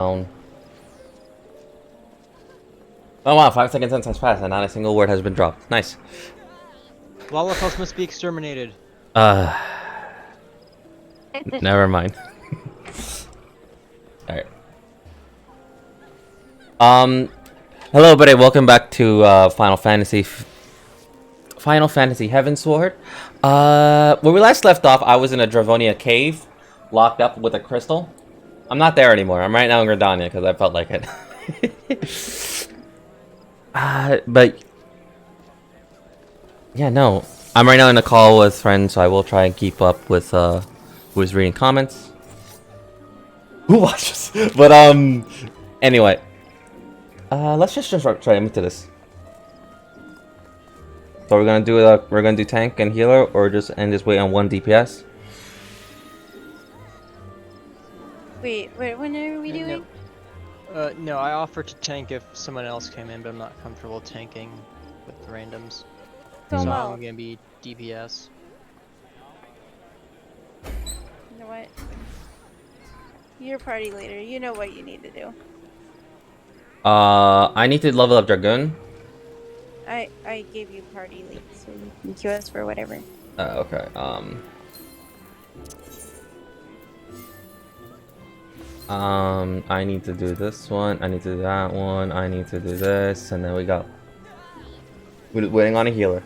Oh wow, 5 seconds since has passed and not a single word has been dropped. Nice. Lollipop must be exterminated. Never mind. Alright. Hello everybody, welcome back to Final Fantasy Heavensward. Where we last left off, I was in a Dravonia cave, locked up with a crystal. I'm not there anymore. I'm right now in Gridania because I felt like it. But yeah, no. I'm right now in a call with friends, so I will try and keep up with who's reading comments. Who watches? But anyway. Let's just try into this. So we're gonna do tank and healer, or just wait on one DPS. Wait, when are we doing? No, I offered to tank if someone else came in, but I'm not comfortable tanking with the randoms. So I'm gonna be DPS. You know what? You're party leader. You know what you need to do. I need to level up Dragoon. I gave you party lead, so you can queue us for whatever. Okay. I need to do this one. I need to do that one. I need to do this, and then we go. We're waiting on a healer.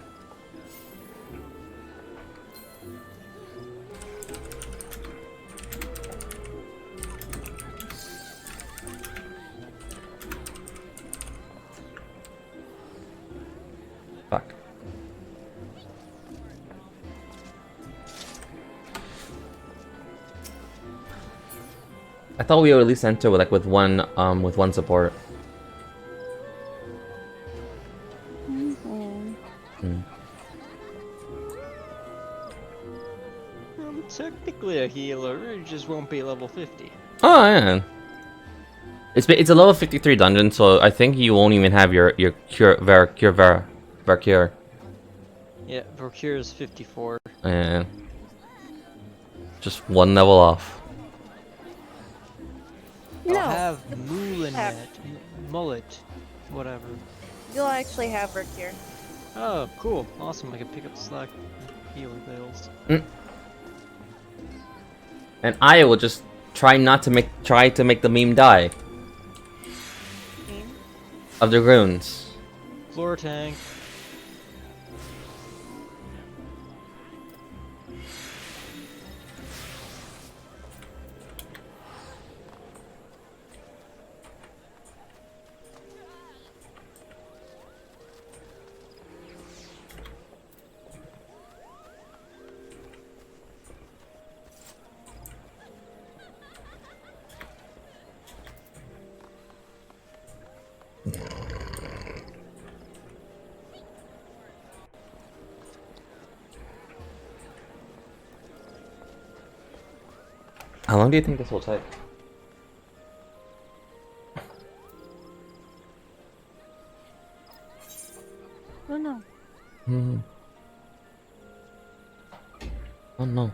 Fuck. I thought we would at least enter with one support. I'm technically a healer, it just won't be level 50. Oh yeah. It's a level 53 dungeon, so I think you won't even have your cure Vercure. Yeah, Procure is 54. Yeah. Just one level off. No. I'll have Mullet, whatever. You'll actually have her here. Oh, cool, awesome! I can pick up the slack healer bills. And I will just try to make the meme die. Of the runes. Floor tank. How long do you think this will take? Oh no. Oh no.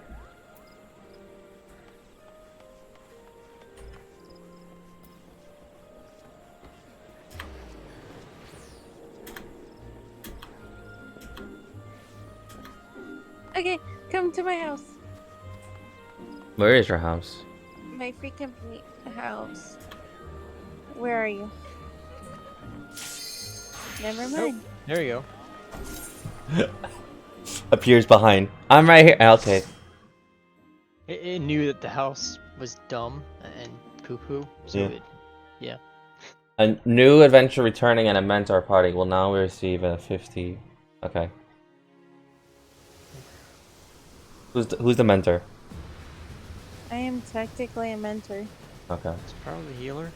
Okay, come to my house. Where is your house? My freaking house. Where are you? Never mind. Oh, there you go. Appears behind. I'm right here. Okay. It knew that the house was dumb and poo-poo, so Yeah. yeah. A new adventure returning and a mentor party will now receive a 50. Okay. Who's the mentor? I am technically a mentor. Okay. It's probably healer.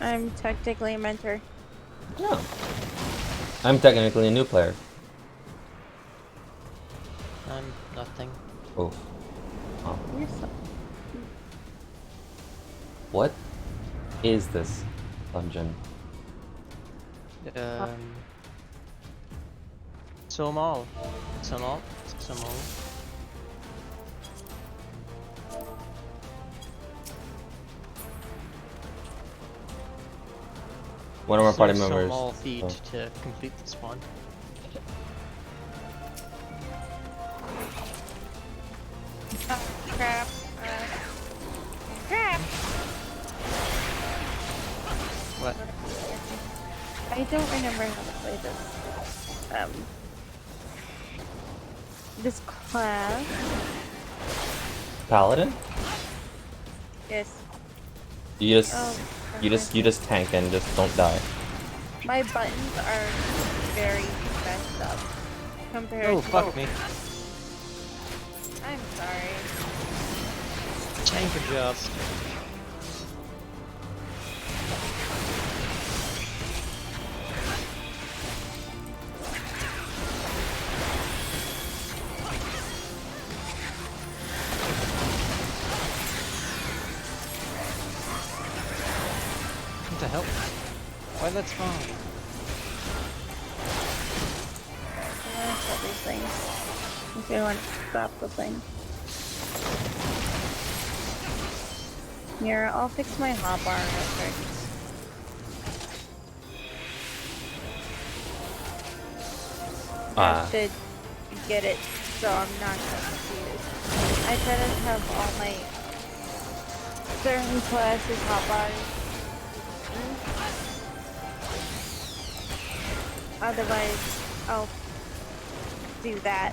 I'm technically a mentor. No. I'm technically a new player. I'm nothing. Oh. Oh. You're so... What is this dungeon? Somal. One of our party So members. small feet Oh. to complete the spawn. Oh, crap. Crap! What? I don't remember how to play this. This class. Paladin? Yes. You just Oh, you just tank and just don't die. my buttons are very messed up compared Oh, to. fuck me. I'm sorry. Tank adjust. What the hell? Why that's wrong? I'm gonna kill these things. If you want to stop the thing. Here, I'll fix my hotbar real quick. Ah. To get it so I'm not confused. I try to have all my certain classes hotbars. Otherwise, I'll do that.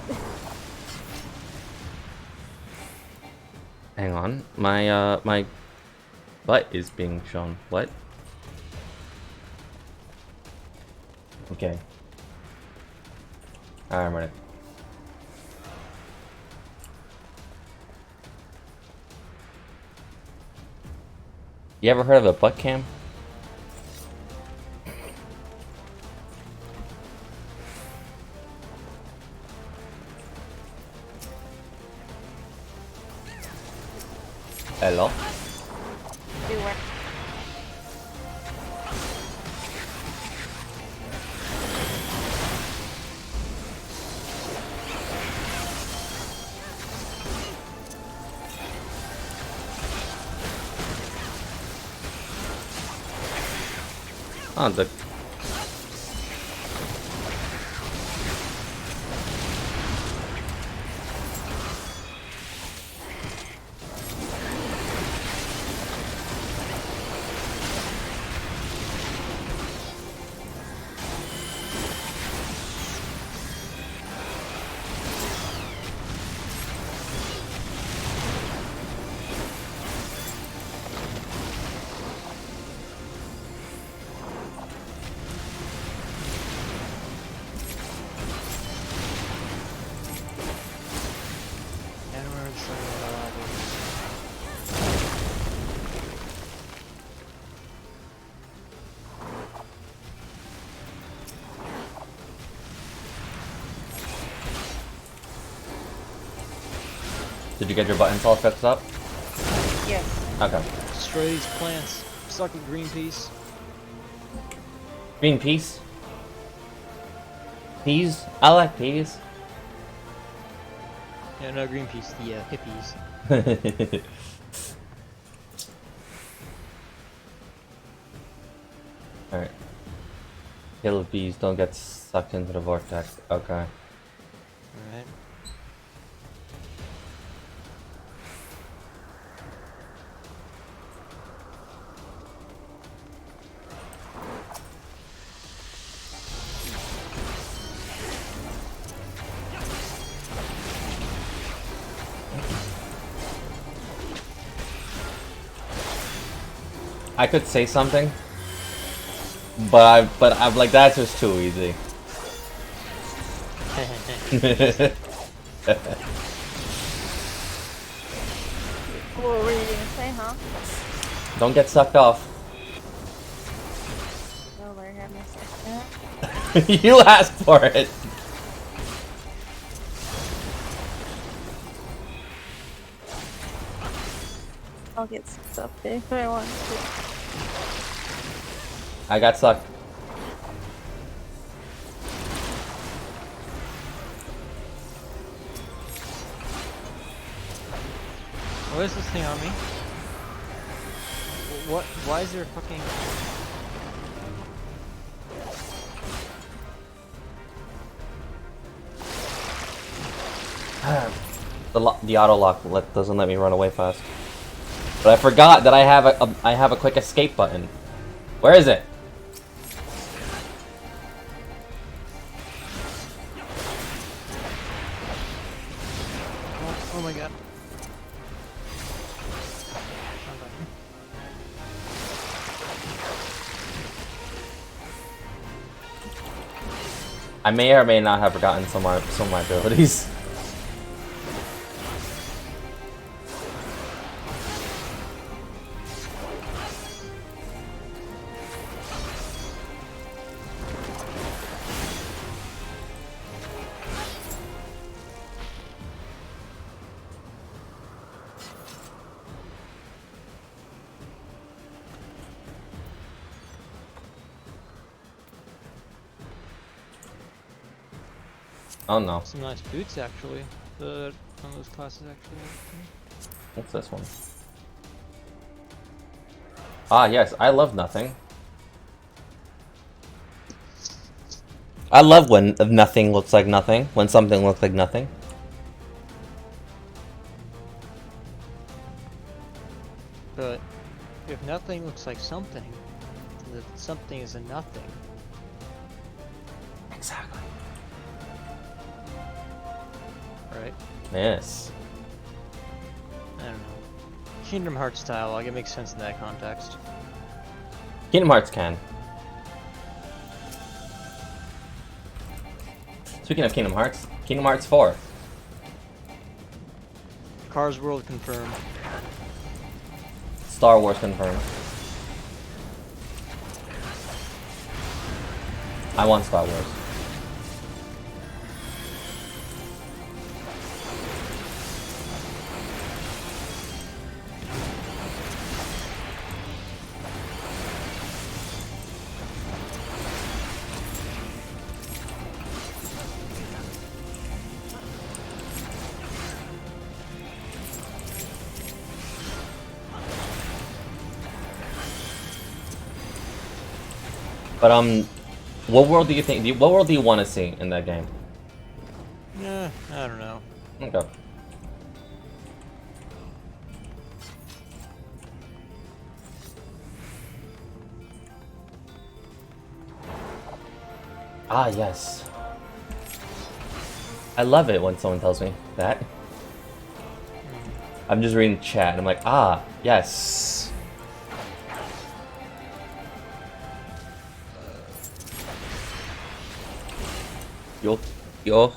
Hang on. My butt is being shown. What? Okay. Alright, I'm ready. You ever heard of a butt cam? Hello? Do work. Oh, the... Did you get your buttons all fixed up? Yes. Okay. Destroy these plants. Suck at Greenpeace. Green peas? Peas? I like peas. Yeah, no Greenpeace, the hippies. Alright. Kill bees, don't get sucked into the vortex. Okay. Alright. I could say something, but I'm like, that's just too easy. What were you gonna say, huh? Don't get sucked off. Oh, Lord have mercy. You asked for it. I'll get sucked up if I want to. I got sucked. What is this thing on me? What? Why is there a fucking... The auto lock doesn't let me run away fast. But I forgot that I have a quick escape button. Where is it? Oh my god. I may or may not have forgotten some of my abilities. Oh no. Some nice boots actually. One of those classes actually. What's this one? Ah, yes, I love nothing. I love when nothing looks like nothing. When something looks like nothing. But if nothing looks like something, then something is a nothing. Exactly. Right? Yes. I don't know. Kingdom Hearts style, like it makes sense in that context. Kingdom Hearts can. Speaking of Kingdom Hearts 4. Cars World confirmed. Star Wars confirmed. I want Star Wars. But what world do you think? What world do you want to see in that game? Yeah, I don't know. Okay. Ah, yes. I love it when someone tells me that. I'm just reading chat and I'm like, ah, yes. Yo.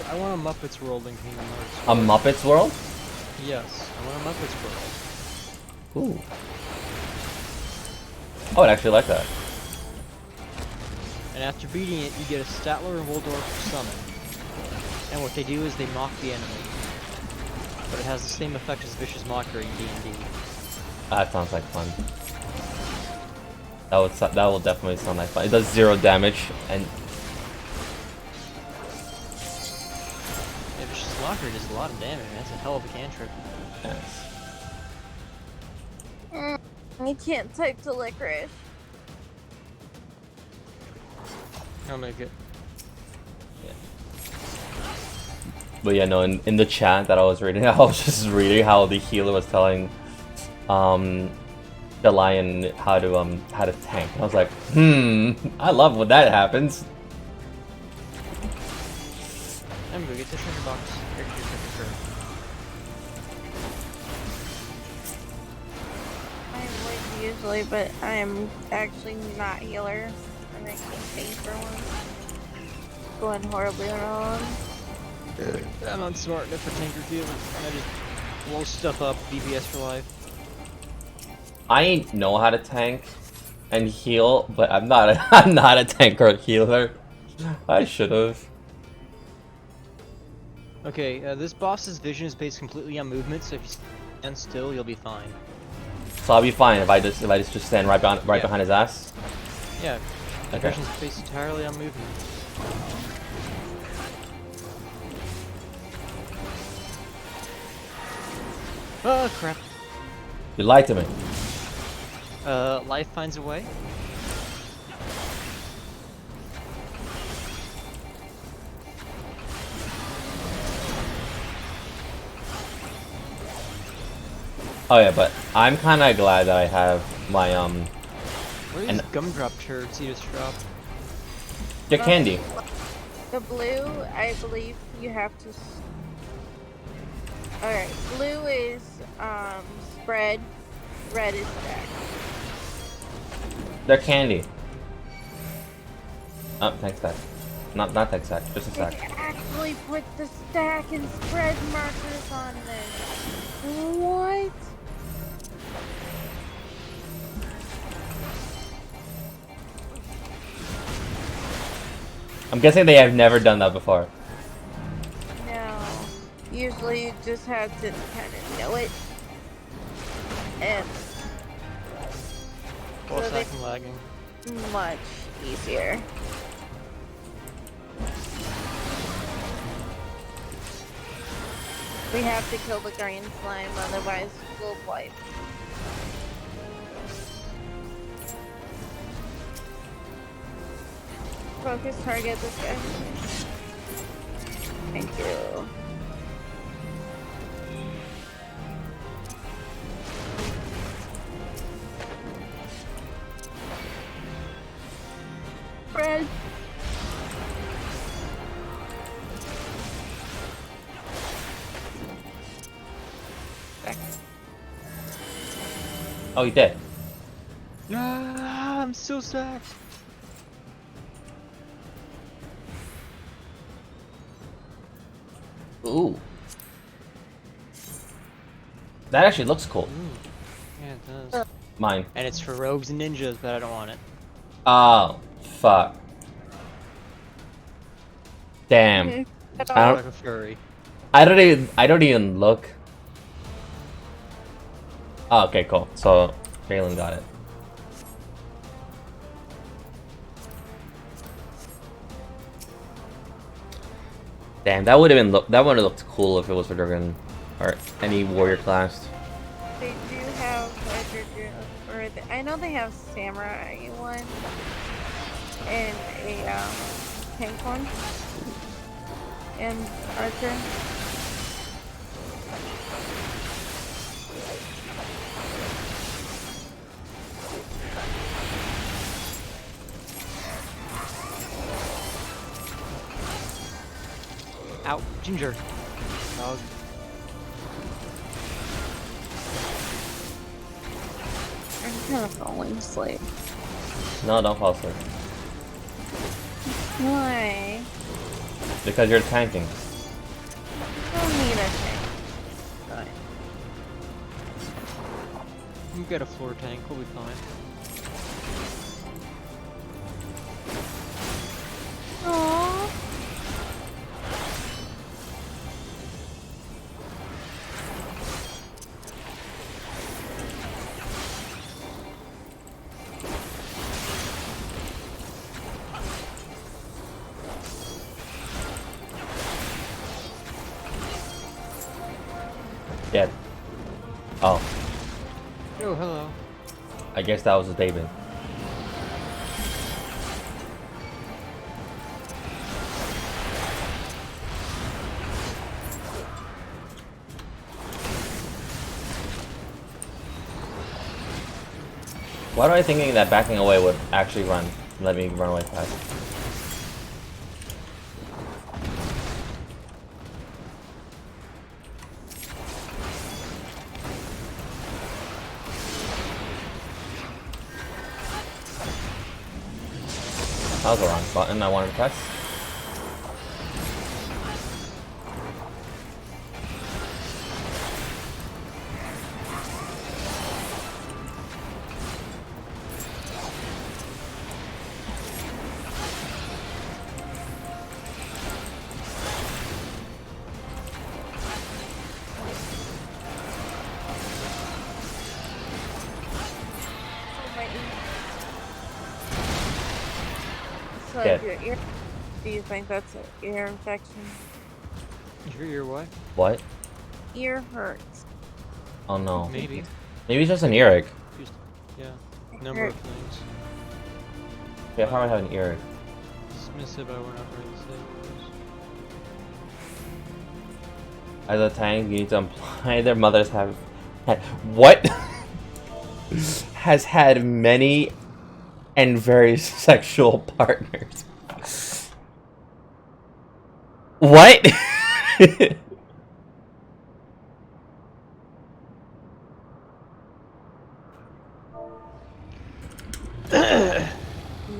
I want a Muppets World in Kingdom Hearts. A Muppets World? Yes, I want a Muppets World. Ooh. I would actually like that. And after beating it, you get a Statler and Waldorf summon. And what they do is they mock the enemy. But it has the same effect as Vicious Mockery in D&D. That sounds like fun. That will definitely sound like fun. It does 0 damage and Yeah, Vicious Mockery does a lot of damage. That's a hell of a cantrip. yes. I can't type to licorice. I'll make it. But yeah, no, in the chat that I was reading, I was just reading how the healer was telling the lion how to tank. I was like, I love when that happens. I'm gonna get the treasure box. Here's your treasure. I would usually, but I am actually not healer. I'm making pay for one. Going horribly wrong. I'm not smart enough for tanker field. I just blow stuff up, DPS for life. I know how to tank and heal, but I'm not I'm not a tank or a healer. I should have. Okay, this boss's vision is based completely on movement, so if you stand still, you'll be fine. So I'll be fine if I just stand right behind his ass. Yeah, Okay. vision is based entirely on movement. Oh crap. You lied to me. Life finds a way. Oh yeah, but I'm kind of glad that I have my Where are these gumdrop turds you just dropped? get candy. The blue, I believe you have to. Alright, blue is spread, red is stack. They're candy. Oh, thanks, stack. Not thanks, stack. Just a They stack. actually put the stack and spread markers on this. What? I'm guessing they have never done that before. No. Usually you just have to kind of know it. And Well, So they- I'm lagging. much easier. We have to kill the green slime, otherwise we'll wipe. Focus target this guy. Thank you. Red. Oh, you did. Ah, I'm so sad. Ooh. That actually looks cool. Yeah, it does. Mine. And it's for rogues and ninjas, but I don't want it. Oh, fuck. Damn. Okay. I It's don't- like a furry. I don't even look. Oh, okay, cool. So, Jalen got it. Damn, that would have been that would have looked cool if it was for Dragon or any warrior class. They do have I know they have samurai one and a tank one and archer. Ow, ginger. Dog. I'm kind of falling asleep. No, don't fall asleep. Why? Because you're tanking. Don't need a tank. Right. You get a floor tank, we'll be fine. Aww. Dead. Oh, Oh, hello. I guess that was a David. Why am I thinking that backing away would actually let me run away fast? That was the wrong button I wanted to press. So Dead. your ear. Do you think that's an ear infection? Your ear what? What? Ear hurts. Oh no. Maybe. Maybe it's just an Eric. Just, yeah. Number of things. Yeah, I probably have an Eric. Dismissive, but we're not ready to say. As a tank, you need to imply their mothers have had what? Has had many and very sexual partners. What?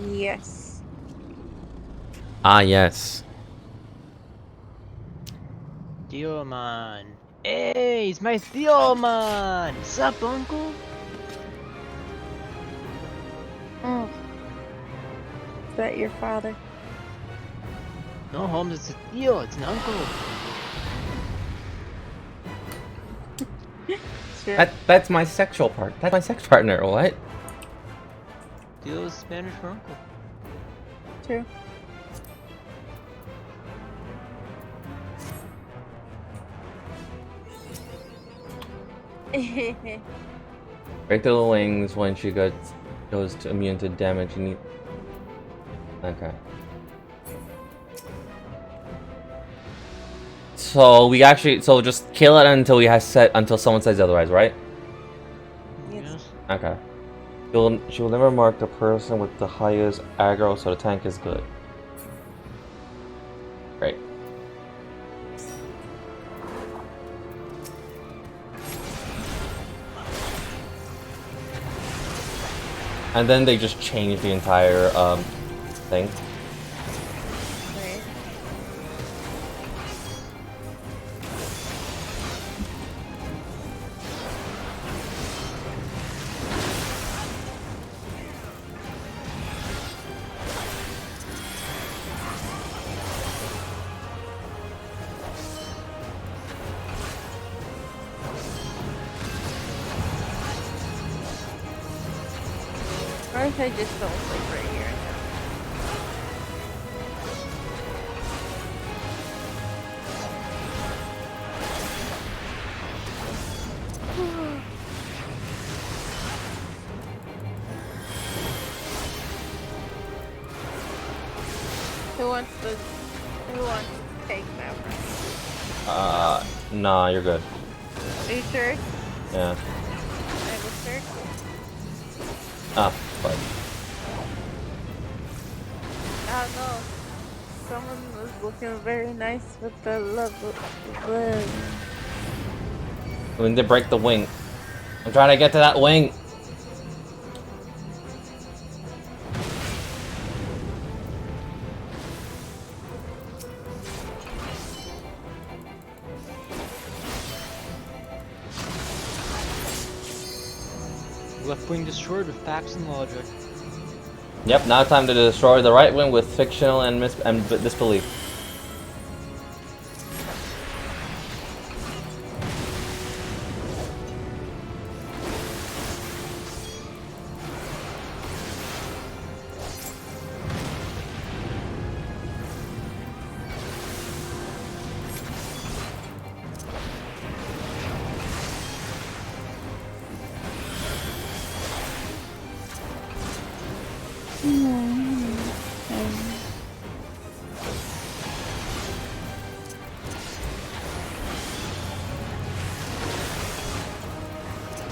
Yes. Ah, yes. Theoman. Hey, it's my Theoman! Sup, uncle? Oh. Is that your father? No, Holmes, it's a Theo, it's an uncle. Sure. That's my sexual part. That's my sex partner. What? Theo is Spanish for uncle. True. Break the wings when she goes to immune to damage. You need. Okay. So we actually just kill it until until someone says otherwise, right? Yes. Okay. She will never mark the person with the highest aggro, so the tank is good. Great. And then they just change the entire thing. Right. Or if I just fell asleep right here. Who wants to take that one? Nah, you're good. Are you sure? Yeah. I was sure. Ah, fine. I don't know. Someone was looking very nice with the love. When they break the wing. I'm trying to get to that wing. Left wing destroyed with facts and logic. Yep, now time to destroy the right wing with fictional and disbelief.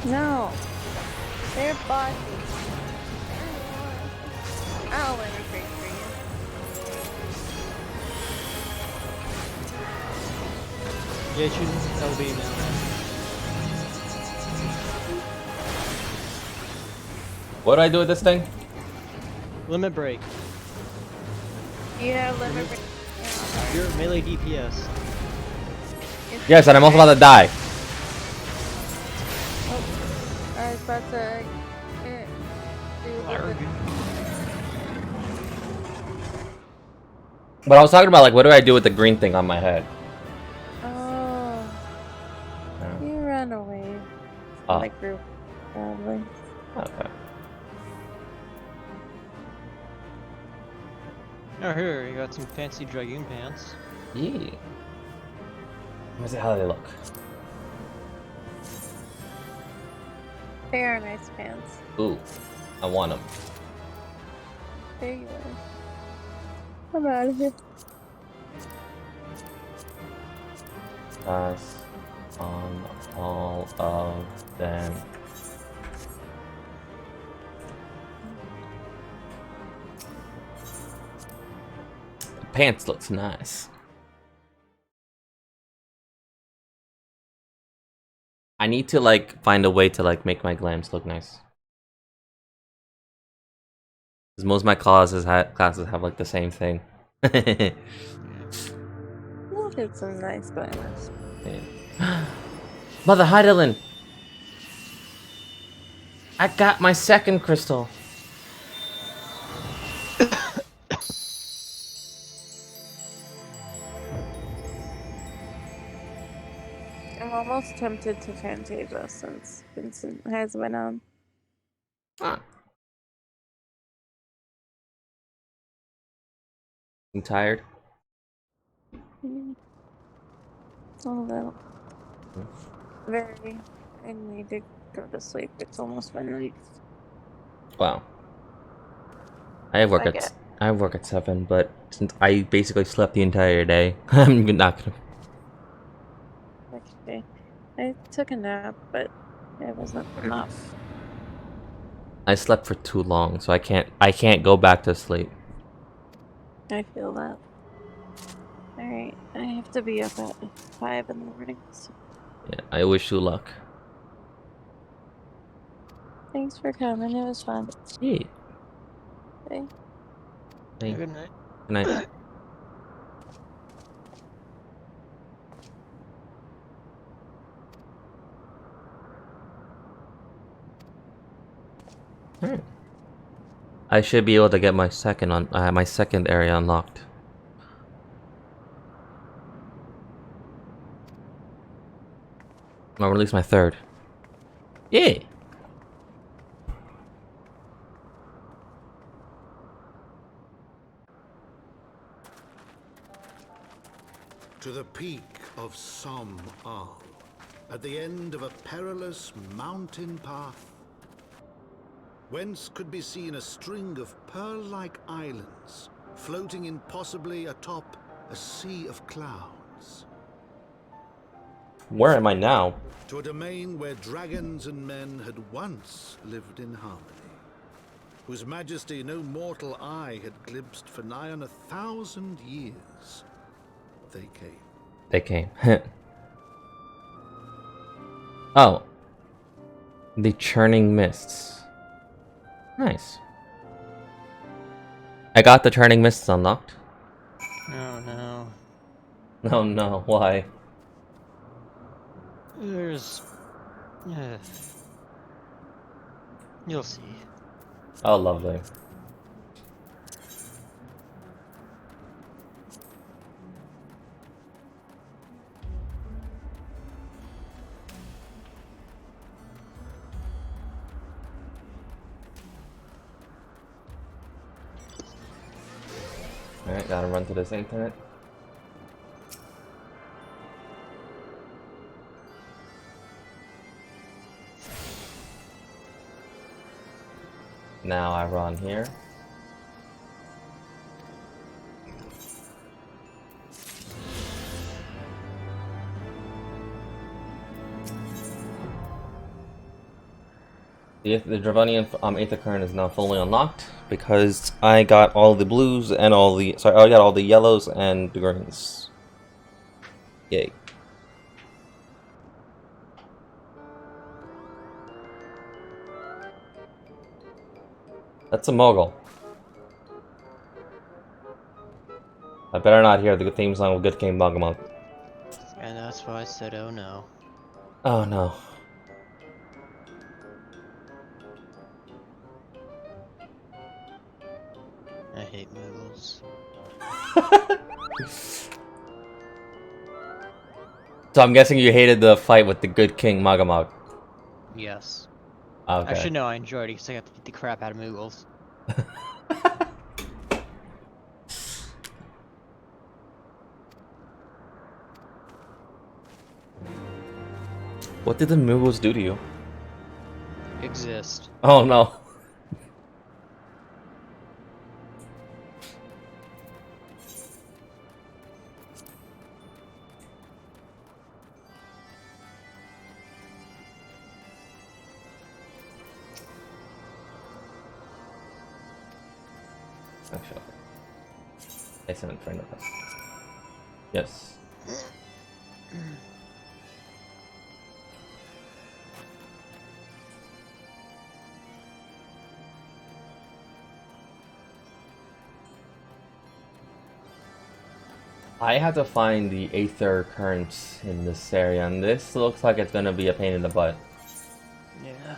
No. They're bossy. I'll let her break for you. Yeah, shoot LB now. What do I do with this thing? Limit break. You have limit break. Your melee DPS. Yes, and I'm also about to die. I was about to do limit. But I was talking about, like, what do I do with the green thing on my head? Oh. Yeah. You ran away. Oh. Like group, probably. Okay. Oh, here, you got some fancy Dragoon pants. Yeah. Let me see how they look. They are nice pants. Ooh, I want them. There you are. I'm out of here. Pass on all of them. The pants looks nice. I need to like find a way to like make my glams look nice. Because most of my classes have like the same thing. We'll get some nice glamours. Yeah. Mother Heidelin! I got my second crystal. I'm almost tempted to Fantasia since Vincent has been on. Ah. I'm tired. A little bit. Very. I need to go to sleep. It's almost midnight. Wow. I have work Okay. I have work at 7, but since I basically slept the entire day, I'm not gonna. Okay. I took a nap, but it wasn't enough. I slept for too long, so I can't go back to sleep. I feel that. Alright, I have to be up at 5 in the morning. So Yeah, I wish you luck. thanks for coming. It was fun. Yeah. Bye. Hey. Good night. Good night. Alright. I should be able to get my second area unlocked. Or at least my third. Yeah. To the peak of Som Al, at the end of a perilous mountain path, whence could be seen a string of pearl-like islands floating impossibly atop a sea of clouds. Where am I now? To a domain where dragons and men had once lived in harmony, whose majesty no mortal eye had glimpsed for nigh on 1,000 years. They came. They came. Oh. The churning mists. Nice. I got the churning mists unlocked. Oh no. Oh no, why? There's. You'll see. Oh, lovely. Alright, gotta run to this internet. Now I run here. The Dravonian Aether Current is now fully unlocked because I got all the blues and I got all the yellows and the greens. Yay. That's a mogul. I better not hear the theme song of Good King Bugmug. And that's why I said, oh no. Oh no. I hate Moogles. So I'm guessing you hated the fight with the Good King Magamog. Yes. Okay. Actually, no, I enjoyed it because I got to beat the crap out of Moogles. What did the Moogles do to you? It exist. Oh no. Actually, excellent friend of us. Yes. I had to find the Aether currents in this area, and this looks like it's gonna be a pain in the butt. Yeah.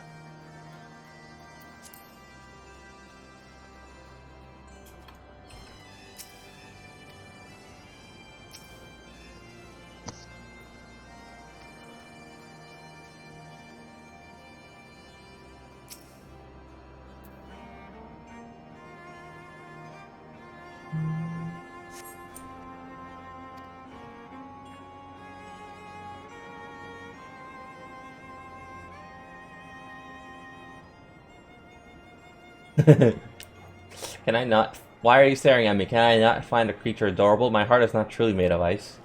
Can I not? Why are you staring at me? Can I not find a creature adorable? My heart is not truly made of ice.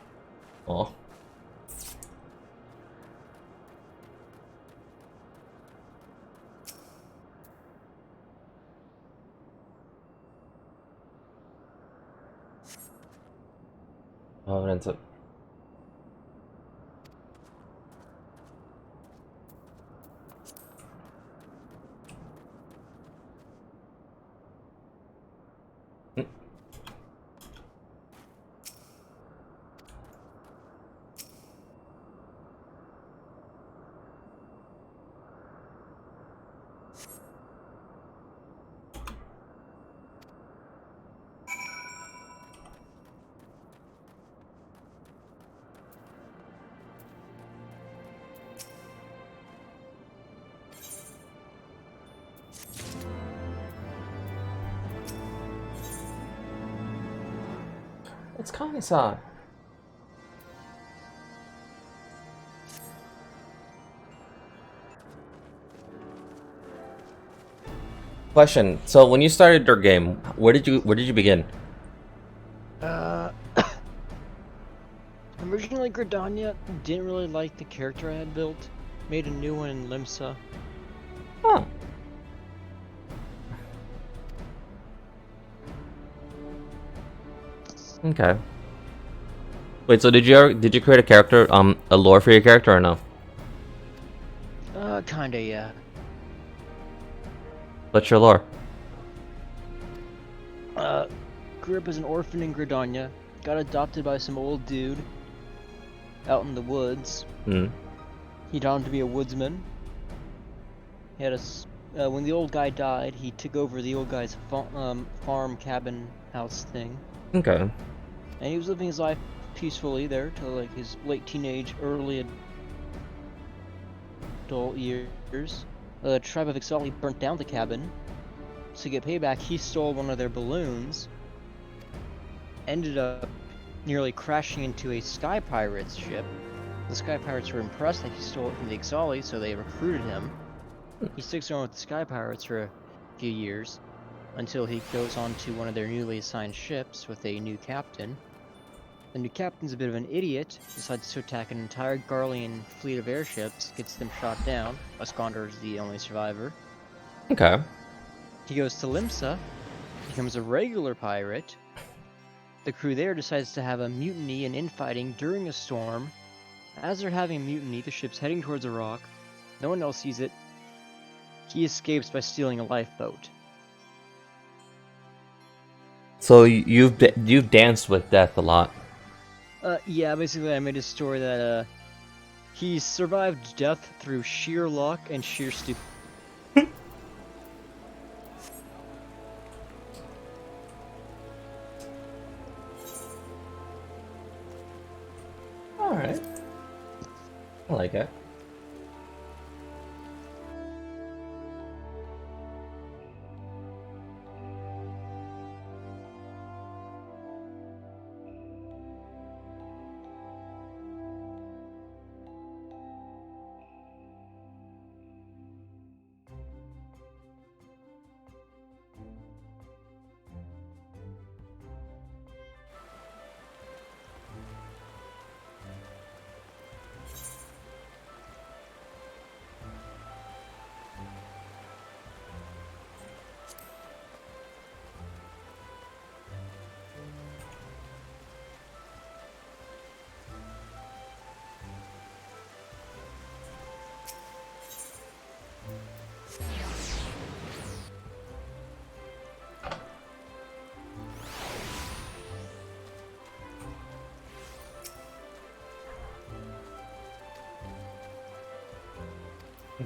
Oh. Oh, it ends up. It's kind of sad. Question. So when you started your game, where did you begin? Originally, Gridania didn't really like the character I had built. Made a new one in Limsa. Oh. Okay. Wait, so did you create a character, a lore for your character or no? Kinda, yeah. What's your lore? Grew up as an orphan in Gridania. Got adopted by some old dude out in the woods. Hmm. He taught him to be a woodsman. He had when the old guy died, he took over the old guy's farm cabin house thing. Okay. And he was living his life peacefully there till like his late teenage, early adult years. The tribe of Ixali burnt down the cabin. To get payback, he stole one of their balloons. Ended up nearly crashing into a Sky Pirates ship. The Sky Pirates were impressed that he stole it from the Ixali, so they recruited him. He sticks around with the Sky Pirates for a few years, until he goes on to one of their newly assigned ships with a new captain. The new captain's a bit of an idiot, decides to attack an entire Garlean fleet of airships, gets them shot down. Iskander is the only survivor. Okay. He goes to Limsa, becomes a regular pirate. The crew there decides to have a mutiny and infighting during a storm. As they're having a mutiny, the ship's heading towards a rock. No one else sees it. He escapes by stealing a lifeboat. So you've danced with death a lot. Yeah, basically I made a story that, he survived death through sheer luck and sheer stupidity. All right. I like it.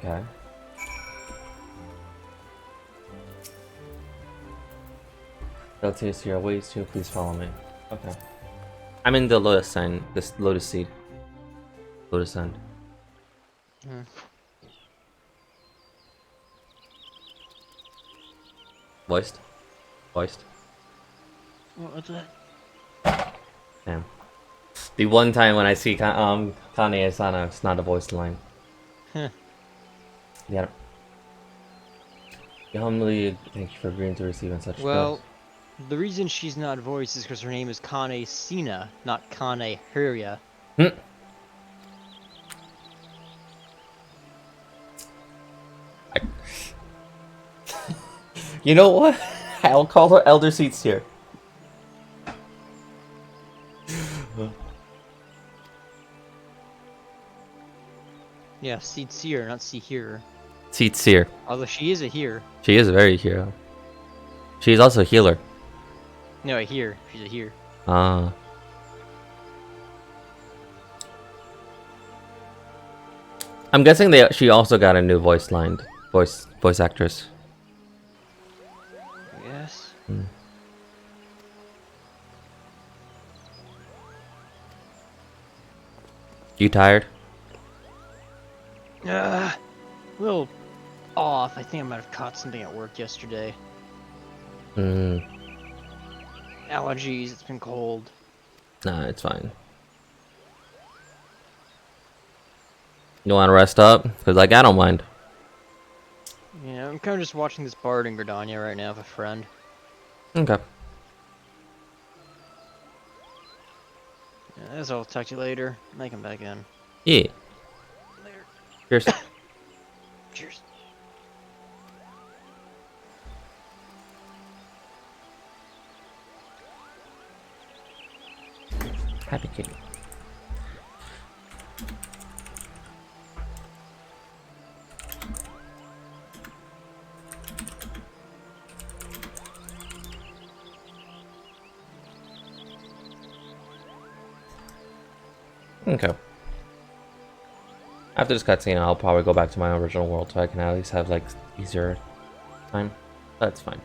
Okay. Let's see here. Ways to please follow me. Okay. I'm in the lotus sign. This lotus seed. Lotus end. Hmm. Voiced. Voiced. What's that? Damn. The one time when I see Kane Asana, it's not a voiced line. Huh. Yeah. Humbly, thank you for agreeing to receiving such Well, the reason she's not voiced is because her name is Kane Sina, not Kane Hirya. gifts. You know what? I'll call her Elder Seats here. Yeah, seed seer, not see hearer. Seats here. Although she is a hear. She is a very hero. She's also a healer. No, a hear. She's a hear. Ah. I'm guessing she also got a new voice line, voice actress. Yes. You tired? A little off. I think I might have caught something at work yesterday. Hmm. Allergies. It's been cold. Nah, it's fine. You want to rest up? Because, like, I don't mind. Yeah, I'm kind of just watching this bard in Gridania right now with a friend. Okay. Yeah, that's all. Talk to you later. Make him back in. Yeah. Later. Cheers. Cheers. Happy kitty. Okay. After this cutscene, I'll probably go back to my original world so I can at least have, like, easier time. That's fine.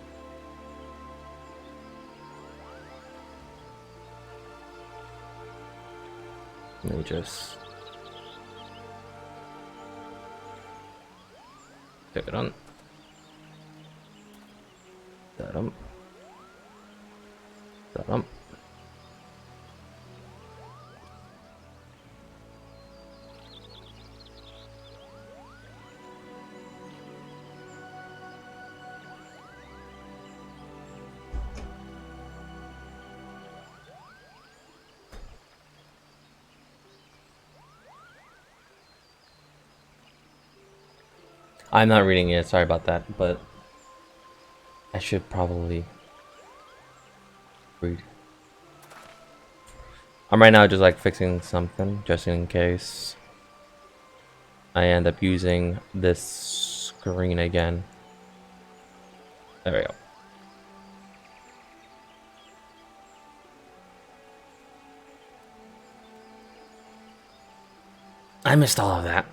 Let me just pick it on. Da-dum. Da-dum. I'm not reading it, sorry about that, but I should probably read. I'm right now just like fixing something, just in case I end up using this screen again. There we go. I missed all of that.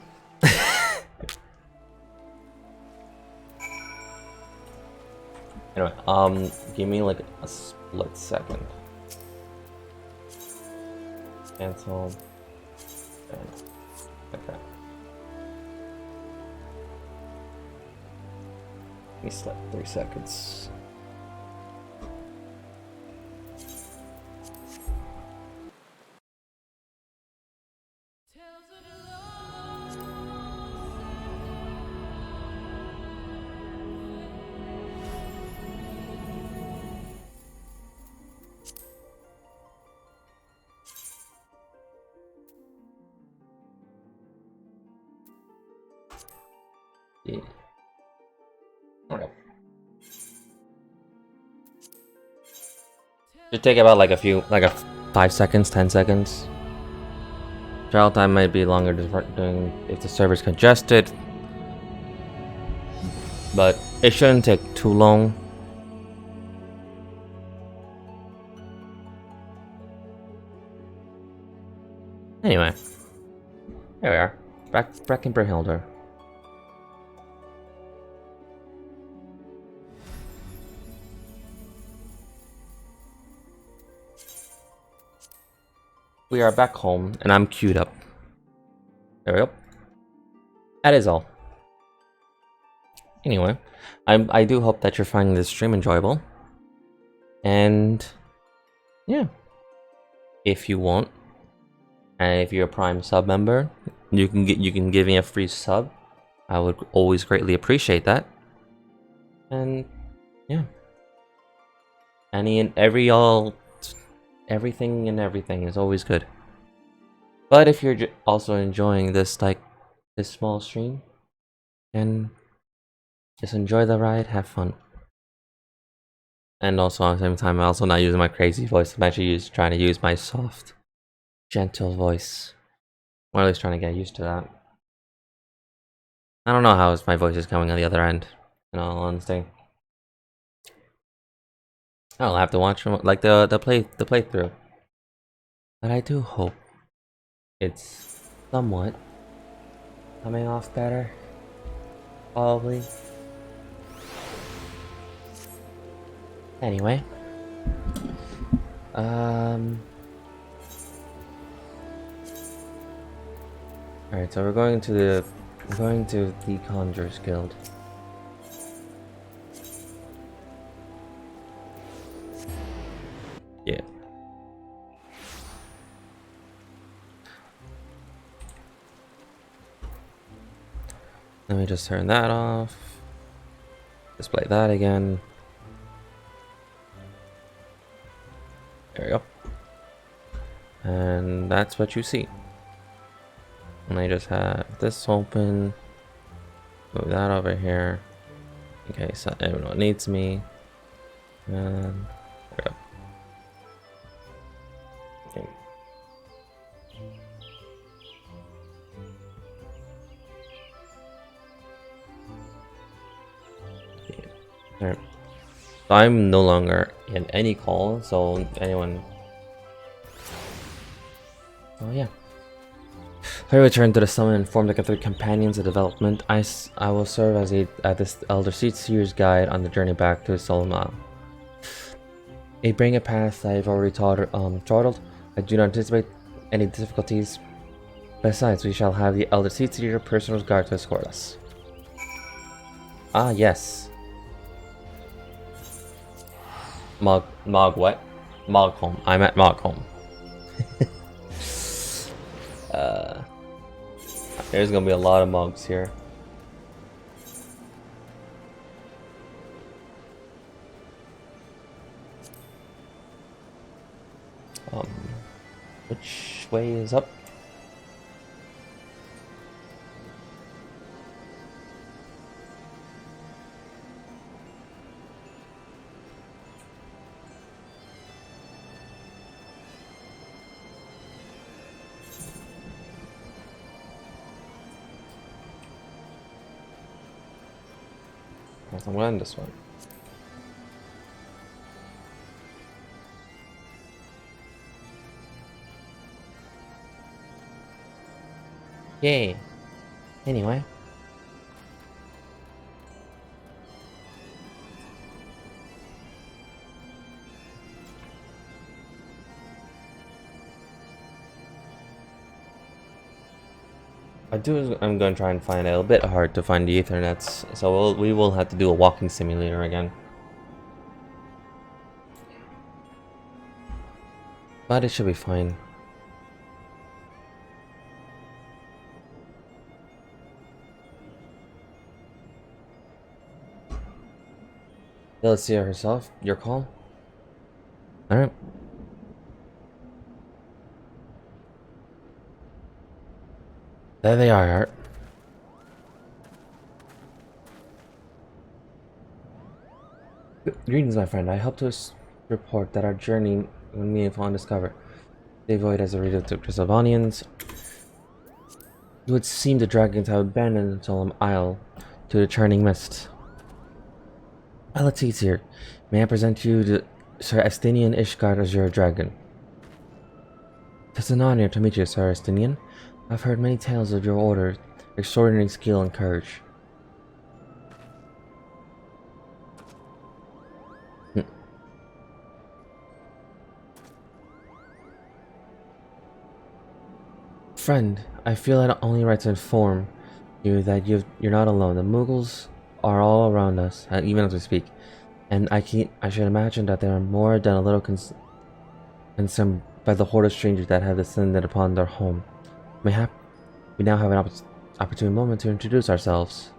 Anyway, give me like a split second. Cancel. And okay. Give me select 3 seconds. Yeah. Okay. Should take about like a 5 seconds, 10 seconds. Trial time might be longer doing if the server's congested, but it shouldn't take too long. Anyway, there we are. Back in Brynhilder. we are back home, and I'm queued up. There we go. That is all. Anyway, I do hope that you're finding this stream enjoyable. And yeah, if you want, and if you're a Prime sub member, you can give me a free sub. I would always greatly appreciate that. And yeah, everything is always good. But if you're also enjoying this this small stream, then just enjoy the ride, have fun. And also at the same time, I'm also not using my crazy voice. I'm actually trying to use my soft, gentle voice. Or at least trying to get used to that. I don't know how my voice is coming on the other end, in all honesty. I'll have to watch like the playthrough. But I do hope it's somewhat coming off better. Probably. Anyway. Alright, so we're going to the Conjurers Guild. Yeah. Let me just turn that off. Display that again. There we go. And that's what you see. And I just have this open. Move that over here. In case everyone needs me. And there we go. Okay. Alright. So I'm no longer in any call, so anyone. Oh yeah. I return to the summit and form the 3 companions of development. I will serve as this Elder Seer's guide on the journey back to Solomon. A bring a path I have already trodden. I do not anticipate any difficulties. Besides, we shall have the Elder Seer personal guard to escort us. Ah yes. Mog what? Mog home. I'm at Mog home. There's gonna be a lot of Mogs here. Which way is up? I'm gonna end this one. Yay. Anyway. I'm going to try and find it a bit hard to find the Ethernets, so we will have to do a walking simulator again. But it should be fine. Let's see herself. Your call. Alright. There they are, Art. Greetings, my friend. I hope to report that our journey when me and Fawn discovered the void as a reader to Chrysovanians. It would seem the dragons have abandoned the solemn isle to the churning mist. Alatis here. May I present you to Sir Estinian Ishgard as your dragon? It's an honor to meet you, Sir Estinian. I've heard many tales of your order, extraordinary skill and courage. friend, I feel it only right to inform you that you're not alone. The Mughals are all around us, even as we speak. And I should imagine that they are more than a little concerned by the horde of strangers that have descended upon their home. Mayhap we now have an opportune moment to introduce ourselves.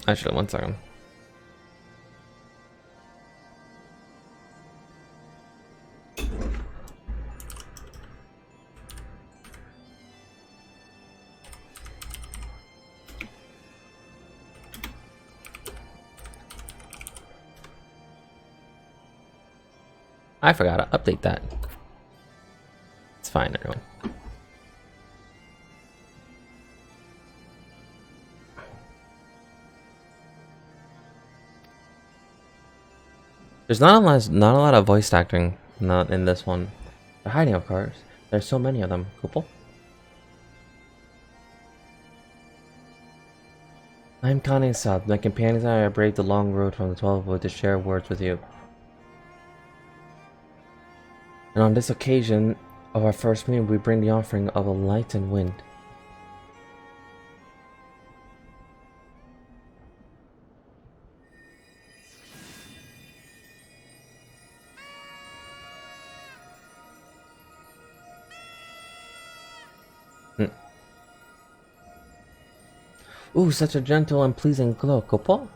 Actually, one second. I forgot to update that. It's fine, everyone. There's not a lot of voice acting, not in this one. They're hiding, of course. There's so many of them. Cool. I'm Kane South. My companions and I have braved the long road from the 12 Wood to share words with you. And on this occasion of our first meeting, we bring the offering of a light and wind. Ooh, such a gentle and pleasing glow, couple.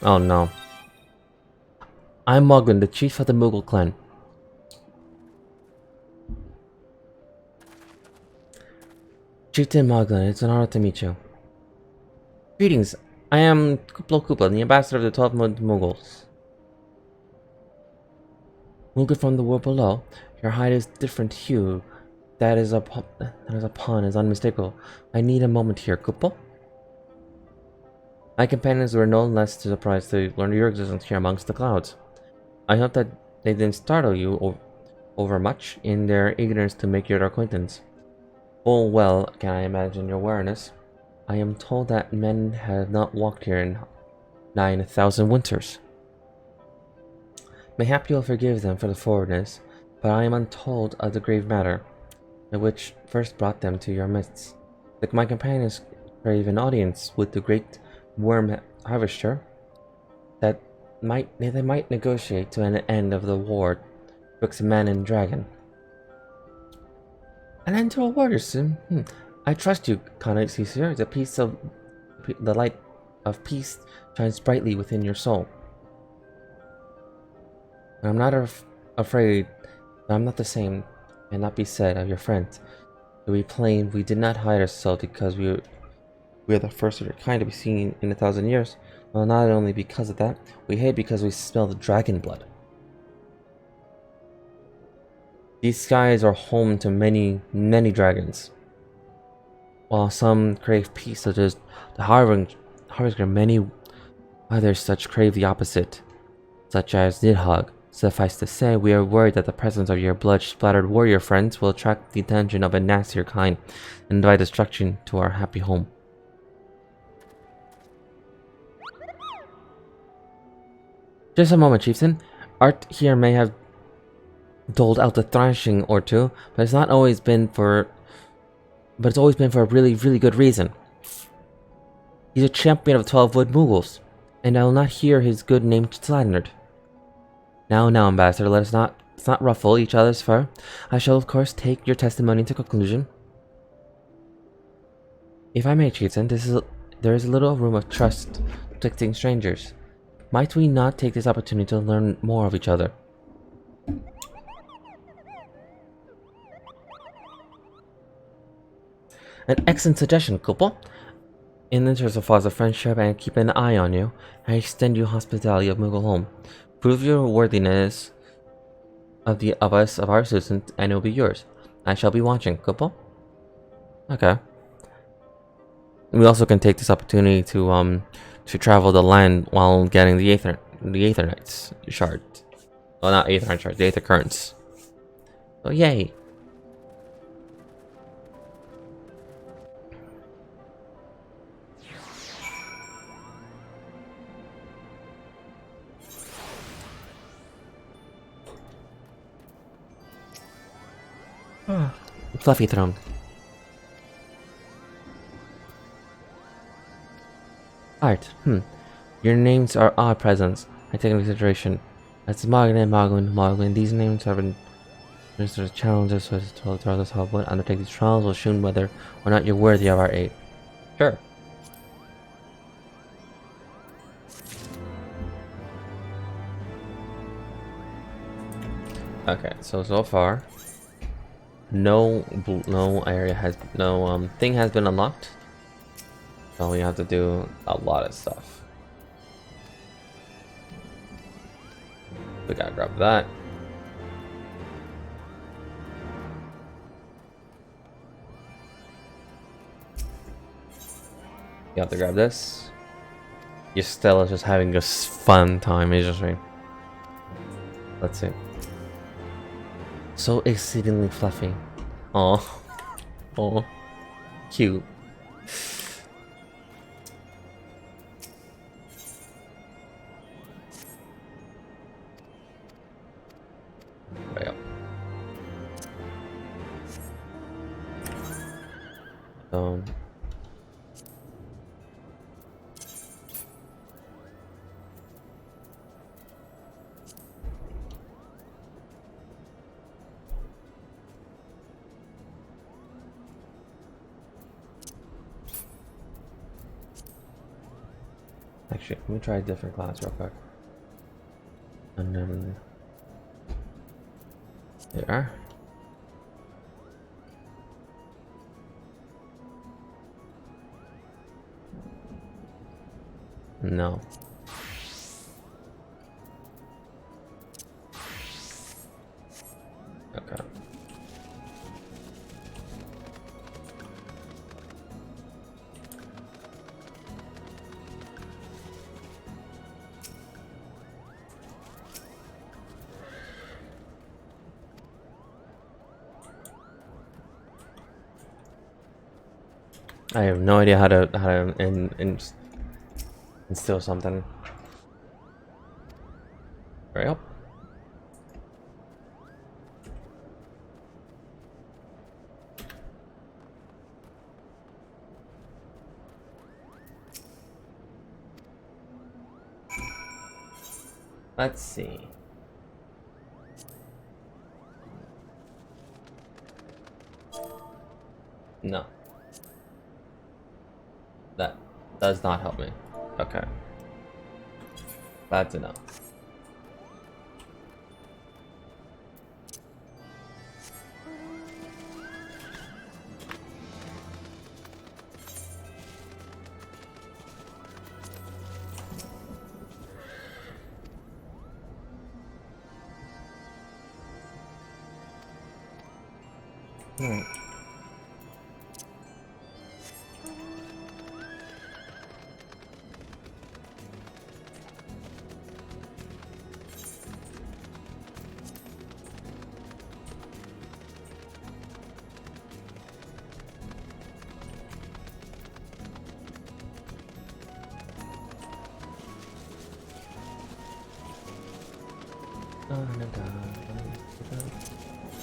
Oh no. I'm Morgan, the chief of the Mughal clan. Chieftain Moglen, it's an honor to meet you. Greetings, I am Kuplo Kupa, the ambassador of the 12 Mughals. Mughal from the world below, your hide is different hue. That is upon is unmistakable. I need a moment here, Kupo. My companions were no less surprised to learn your existence here amongst the clouds. I hope that they didn't startle you over much in their eagerness to make your acquaintance. Full well can I imagine your awareness. I am told that men have not walked here in 9,000 winters. Mayhap you'll forgive them for the forwardness, but I am untold of the grave matter, which first brought them to your midst. Like my companions crave an audience with the great worm harvester, that they might negotiate to an end of the war betwixt man and dragon. An end to a war, soon. I trust you, Kana Sisir. The light of peace shines brightly within your soul. I'm not afraid that I'm not the same and not be said of your friends. To be plain, we did not hide ourselves because we are the first of your kind to be seen in 1,000 years. Well, not only because of that, we hid because we smell the dragon blood. These skies are home to many, many dragons. While some crave peace, such as the harvester, many others such crave the opposite, such as Nidhogg. Suffice to say, we are worried that the presence of your blood-splattered warrior friends will attract the attention of a nastier kind and invite destruction to our happy home. Just a moment, chieftain. Art here may have doled out a thrashing or two, but it's always been for a really, really good reason. He's a champion of 12 Wood Mughals, and I will not hear his good name slandered. Now, Ambassador, let's not ruffle each other's fur. I shall, of course, take your testimony into conclusion. If I may, chieftain, there is a little room of trust betwixt strangers. Might we not take this opportunity to learn more of each other? An excellent suggestion, Kupal. In the interest of father friendship and keep an eye on you, I extend you hospitality of Mughal home. Prove your worthiness of our assistance, and it will be yours. I shall be watching, Kupal. Okay. We also can take this opportunity to travel the land while getting the Aetherites shard. Well, not Aetherite shard, the Aether currents. Oh yay! Fluffy throne. Art. Your names are odd presents. I take into consideration. As Morgan and Moglin, these names have been Mr. Challenges so to tell us how would undertake these trials will show whether or not you're worthy of our aid. Sure. Okay, so far, no thing has been unlocked. So we have to do a lot of stuff. We gotta grab that. You have to grab this. Your Stella's just having a fun time, isn't she? Let's see. So exceedingly fluffy. Oh, oh, cute. Right up. Actually, let me try a different class real quick. And then there. No. Okay. I have no idea how to instill something. Right up. Let's see. No. That does not help me. Okay. That's enough.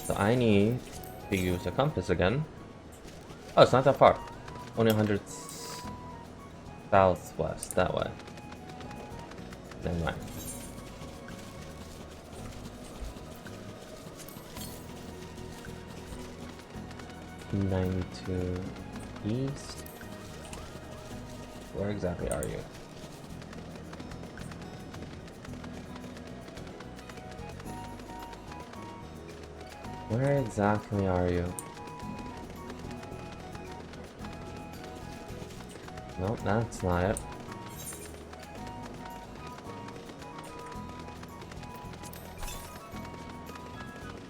So I need to use a compass again. Oh, it's not that far. Only 100 southwest, that way. Never mind. "92 east." Where exactly are you? Where exactly are you? Nope, that's not it.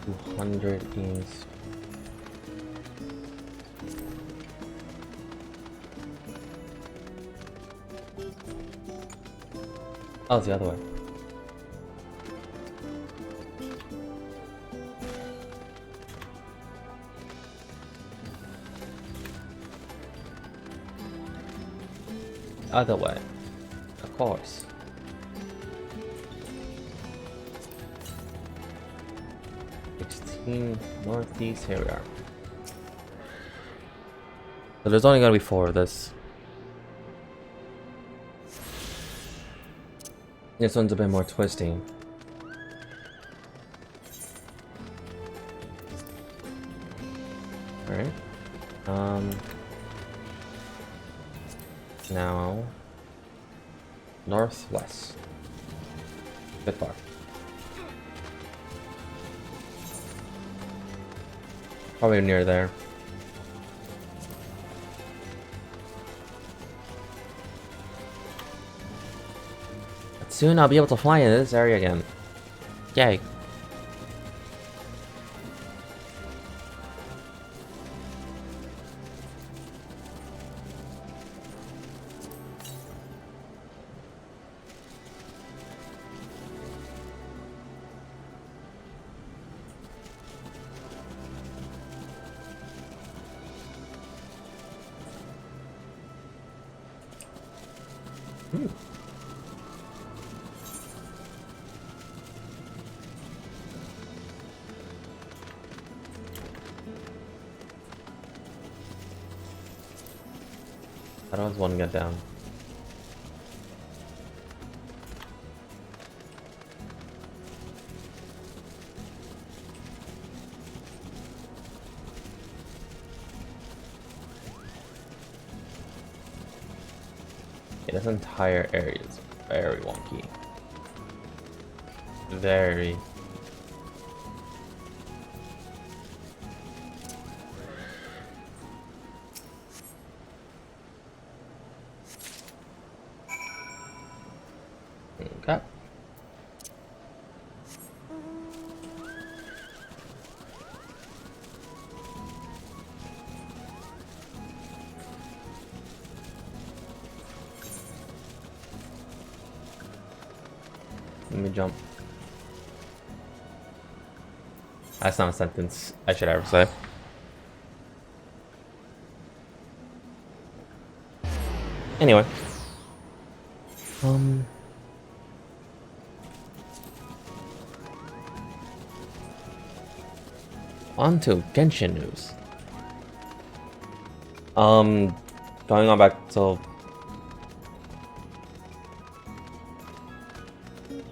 "200 east." Oh, it's the other way. Other way. Of course. Northeast, here we are. So there's only gonna be 4 of this. This one's a bit more twisting. Alright. Now northwest. Bit far. Probably near there. But soon I'll be able to fly in this area again. Yay. How does one get down? Yeah, this entire area is very wonky. Very. Okay. Let me jump. That's not a sentence I should ever say. Anyway. On to Genshin news. Going on back to...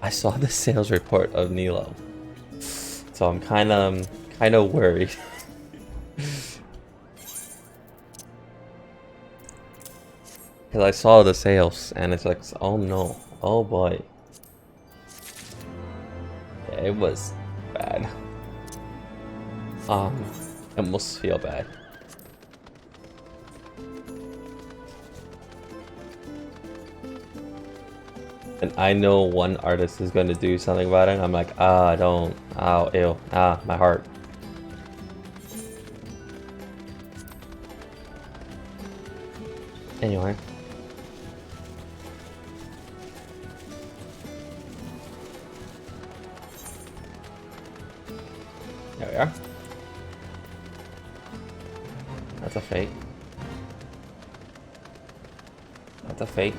I saw the sales report of Nilo. So I'm kind of worried. Because I saw the sales and it's like, oh no, oh boy. Yeah, it was bad. I almost feel bad. And I know one artist is going to do something about it. I'm like, don't, ew, my heart. Anyway. There we are. That's a fake. That's a fake.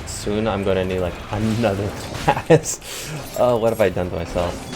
Soon I'm gonna need like another class. Oh, what have I done to myself?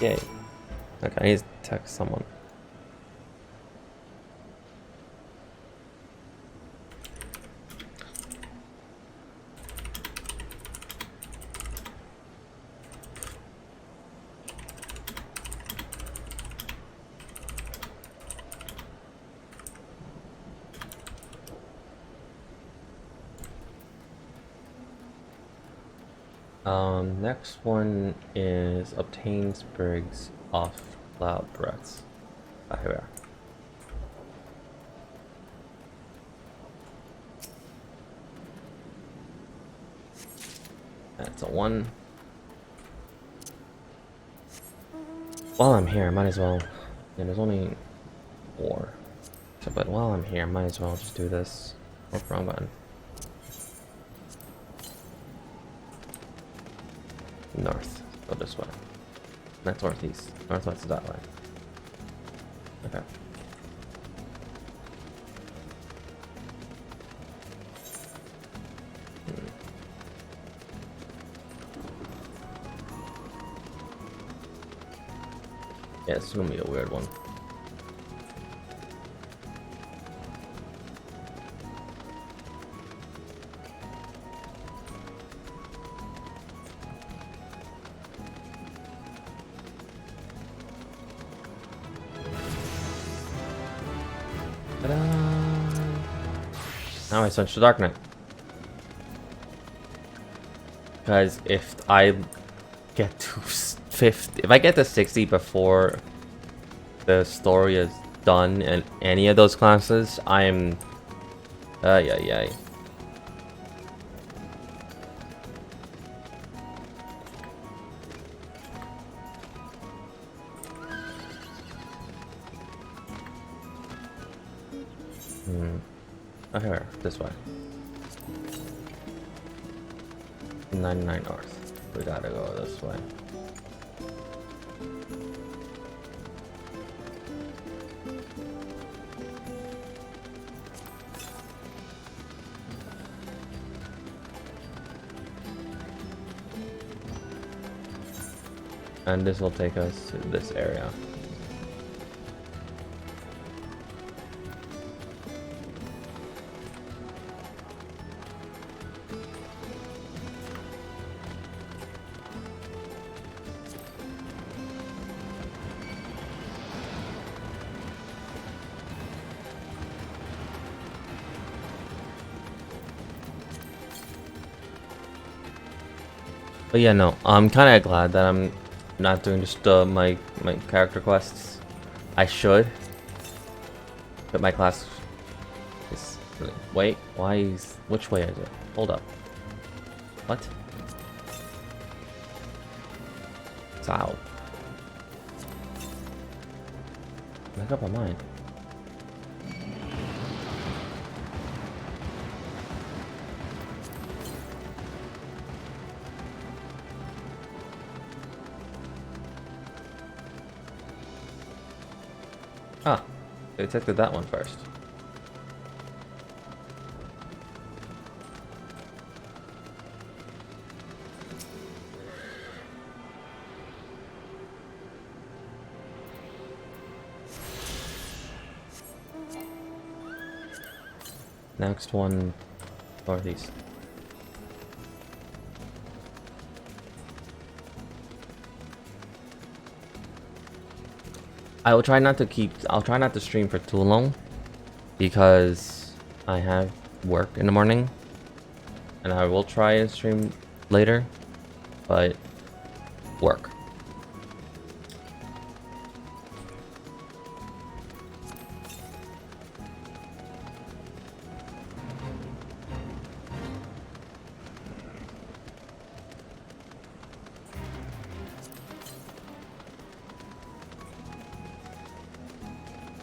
Yay. Okay, I need to text someone. Next one is obtain sprigs off cloud threats. Ah, here we are. That's a 1. While I'm here, I might as well. Yeah, there's only 4. So, but while I'm here, I might as well just do this. Oh, wrong button. North. Go this way. That's northeast. Northwest is that way. Okay. Yeah, it's gonna be a weird one. Now I switch to Dark Knight. Because if I get to 50, if I get to 60 before the story is done in any of those classes, I'm yeah. Oh, here, this way. 99 north. We gotta go this way. And this will take us to this area. But yeah, no, I'm kind of glad that I'm not doing just my character quests. I should, but my class is. Wait, why is which way is it? Hold up. What? It's out. Make up my mind. Ah, they detected that one first. Next one, northeast. I will try not to keep. I'll try not to stream for too long, because I have work in the morning, and I will try and stream later, but work.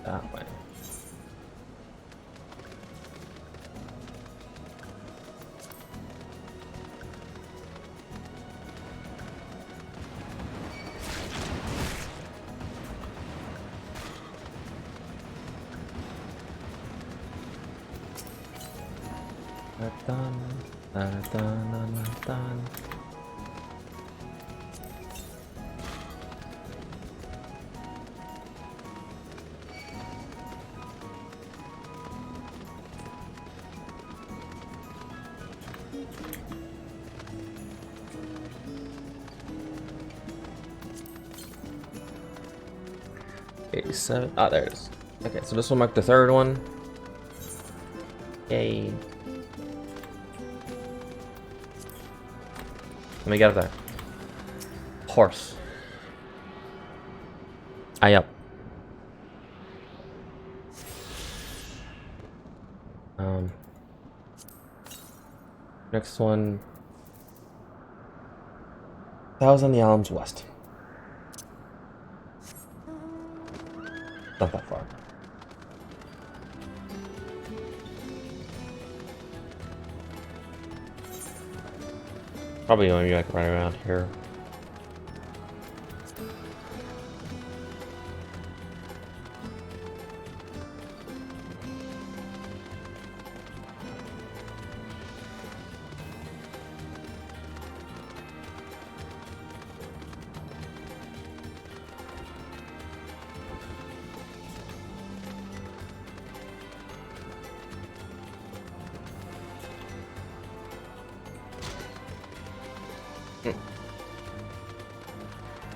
That way. 87. Ah, there it is. Okay, so this will mark the third one. Yay. Let me get up there. Horse. Aye up. Next one. 1,000 Yalms West. Not that far. Probably only like right around here.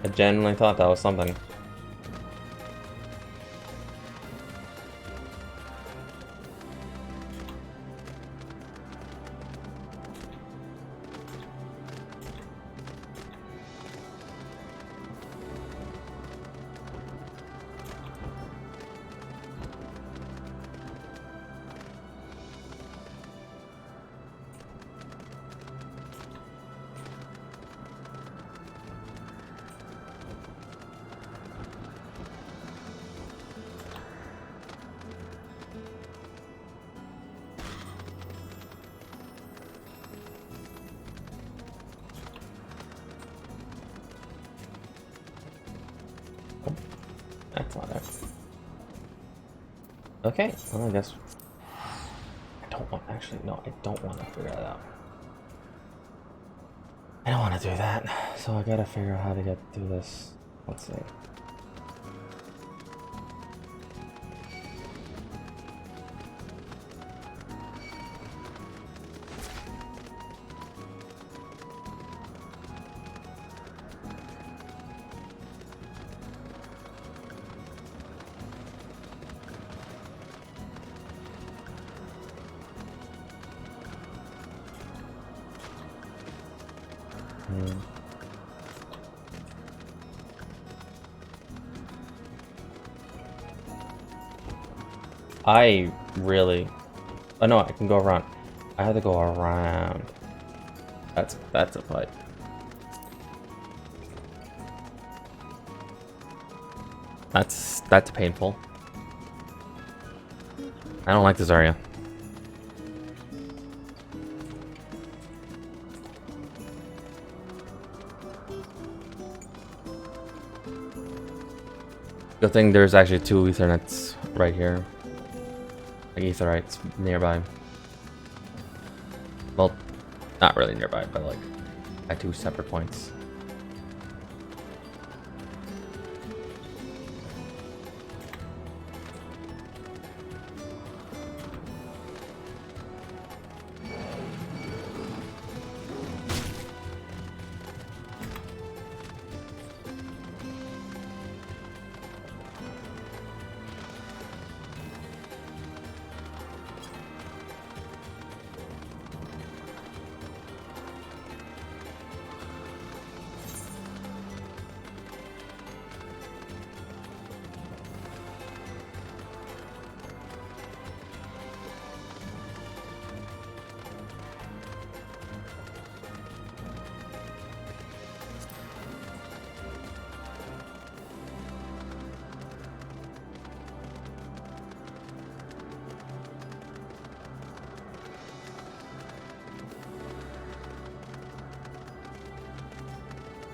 I genuinely thought that was something. That's not it. Okay, well I guess I don't want actually no, I don't want to figure that out. I don't want to do that, so I gotta figure out how to get through this. Let's see. I really... Oh no, I can go around. I have to go around. That's a fight. That's painful. I don't like this area. Good thing there's actually 2 Ethernets right here. Like Aetherites nearby. Well, not really nearby, but like at 2 separate points.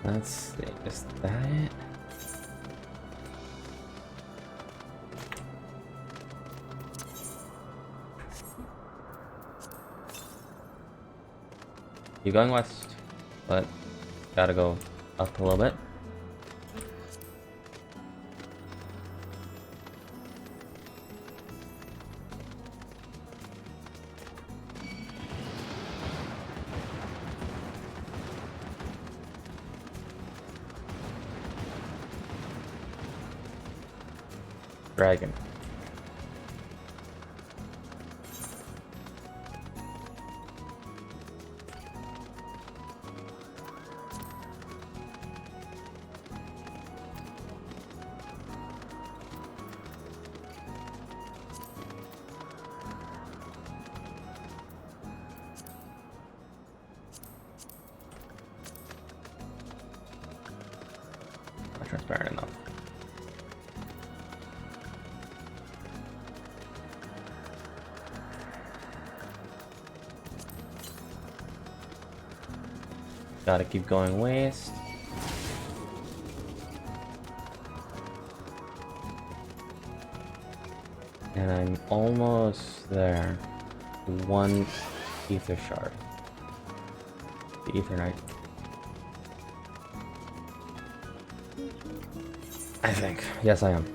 Let's see, is that it? You're going west, but gotta go up a little bit. dragon. Not transparent enough. Gotta keep going west. And I'm almost there. One ether shard. The ether knight. I think. Yes, I am.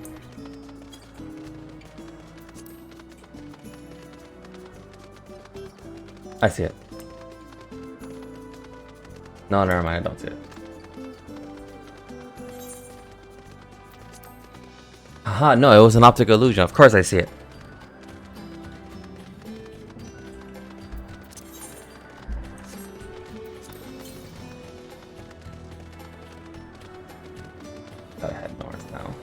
I see it. No, never mind, I don't see it. Haha, no, it was an optical illusion. Of course I see it. Gotta head north now.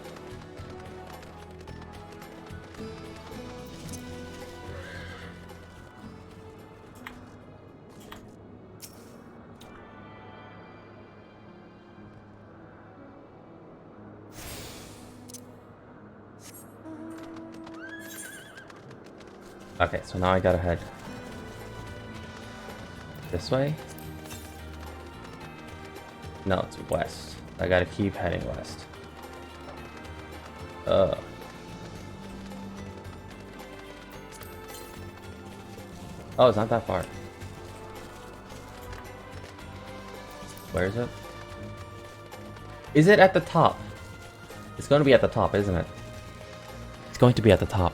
Okay, so now I gotta head this way. No, it's west. I gotta keep heading west. Oh, it's not that far. Where is it? Is it at the top? It's going to be at the top, isn't it? It's going to be at the top.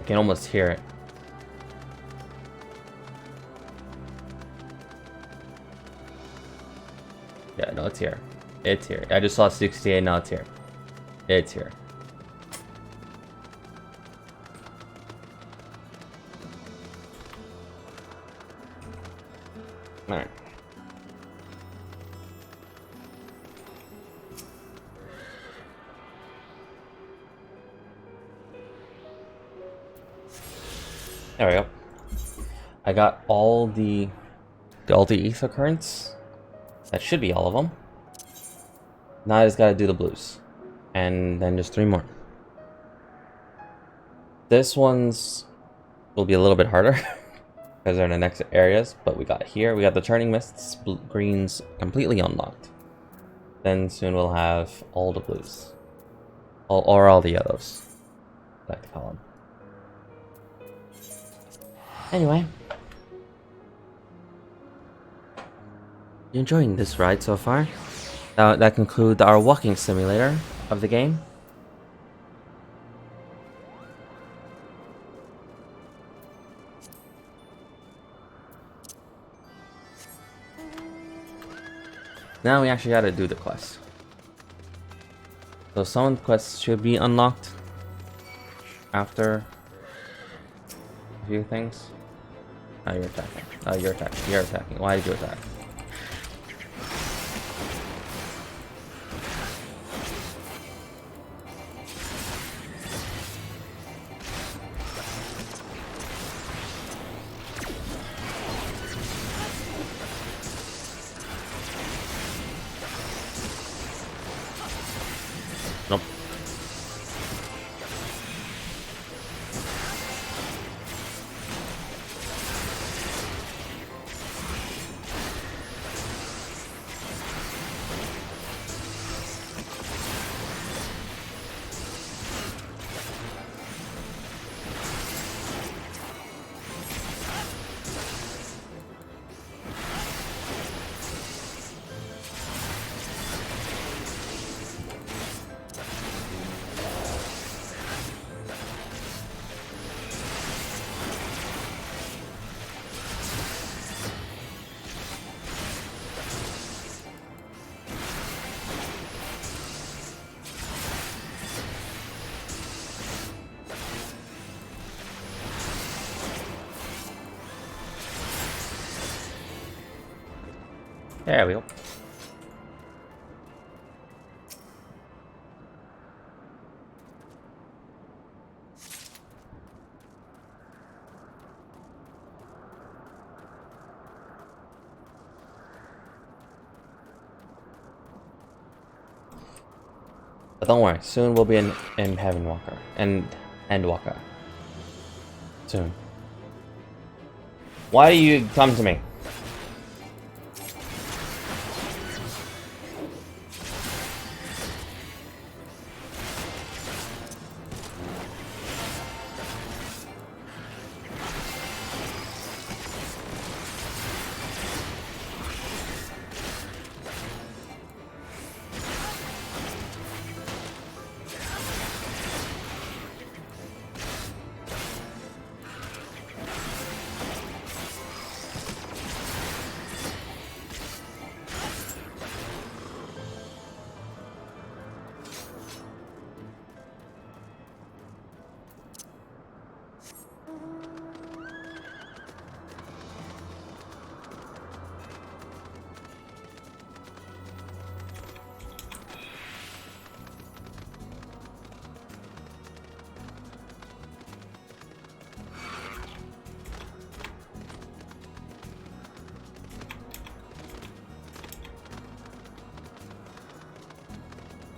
I can almost hear it. Yeah, no, it's here. It's here. I just saw 68, now it's here. It's here. Alright. There we go. I got all the ether currents. That should be all of them. Now I just gotta do the blues. And then just 3 more. This one's will be a little bit harder because they're in the next areas, but we got here, we got the turning mists, greens completely unlocked. Then soon we'll have all the blues. Or all the yellows, I like to call them. Anyway. You enjoying this ride so far? That concludes our walking simulator of the game. Now we actually gotta do the quest. So some of the quests should be unlocked after a few things. Oh, you're attacking. Oh, you're attacking. You're attacking. Why did you attack? Nope. There we go. But don't worry, soon we'll be in Heavenwalker and Endwalker. Soon. Why do you come to me?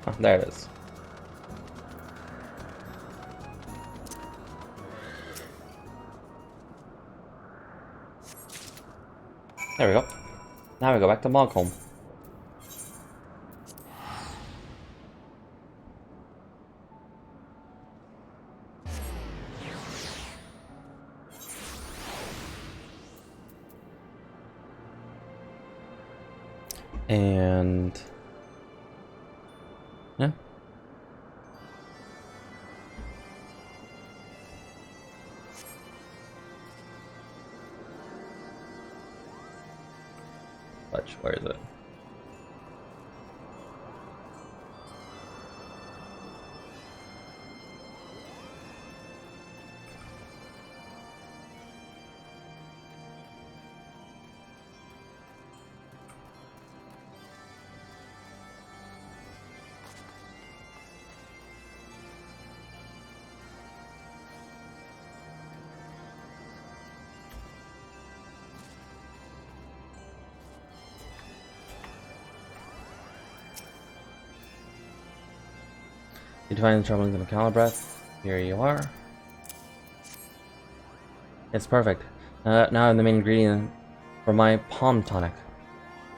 Oh, there it is. There we go. Now we go back to Mogholm. And yeah. Where is it? You find the trouble in the Macala breath. Here you are. It's perfect. Now I'm the main ingredient for my palm tonic.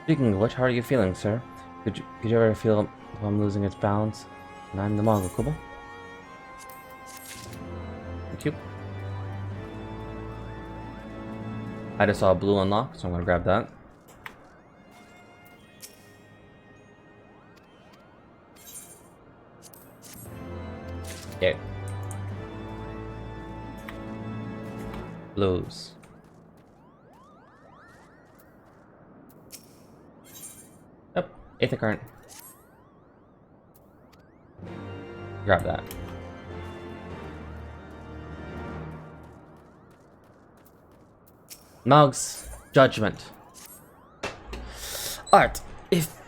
Speaking of which, how are you feeling, sir? Could you ever feel the palm losing its balance? And I'm the Mongol Kubo. Thank you. I just saw a blue unlock, so I'm gonna grab that. Okay. Blues. Yep, Aether Current. Grab that. Mogs, Judgment. Art, if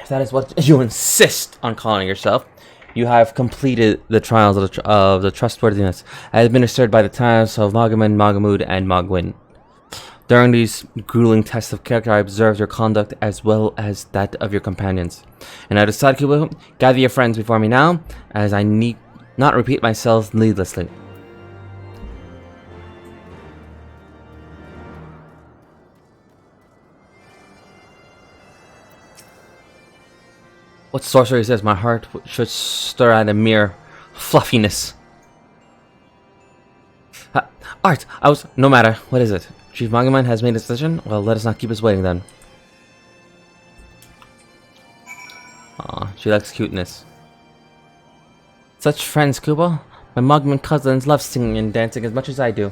that is what you insist on calling yourself, you have completed the trials of the trustworthiness administered by the times of Mogaman, Mogamud, and Mogwin. During these grueling tests of character, I observed your conduct as well as that of your companions. And I decided to gather your friends before me now, as I need not repeat myself needlessly. What sorcery is this? My heart should stir at a mere fluffiness. Art, no matter. What is it? Chief Mogaman has made a decision? Well, let us not keep us waiting then. Aw, she likes cuteness. Such friends, Kubo. My Mogaman cousins love singing and dancing as much as I do.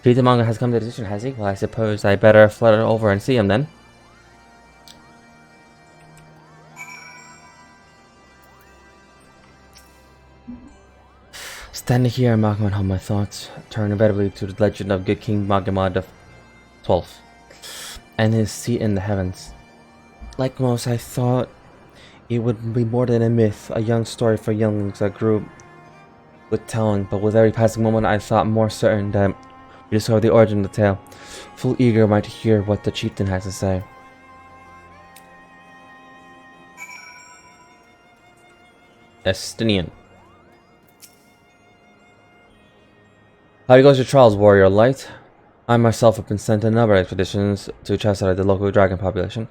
Chief Mogaman has come to the decision, has he? Well, I suppose I better flutter over and see him then. Standing here, Mogaman, my thoughts turn inevitably to the legend of good King Mogamad XII and his seat in the heavens. Like most, I thought it would be more than a myth, a young story for younglings that grew with telling, but with every passing moment I thought more certain that we discovered the origin of the tale. Full eager am I to hear what the chieftain has to say. Estinian. How goes your trials, warrior light? I myself have been sent a number of expeditions to chastise the local dragon population.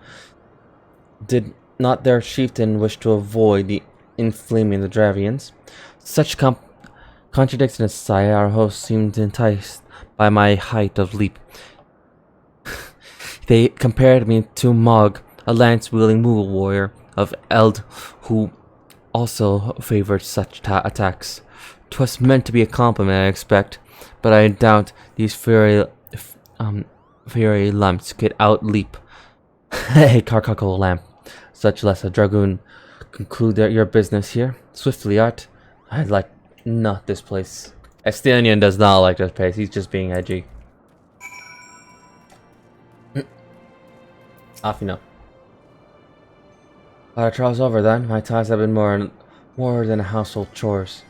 Did not their chieftain wish to avoid the inflaming the Dravians? Such contradictions aside, our host seemed enticed by my height of leap. They compared me to Mog, a lance-wielding Moogle warrior of Eld, who also favored such attacks. 'Twas meant to be a compliment, I expect, but I doubt these fairy lamps could outleap a carcacal lamp. Such less a dragoon. Conclude your business here. Swiftly, Art. I like not this place. Estinian does not like this place. He's just being edgy. Off you know. Our trial's over then. My tasks have been more than household chores.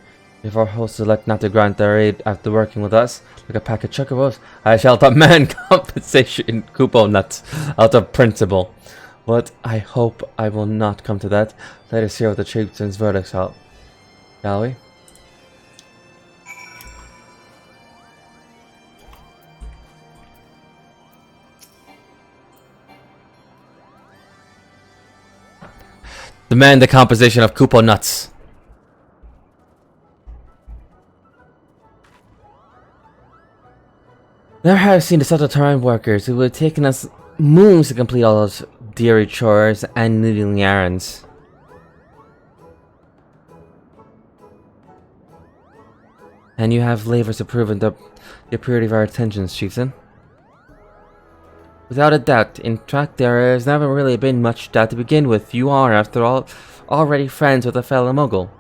If our hosts elect not to grant their aid after working with us, like a pack of chocobos, I shall demand compensation in coupon nuts out of principle. But I hope I will not come to that. Let us hear what the chieftain's verdicts are, shall we? Demand the composition of coupon nuts. Never have seen the subtle time workers. It would have taken us moons to complete all those dairy chores and needling errands. And you have labors to prove the purity of our intentions, chieftain. Without a doubt. In fact, there has never really been much doubt to begin with. You are, after all, already friends with a fellow Moogle.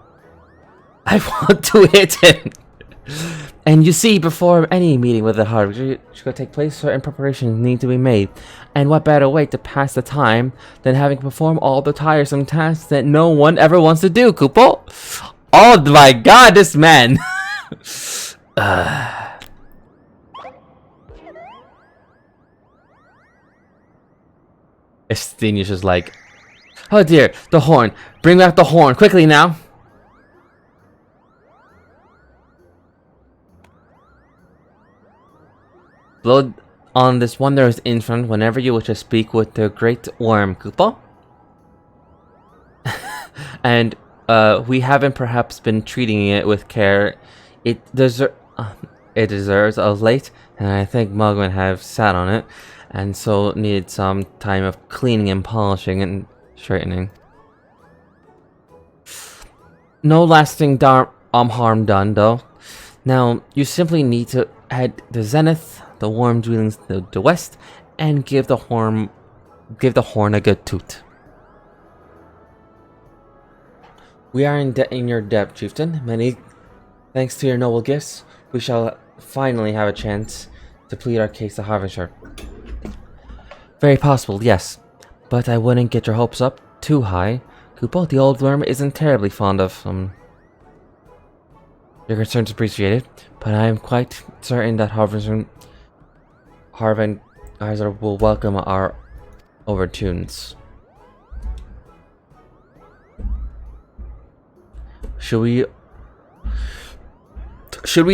I want to hit him! And you see, before any meeting with the Harvard should take place, certain preparations need to be made. And what better way to pass the time than having to perform all the tiresome tasks that no one ever wants to do, Kupo? Oh my god, this man! Estinius is like, oh dear, the horn. Bring back the horn, quickly now. Blow on this wondrous instrument whenever you wish to speak with the great worm, Koopa. And we haven't perhaps been treating it with care. It deserves of late, and I think Mugman have sat on it, and so needed some time of cleaning and polishing and straightening. No lasting harm done, though. Now you simply need to head to Zenith, the worm dwellings the west, and give the horn a good toot. We are in your debt, chieftain. Many thanks to your noble gifts, we shall finally have a chance to plead our case to Heavensward. Very possible, yes, but I wouldn't get your hopes up too high. Koopa, the old worm isn't terribly fond of your concerns appreciated, but I am quite certain that Harvard will welcome our overtunes. Should we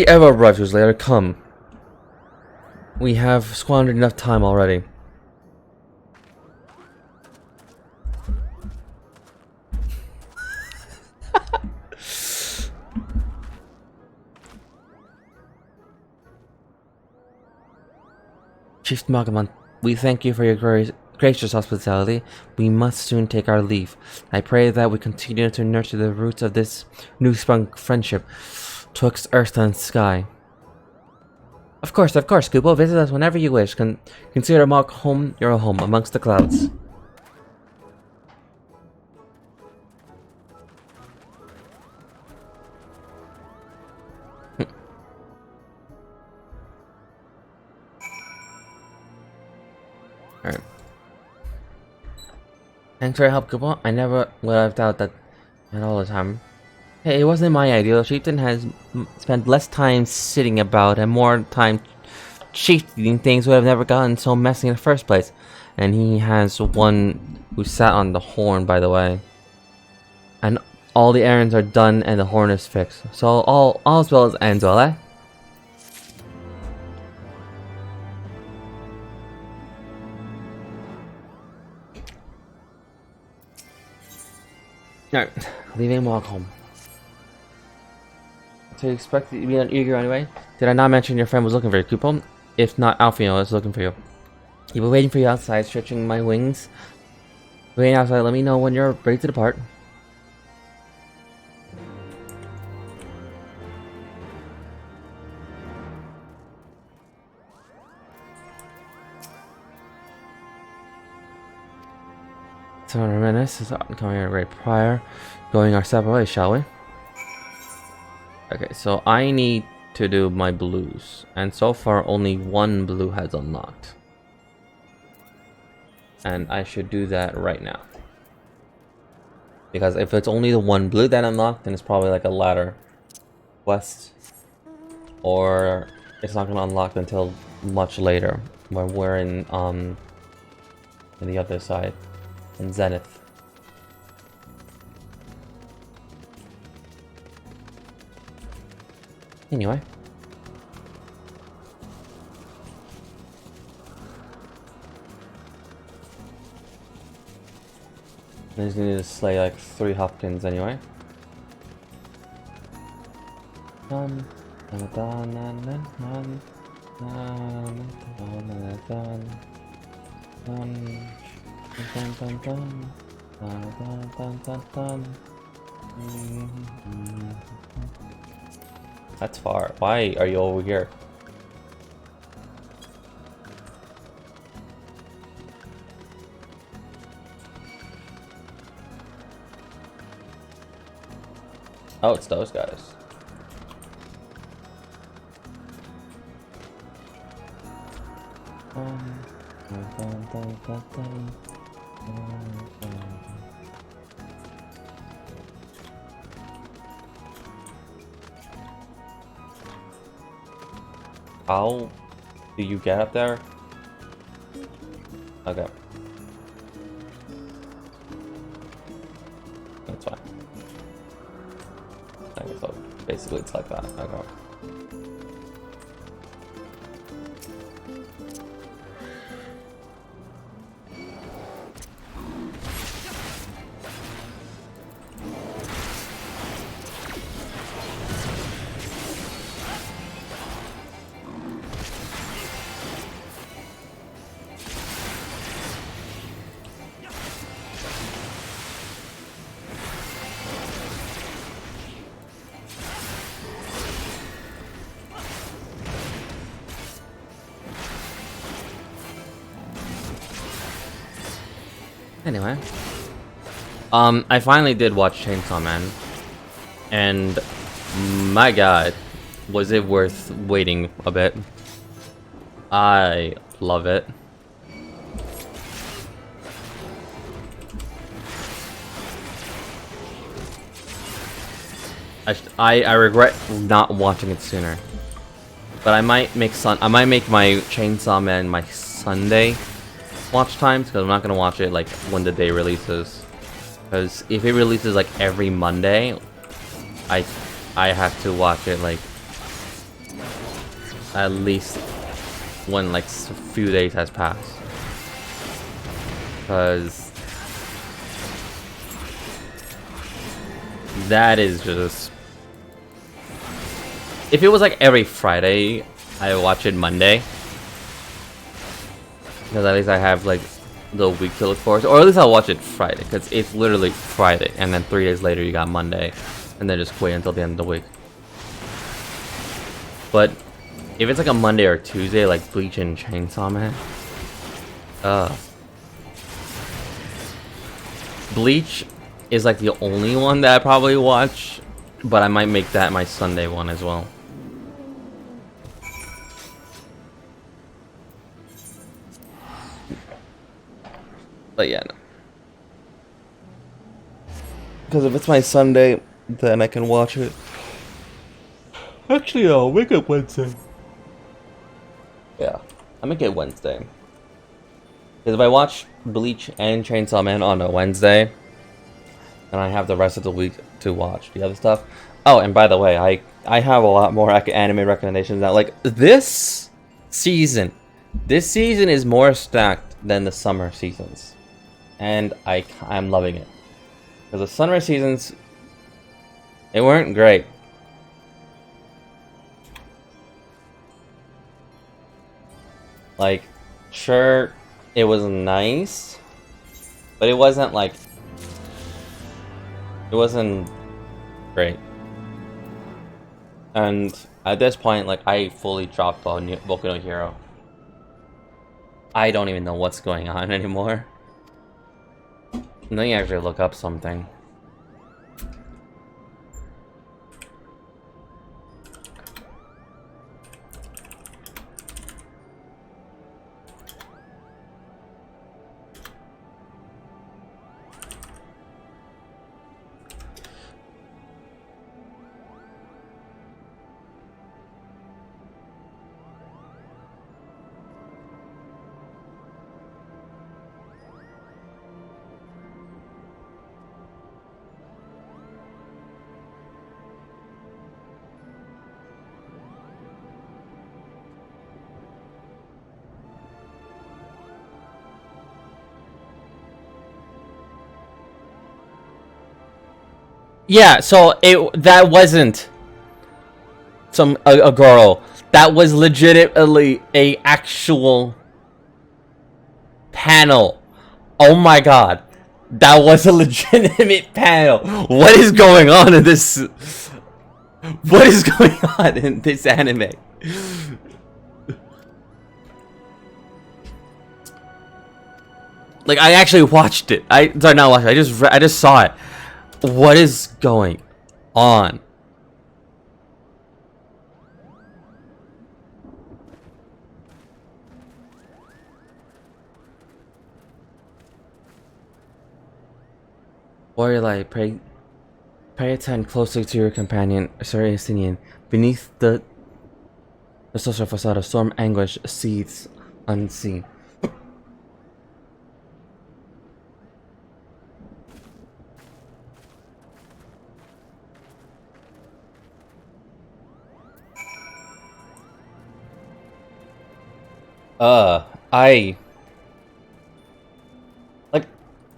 ever arrive years later? Come. We have squandered enough time already. Chief Magamon, we thank you for your gracious hospitality. We must soon take our leave. I pray that we continue to nurture the roots of this new-sprung friendship twixt earth and sky. Of course, Kupo. Visit us whenever you wish. Consider Mog home your home amongst the clouds. Alright. Thanks for your help, Kupo. I never would have thought that at all the time. Hey, it wasn't my idea. Chieftain has spent less time sitting about and more time cheating things would have never gotten so messy in the first place. And he has one who sat on the horn, by the way. And all the errands are done and the horn is fixed. So all's well as ends well, eh? Alright, leaving Mog home. So you expect to be eager anyway? Did I not mention your friend was looking for you, Kupo? If not, Alfino is looking for you. He'll be waiting for you outside, stretching my wings. Waiting outside, let me know when you're ready to depart. So reminisce is coming a great prior. Going our separate ways, shall we? Okay, so I need to do my blues. And so far only one blue has unlocked. And I should do that right now. Because if it's only the one blue that unlocked, then it's probably like a ladder quest. Or it's not gonna unlock until much later. When we're in the other side. In Zenith. Anyway. I just need to slay like 3 Hopkins anyway. That's far. Why are you over here? Oh, it's those guys. How do you get up there? Okay. That's fine. I guess I'll basically it's like that. Okay. Anyway, I finally did watch Chainsaw Man, and my god, was it worth waiting a bit. I love it. I regret not watching it sooner, but I might make my Chainsaw Man my Sunday watch times, because I'm not gonna watch it like when the day releases, because if it releases like every Monday, I have to watch it like at least when like a few days has passed, because that is just, if it was like every Friday, I watch it Monday. Because at least I have like the week to look forward to, or at least I'll watch it Friday, because it's literally Friday, and then 3 days later you got Monday, and then just wait until the end of the week. But if it's like a Monday or Tuesday, like Bleach and Chainsaw Man, Bleach is like the only one that I probably watch, but I might make that my Sunday one as well. But yeah, no. Because if it's my Sunday, then I can watch it. Actually, I'll make it Wednesday. Yeah, I'll make it Wednesday. Because if I watch Bleach and Chainsaw Man on a Wednesday, then I have the rest of the week to watch the other stuff. Oh, and by the way, I have a lot more anime recommendations now. Like, this season is more stacked than the summer seasons. And I'm loving it. Because the summer seasons, they weren't great. Like, sure, it was nice, but it wasn't like, it wasn't great. And at this point, like, I fully dropped on Boku no Hero. I don't even know what's going on anymore. Let me actually look up something. Yeah, so that wasn't a girl. That was legitimately a actual panel. Oh my god. That was a legitimate panel. What is going on in this? What is going on in this anime? Like, I actually watched it. Sorry, not watched it. I just saw it. What is going on? Warrior Light, pray attention closely to your companion, Sir Athenian. Beneath the social facade of storm anguish seethes unseen.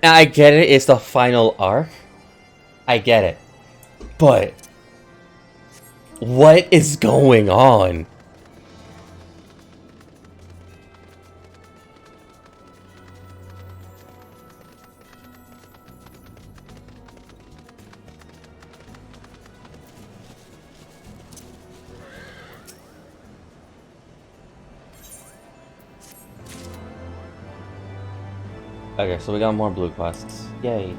I get it, it's the final arc. I get it. But what is going on? Okay, so we got more blue quests. Yay.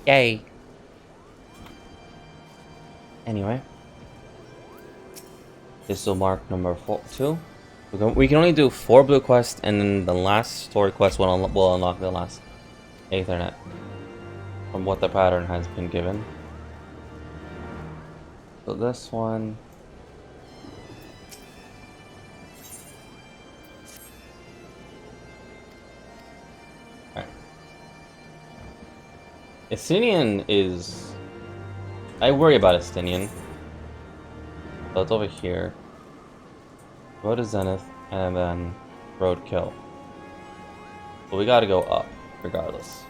Yay. Anyway. This will mark number 2. We can only do 4 blue quests, and then the last story quest will unlock the last Aethernet. From what the pattern has been given. So this one... Estinian is... I worry about Estinian. So it's over here. Road to Zenith, and then Roadkill. But we gotta go up, regardless.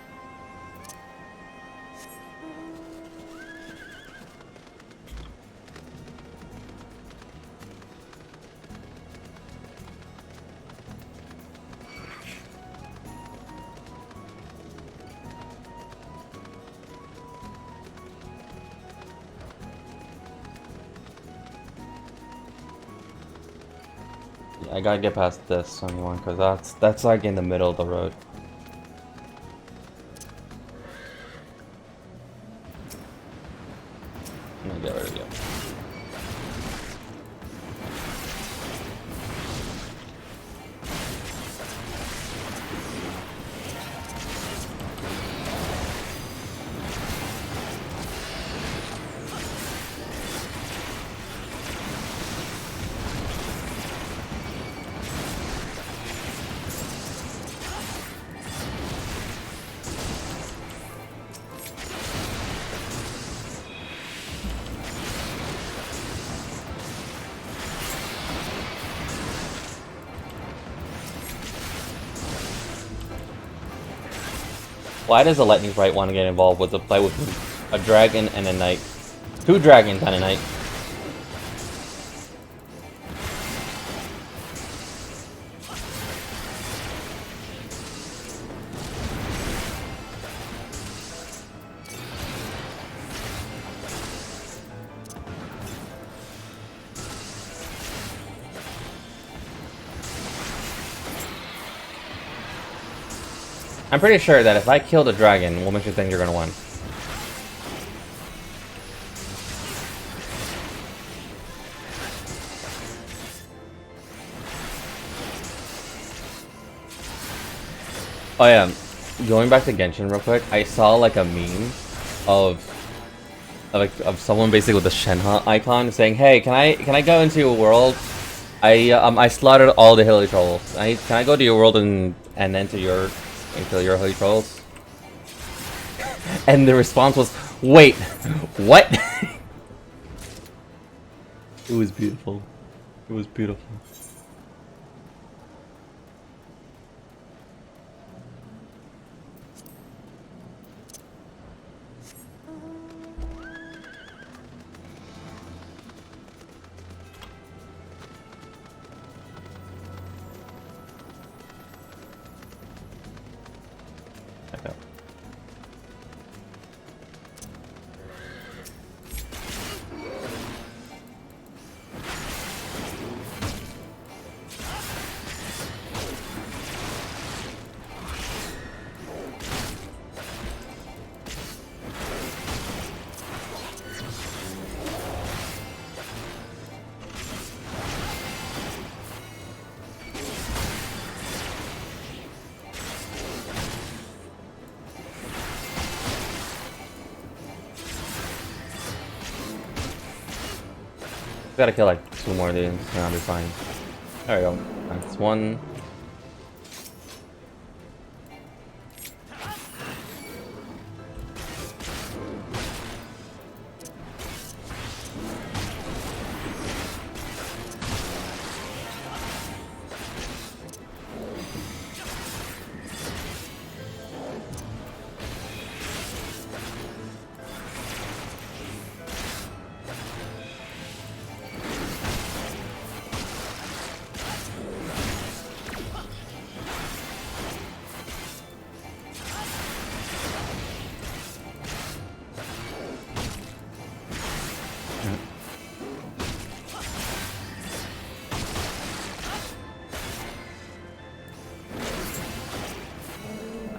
I gotta get past this one, because that's like in the middle of the road. I'm gonna get rid of you. Why does the Lightning Sprite want to get involved with the play with a dragon and a knight? 2 dragons and a knight. I'm pretty sure that if I kill the dragon, what makes you think you're gonna win? Oh yeah, going back to Genshin real quick, I saw like a meme of someone basically with the Shenhe icon saying, "Hey, can I go into your world? I slaughtered all the hilly trolls. Can I go to your world and enter your kill your hilly trolls?" And the response was, "Wait, what?" It was beautiful. It was beautiful. Okay. Gotta kill like 2 more dudes, and I'll be fine. There we go. That's 1.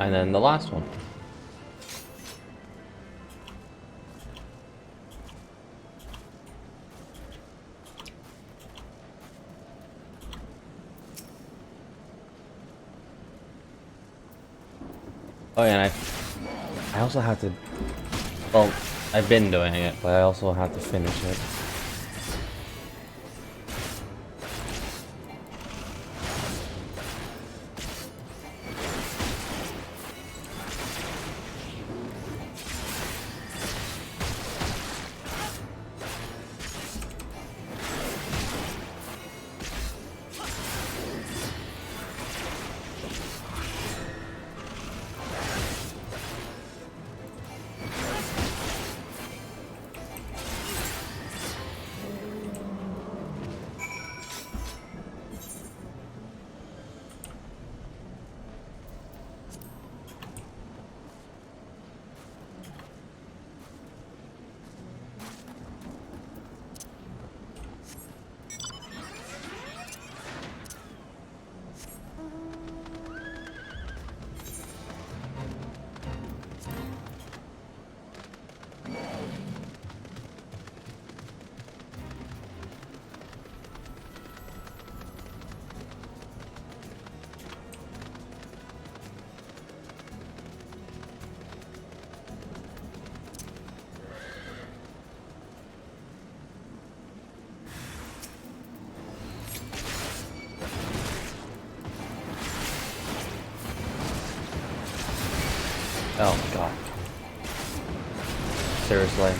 And then the last one. Oh yeah, and I also have to, well, I've been doing it, but I also have to finish it. Oh god. Seriously.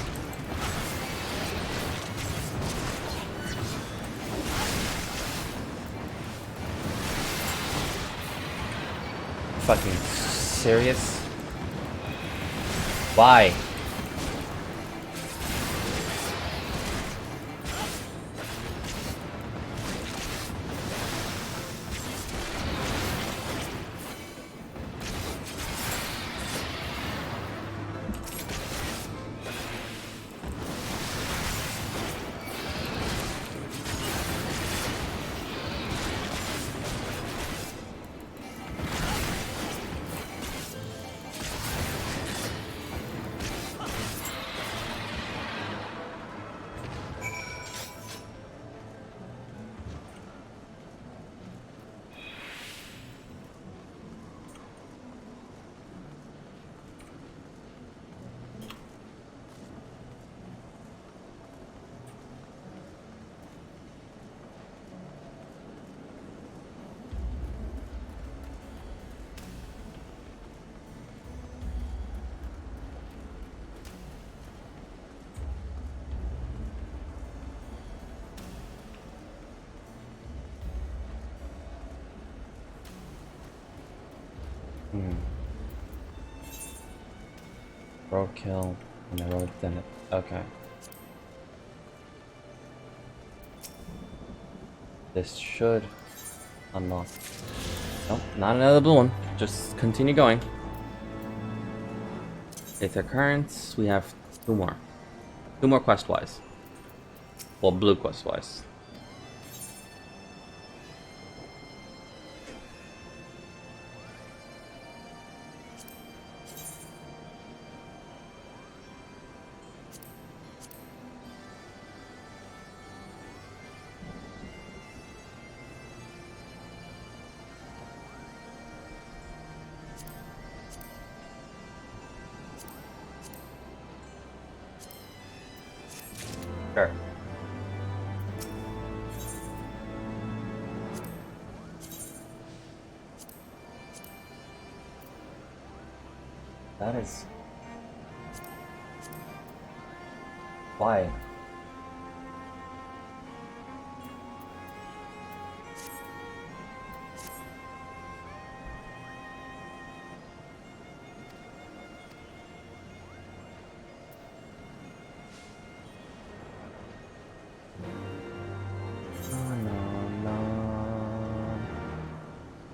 Fucking serious? Why? Roadkill and the road then it. Okay. This should unlock. Nope, not another blue one. Just continue going. Aether Currents, we have two more. Two more quest-wise. Well, blue quest-wise. Sure. That is... Why?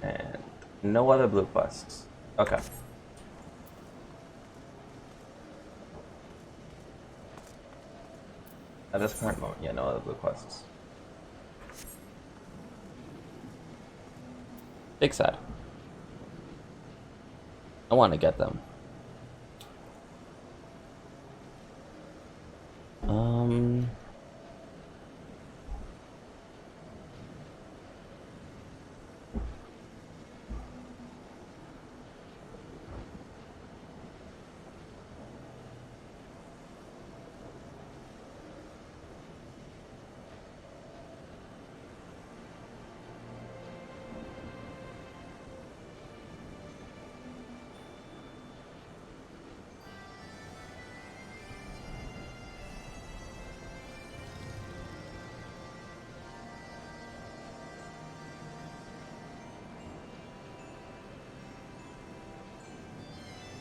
And no other blue quests. Okay. At this current moment, yeah, no other blue quests. Big sad. I want to get them.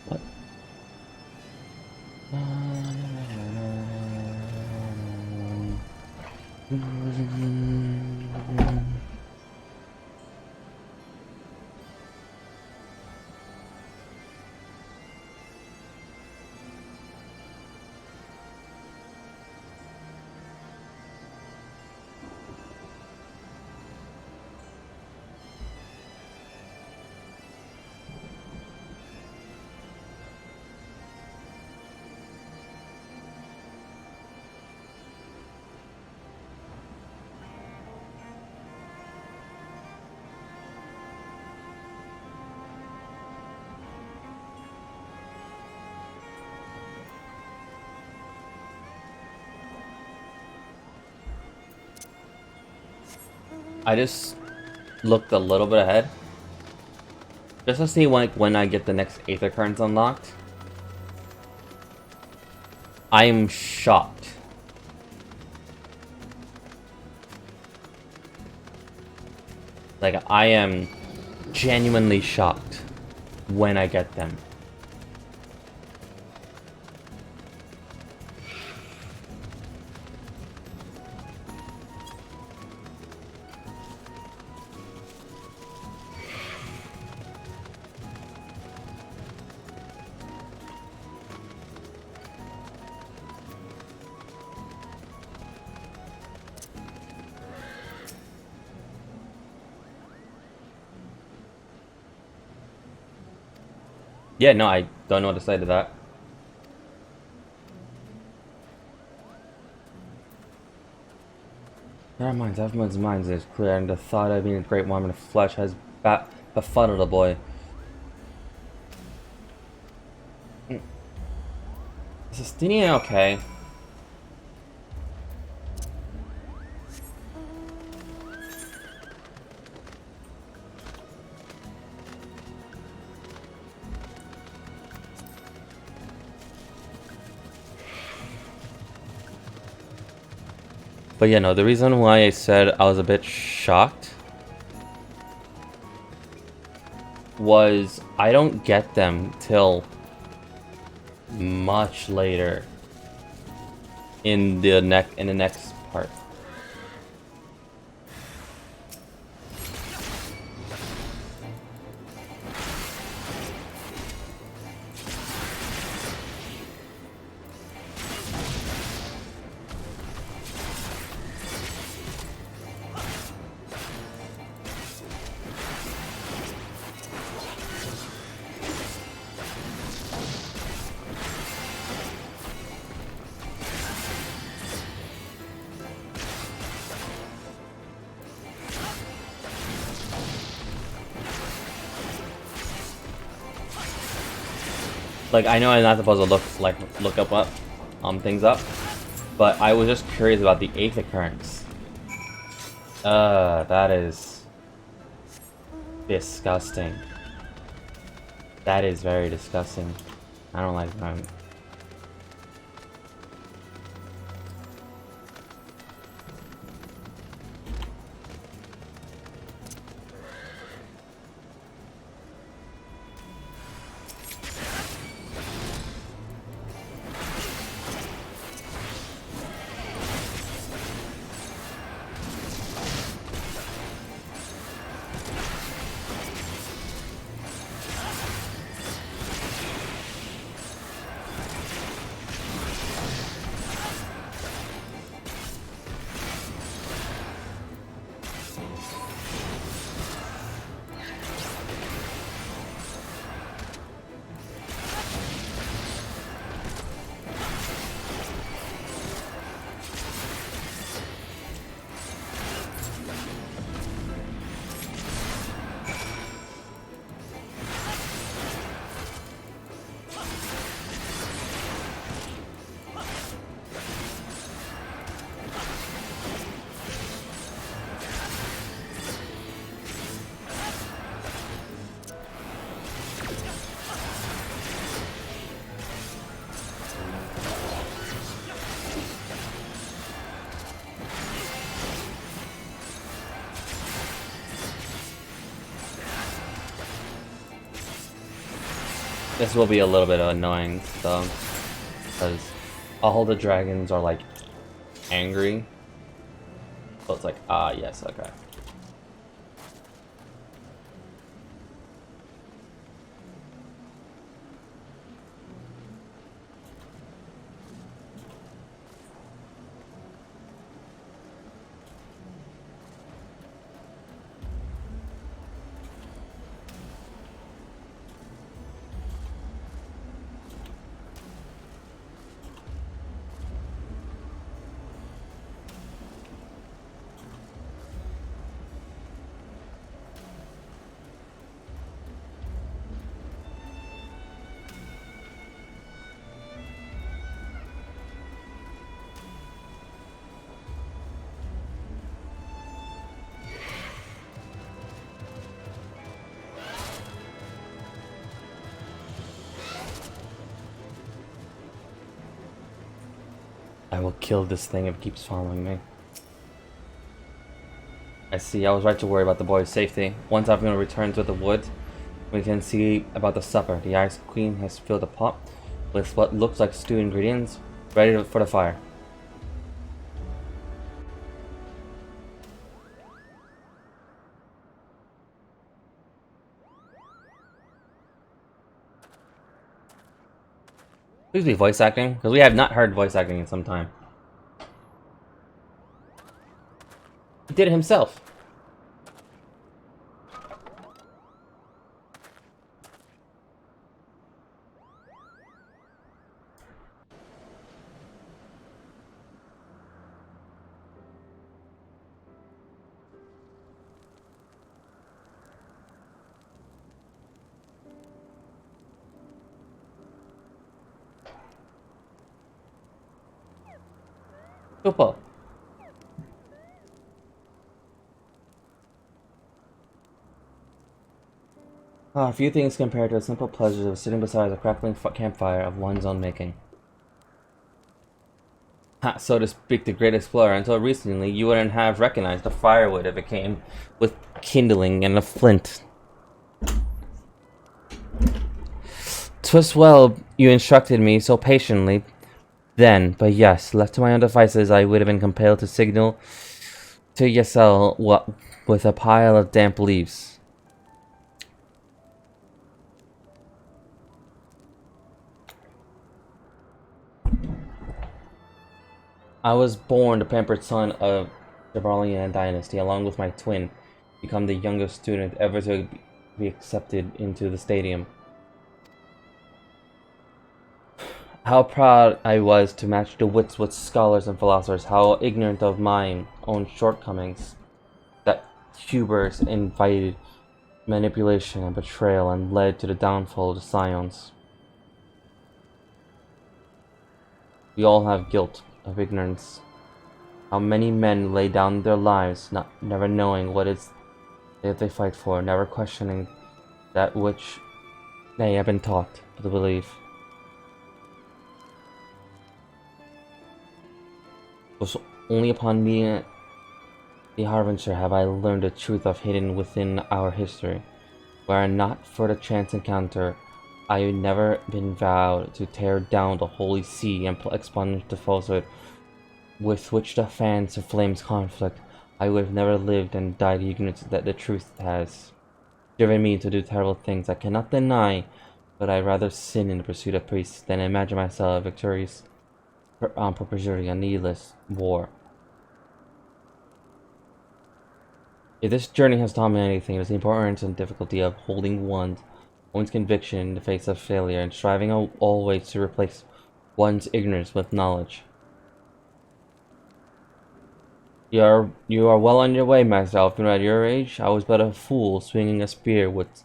What? I just looked a little bit ahead. Just to see when I get the next Aether Currents unlocked. I am shocked. Like, I am genuinely shocked when I get them. Yeah, no, I don't know what to say to that. Their minds, everyone's minds is clear, and the thought of being a great woman of flesh has befuddled the boy. Is Estinian okay? But yeah, no, the reason why I said I was a bit shocked was I don't get them till much later in the next part. Like, I know I'm not supposed to look up things up, but I was just curious about the 8th occurrence. That is disgusting. That is very disgusting. I don't like that. This will be a little bit annoying, though, because all the dragons are, like, angry. So it's like, ah, yes, okay. I will kill this thing if it keeps following me. I see, I was right to worry about the boy's safety. Once everyone returns with the wood, we can see about the supper. The Ice Queen has filled a pot with what looks like stew ingredients, ready for the fire. Please be voice acting, because we have not heard voice acting in some time. He did it himself. Super. A few things compared to the simple pleasures of sitting beside a crackling campfire of one's own making. Ha, so to speak, the great explorer. Until recently, you wouldn't have recognized the firewood if it came with kindling and a flint. 'Twas well you instructed me so patiently then, but yes, left to my own devices, I would have been compelled to signal to Yesel what with a pile of damp leaves. I was born the pampered son of the Barlian dynasty, along with my twin, become the youngest student ever to be accepted into the stadium. How proud I was to match the wits with scholars and philosophers, how ignorant of mine own shortcomings, that hubris invited manipulation and betrayal and led to the downfall of the Scions. We all have guilt of ignorance. How many men lay down their lives, never knowing what it is that they fight for, never questioning that which they have been taught to believe. It was only upon meeting the Harbinger have I learned the truth of hidden within our history. Were it not for the chance encounter, I had never been vowed to tear down the holy see and expunge the falsehood with which the fans of flames conflict. I would have never lived and died ignorant that the truth has driven me to do terrible things I cannot deny, but I'd rather sin in the pursuit of peace than imagine myself victorious perpetuating a needless war. If this journey has taught me anything, it is the importance and difficulty of holding one's conviction in the face of failure and striving always to replace one's ignorance with knowledge. You are well on your way, myself, and at your age, I was but a fool swinging a spear with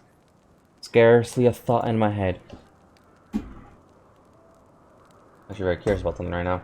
scarcely a thought in my head. Actually, very curious about something right now.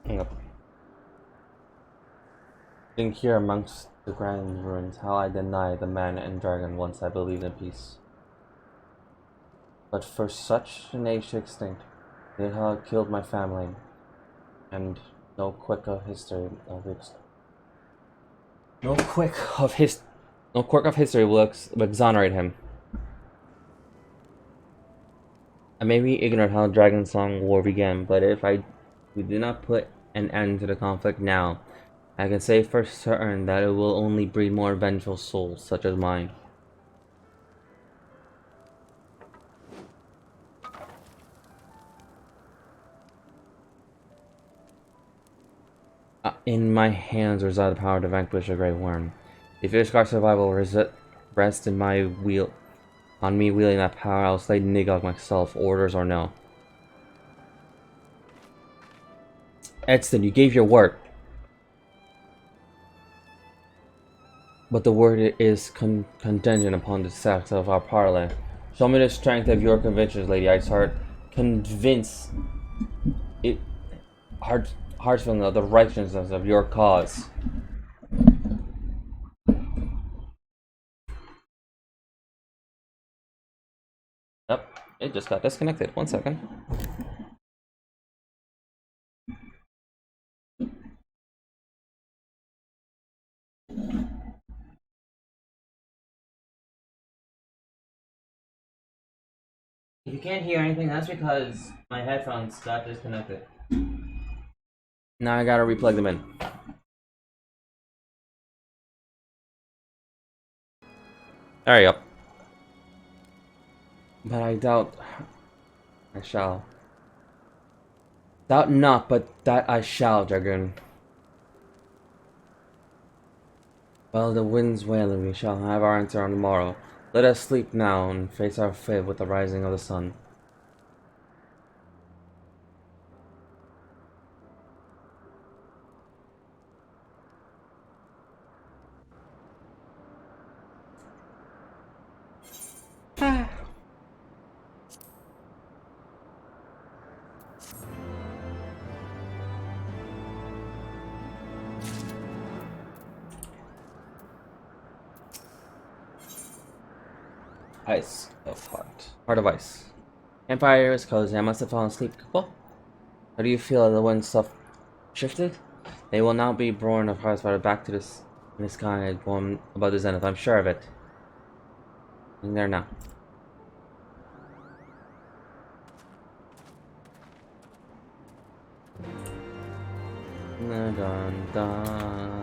Hang up. Sitting here amongst the grand ruins, how I deny the man and dragon once I believed in peace. But for such an age to extinct, it had killed my family, and no quirk of history will exonerate him. I may be ignorant how Dragon Song War began, but if we do not put an end to the conflict now, I can say for certain that it will only breed more vengeful souls such as mine. In my hands reside the power to vanquish a great worm. If your scar's survival rest in my wheel, on me wielding that power, I'll slay Nigog myself, orders or no. Edston, you gave your word. But the word is contingent upon the success of our parley. Show me the strength of your convictions, Lady Iceheart. Convince it Heartsfield of the righteousness of your cause. Yep, it just got disconnected. 1 second. If you can't hear anything, that's because my headphones got disconnected. Now I gotta replug them in. There you go. But I doubt I shall. Doubt not, but that I shall, Dragoon. Well, the wind's wailing, we shall have our answer on the morrow. Let us sleep now and face our fate with the rising of the sun. Ice of heart. Heart of ice. Campfire is cozy. I must have fallen asleep. Well, how do you feel the wind stuff shifted? They will now be born of Heartswater back to this in the sky one above the zenith. I'm sure of it. In there now. Dun, dun, dun.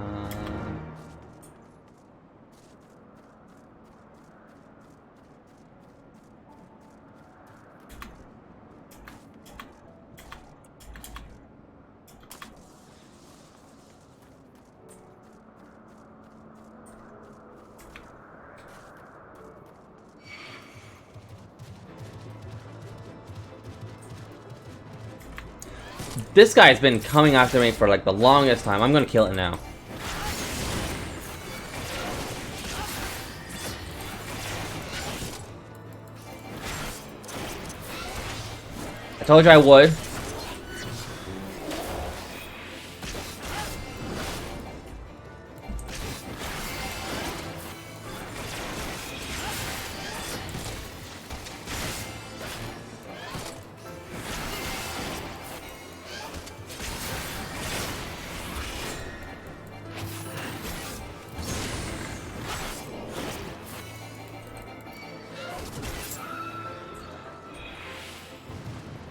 This guy's been coming after me for like the longest time. I'm gonna kill it now. I told you I would.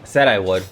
Said I would.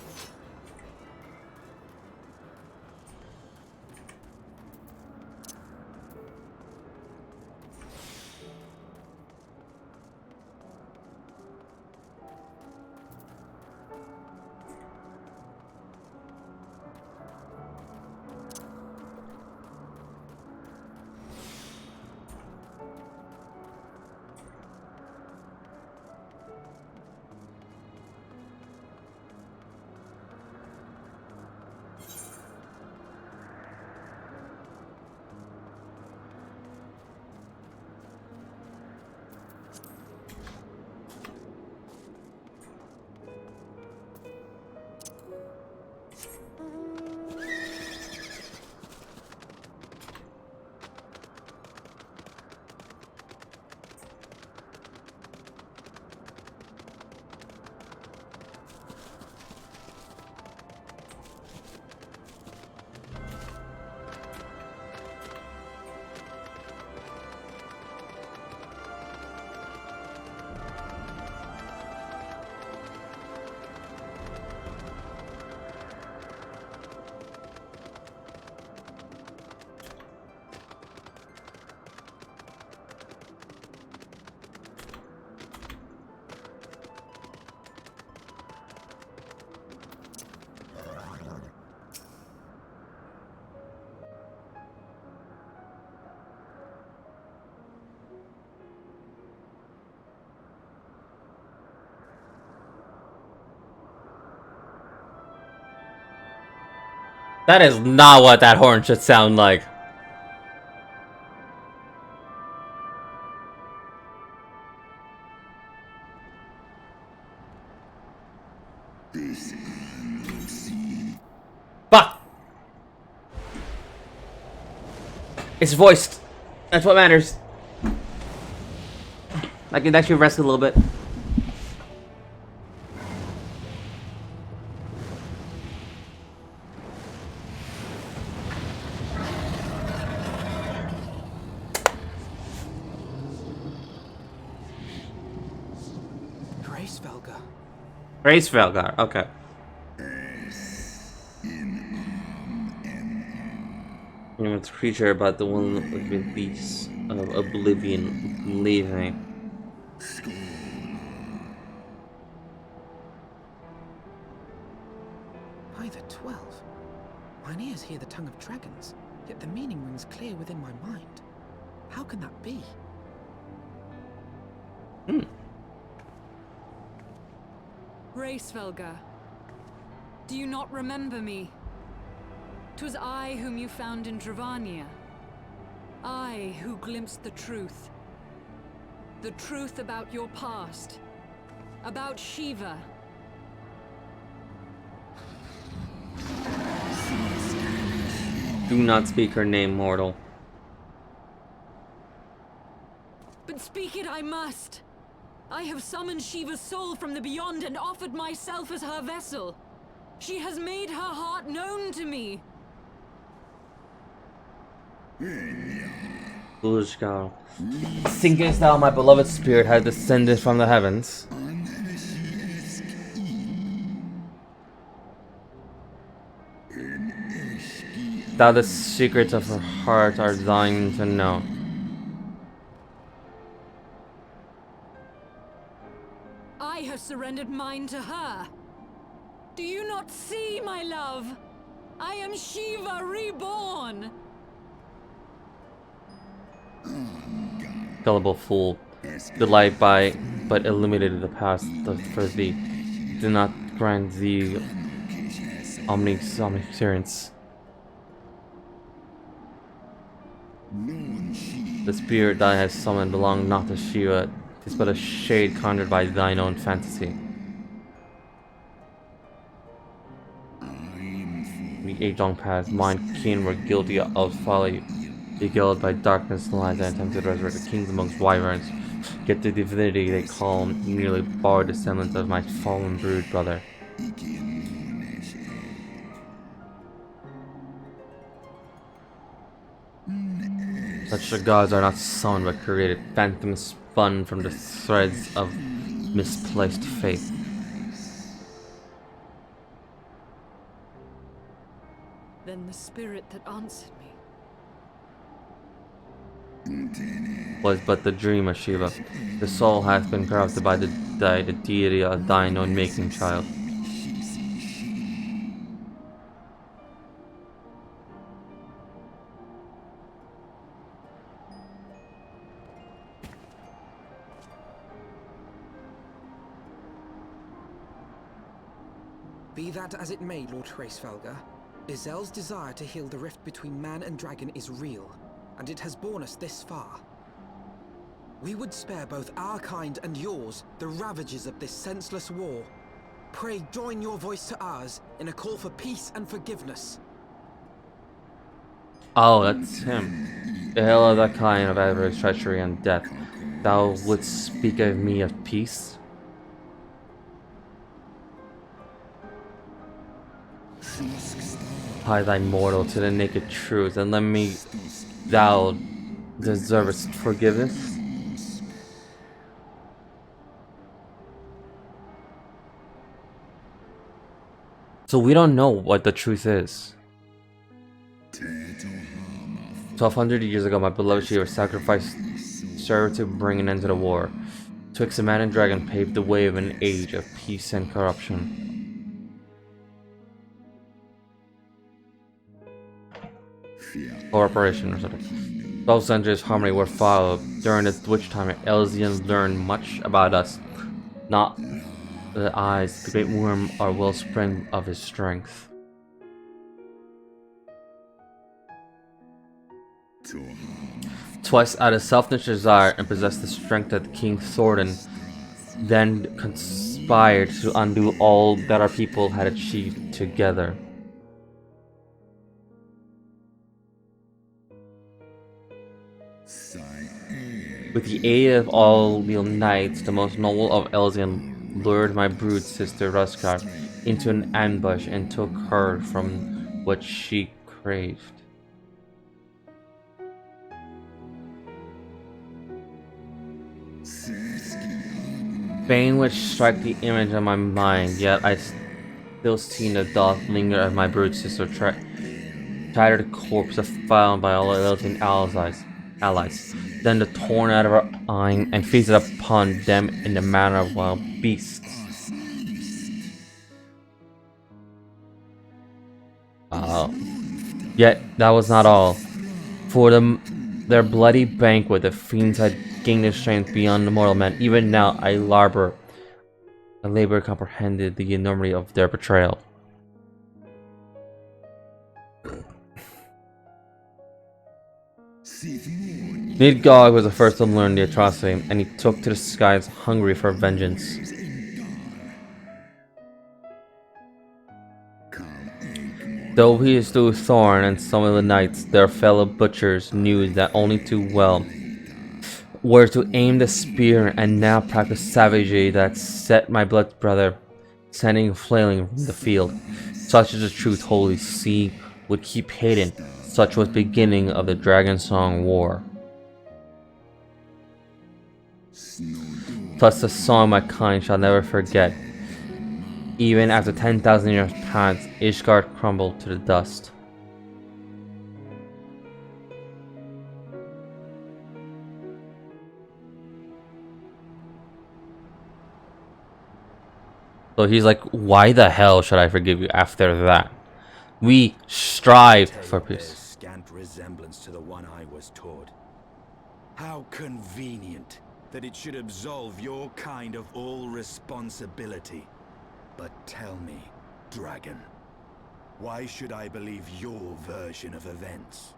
That is not what that horn should sound like. Fuck! It's voiced. That's what matters. I can actually rest a little bit. Grace Velgar, okay. It's a creature about the one with beasts of oblivion leaving. By the 12. Mine ears hear the tongue of dragons, yet the meaning rings clear within my mind. How can that be? Racevelga, do you not remember me? 'Twas I whom you found in Dravania. I who glimpsed the truth. The truth about your past. About Shiva. Do not speak her name, mortal. But speak it I must. I have summoned Shiva's soul from the beyond and offered myself as her vessel. She has made her heart known to me. Foolish girl. Thinkest thou my beloved spirit had descended from the heavens? Thou the secrets of her heart are thine to know. I have surrendered mine to her. Do you not see, my love? I am Shiva reborn. Gullible fool, the light by but illuminated the past for thee. Do not grant thee omniscience. The spirit thou hast summoned belonged not to Shiva, 'tis but a shade conjured by thine own fantasy. The age-long past, mine kin were guilty of folly, beguiled by darkness and lies, and attempted to resurrect the kings amongst wyverns. Yet the divinity they call merely borrowed the semblance of my fallen brood brother. Such the gods are not summoned but created, phantoms spun from the threads of misplaced faith. Then the spirit that answered me Was but the dream of Shiva. The soul hath been corrupted by the deity of thine own making, child. Be that as it may, Lord Hraesvelga, Izel's desire to heal the rift between man and dragon is real, and it has borne us this far. We would spare both our kind and yours the ravages of this senseless war. Pray join your voice to ours in a call for peace and forgiveness. Oh, that's him. The hell of that kind of avarice, treachery, and death. Thou wouldst speak of me of peace? Hie thy mortal to the naked truth, and let me thou deservest forgiveness. So we don't know what the truth is. 1200 years ago, my beloved Shiva sacrificed served to bring an end to the war. Twixt the man and dragon paved the way of an age of peace and corruption. Cooperation or something. 12 centuries harmony were followed, during which time Elsians learned much about us. Not the eyes, the great worm, are wellspring of his strength. Twice out of selfish desire and possessed the strength of King Thorin, then conspired to undo all that our people had achieved together. With the aid of all the knights, the most noble of Elzian lured my brood sister Ruskar into an ambush and took her from what she craved. Pain which struck the image on my mind, yet I still seen the thought linger of my brood sister tattered corpse defiled by all Elzian allies. Then the torn out of her eye and feasted upon them in the manner of wild beasts. Yet that was not all. For their bloody banquet, the fiends had gained a strength beyond the mortal man. Even now, I labor comprehended the enormity of their betrayal. Nidgogg was the first to learn the atrocity, and he took to the skies hungry for vengeance. Though he slew Thorn and some of the knights, their fellow butchers knew that only too well were to aim the spear and now practice savagery that set my blood brother sending flailing from the field. Such is the truth Holy See would keep hidden. Such was the beginning of the Dragon Song War. Plus the song my kind shall never forget. Even after 10,000 years passed, Ishgard crumbled to the dust. So he's like, why the hell should I forgive you after that? We strive for peace. Scant resemblance to the one I was taught. How convenient that it should absolve your kind of all responsibility. But tell me, Dragon, why should I believe your version of events?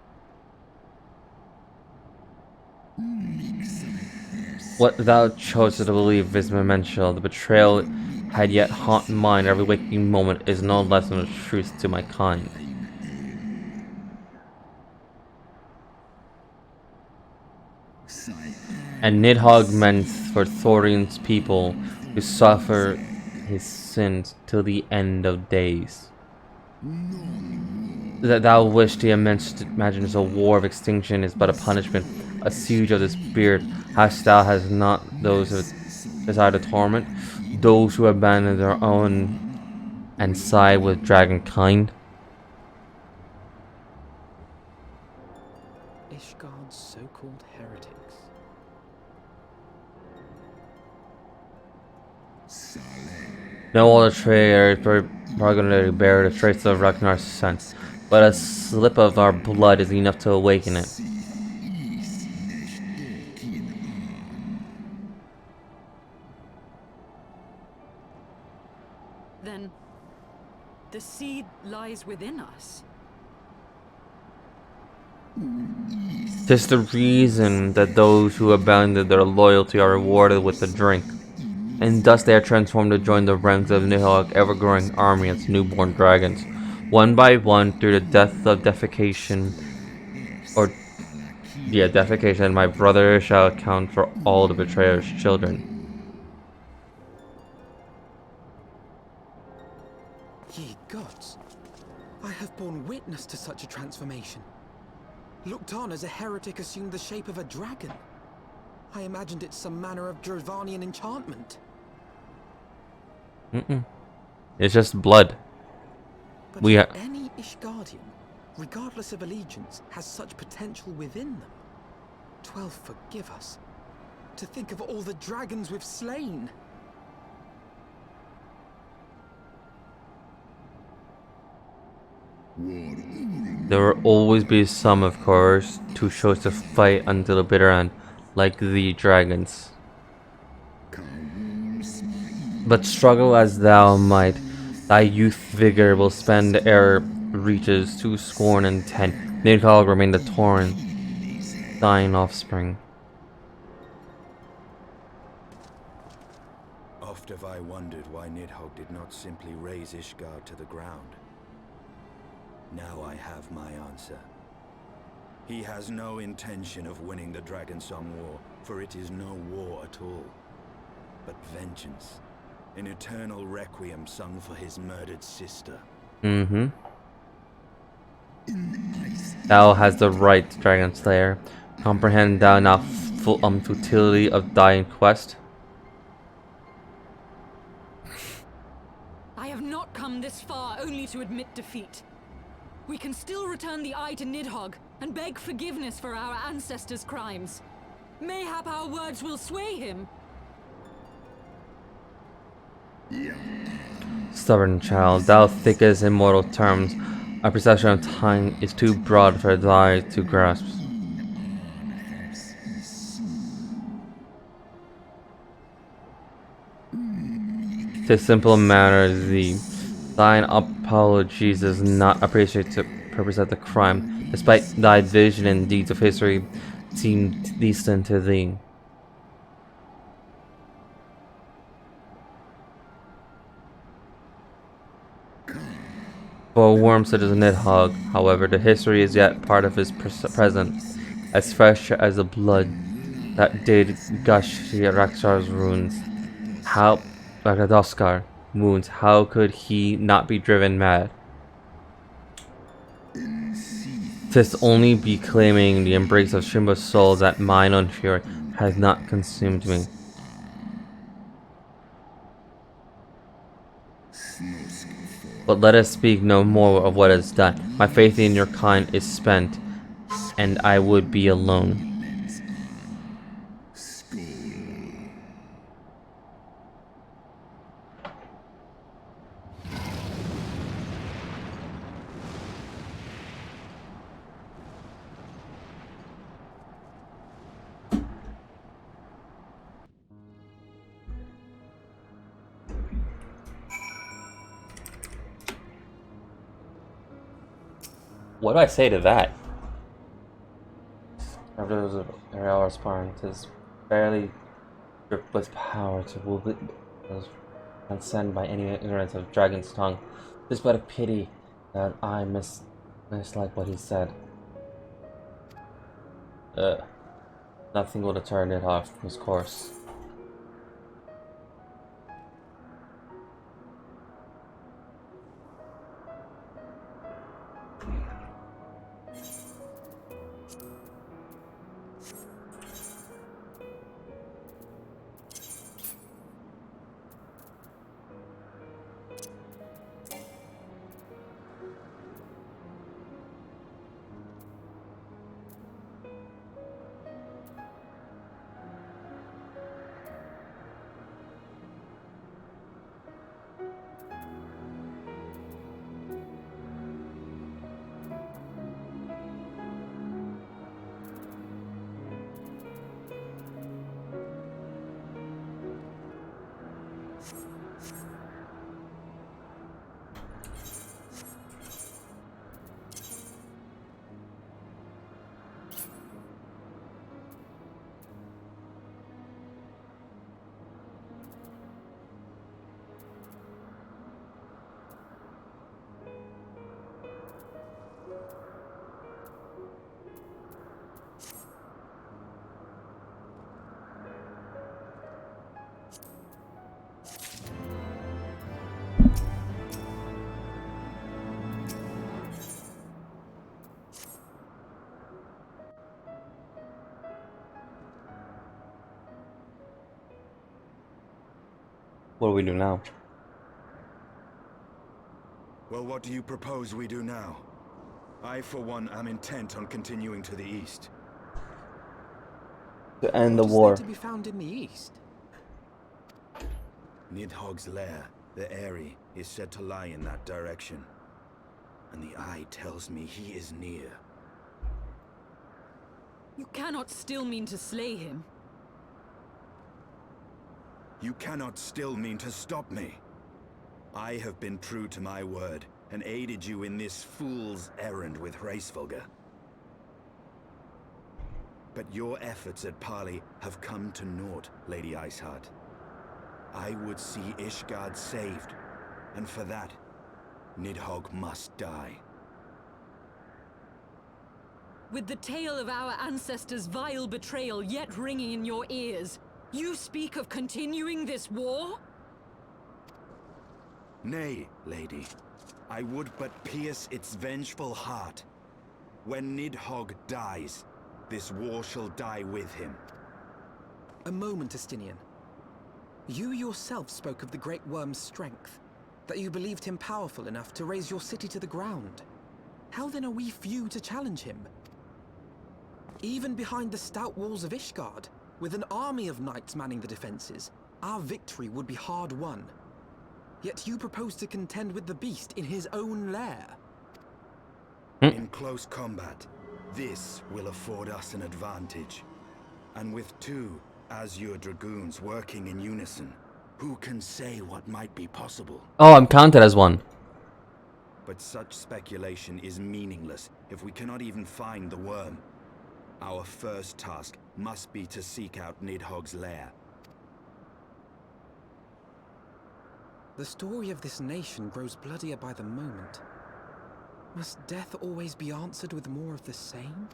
What thou chose to believe is memential. The betrayal had yet haunt mine every waking moment is no less than the truth to my kind. And Nidhogg meant for Thorin's people to suffer his sins till the end of days. That thou wish to imagine as a war of extinction is but a punishment, a siege of the spirit. Hast thou has not those who desire to torment, those who abandon their own and side with dragonkind? Ishgard's so-called heretics. No other traitor is going to bear the traces of Ragnar's scent, but a slip of our blood is enough to awaken it. Then the seed lies within us. 'Tis the reason that those who abandon their loyalty are rewarded with a drink, and thus they are transformed to join the ranks of Nidhogg's ever-growing army as newborn dragons. One by one, through the death of defecation, my brother shall account for all the betrayer's children. Ye gods, I have borne witness to such a transformation. Looked on as a heretic assumed the shape of a dragon. I imagined it some manner of Dravanian enchantment. It's just blood. But We if any Ishgardian, regardless of allegiance, has such potential within them, 12 forgive us. To think of all the dragons we've slain. There will always be some, of course, who chose to fight until the bitter end, like the dragons. But struggle as thou might, thy youth vigor will spend ere reaches to scorn and ten. Nidhogg remained a torrent dying offspring. Oft have I wondered why Nidhogg did not simply raze Ishgard to the ground. Now I have my answer. He has no intention of winning the Dragonsong War, for it is no war at all, but vengeance. An eternal requiem sung for his murdered sister. Mm-hmm. Thou has the right, Dragon Slayer. Comprehend thou not futility of thy quest? I have not come this far only to admit defeat. We can still return the eye to Nidhogg and beg forgiveness for our ancestors' crimes. Mayhap our words will sway him. Stubborn child, thou thinkest immortal terms. Our perception of time is too broad for thy to grasp. 'Tis simple matter thee. Thine apologies does not appreciate the purpose of the crime, despite thy vision and deeds of history seem decent to thee. For a worm such as Nidhogg, however, the history is yet part of his present, as fresh as the blood that did gush Rakshar's wounds. How could he not be driven mad? 'Tis only be claiming the embrace of Shimba's soul that mine own fury has not consumed me. But let us speak no more of what is done. My faith in your kind is spent, and I would be alone. What do I say to that? After those Ariel respond, tis barely dripped with power to will it transcend by any ignorance of Dragon's tongue. Tis but a pity that I mislike what he said. Nothing will deter it off from his course. What do we do now? Well, what do you propose we do now? I, for one, am intent on continuing to the east. To end the What is war. there to be found in the east? Nidhogg's lair, the Eyrie, is said to lie in that direction. And the eye tells me he is near. You cannot still mean to slay him. You cannot still mean to stop me. I have been true to my word, and aided you in this fool's errand with Hraesvelgr. But your efforts at parley have come to naught, Lady Iceheart. I would see Ishgard saved, and for that, Nidhogg must die. With the tale of our ancestors' vile betrayal yet ringing in your ears, you speak of continuing this war? Nay, lady. I would but pierce its vengeful heart. When Nidhogg dies, this war shall die with him. A moment, Estinian. You yourself spoke of the Great Worm's strength, that you believed him powerful enough to raise your city to the ground. How then are we few to challenge him? Even behind the stout walls of Ishgard, with an army of knights manning the defenses, our victory would be hard won. Yet you propose to contend with the beast in his own lair. In close combat, this will afford us an advantage. And with two Azure Dragoons working in unison, who can say what might be possible? Oh, I'm counted as one. But such speculation is meaningless if we cannot even find the worm. Our first task must be to seek out Nidhogg's lair. The story of this nation grows bloodier by the moment. Must death always be answered with more of the same?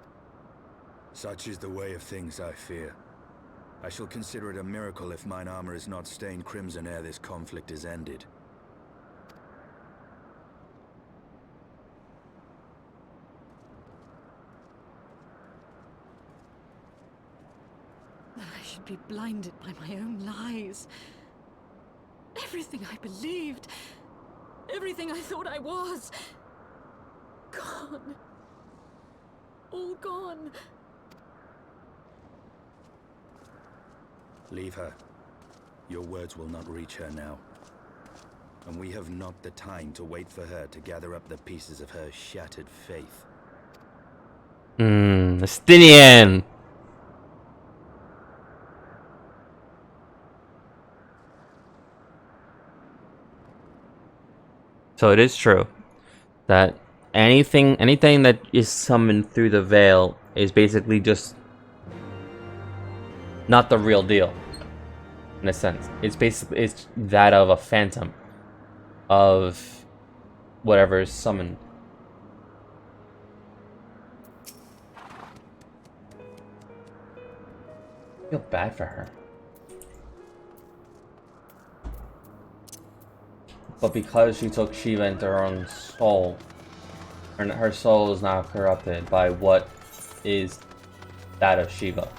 Such is the way of things, I fear. I shall consider it a miracle if mine armor is not stained crimson ere this conflict is ended. I should be blinded by my own lies. Everything I believed, everything I thought I was, gone. All gone. Leave her. Your words will not reach her now. And we have not the time to wait for her to gather up the pieces of her shattered faith. Estinian! So it is true that anything that is summoned through the veil is basically just not the real deal. In a sense, it's that of a phantom of whatever is summoned. I feel bad for her. But because she took Shiva into her own soul, her soul is now corrupted by what is that of Shiva.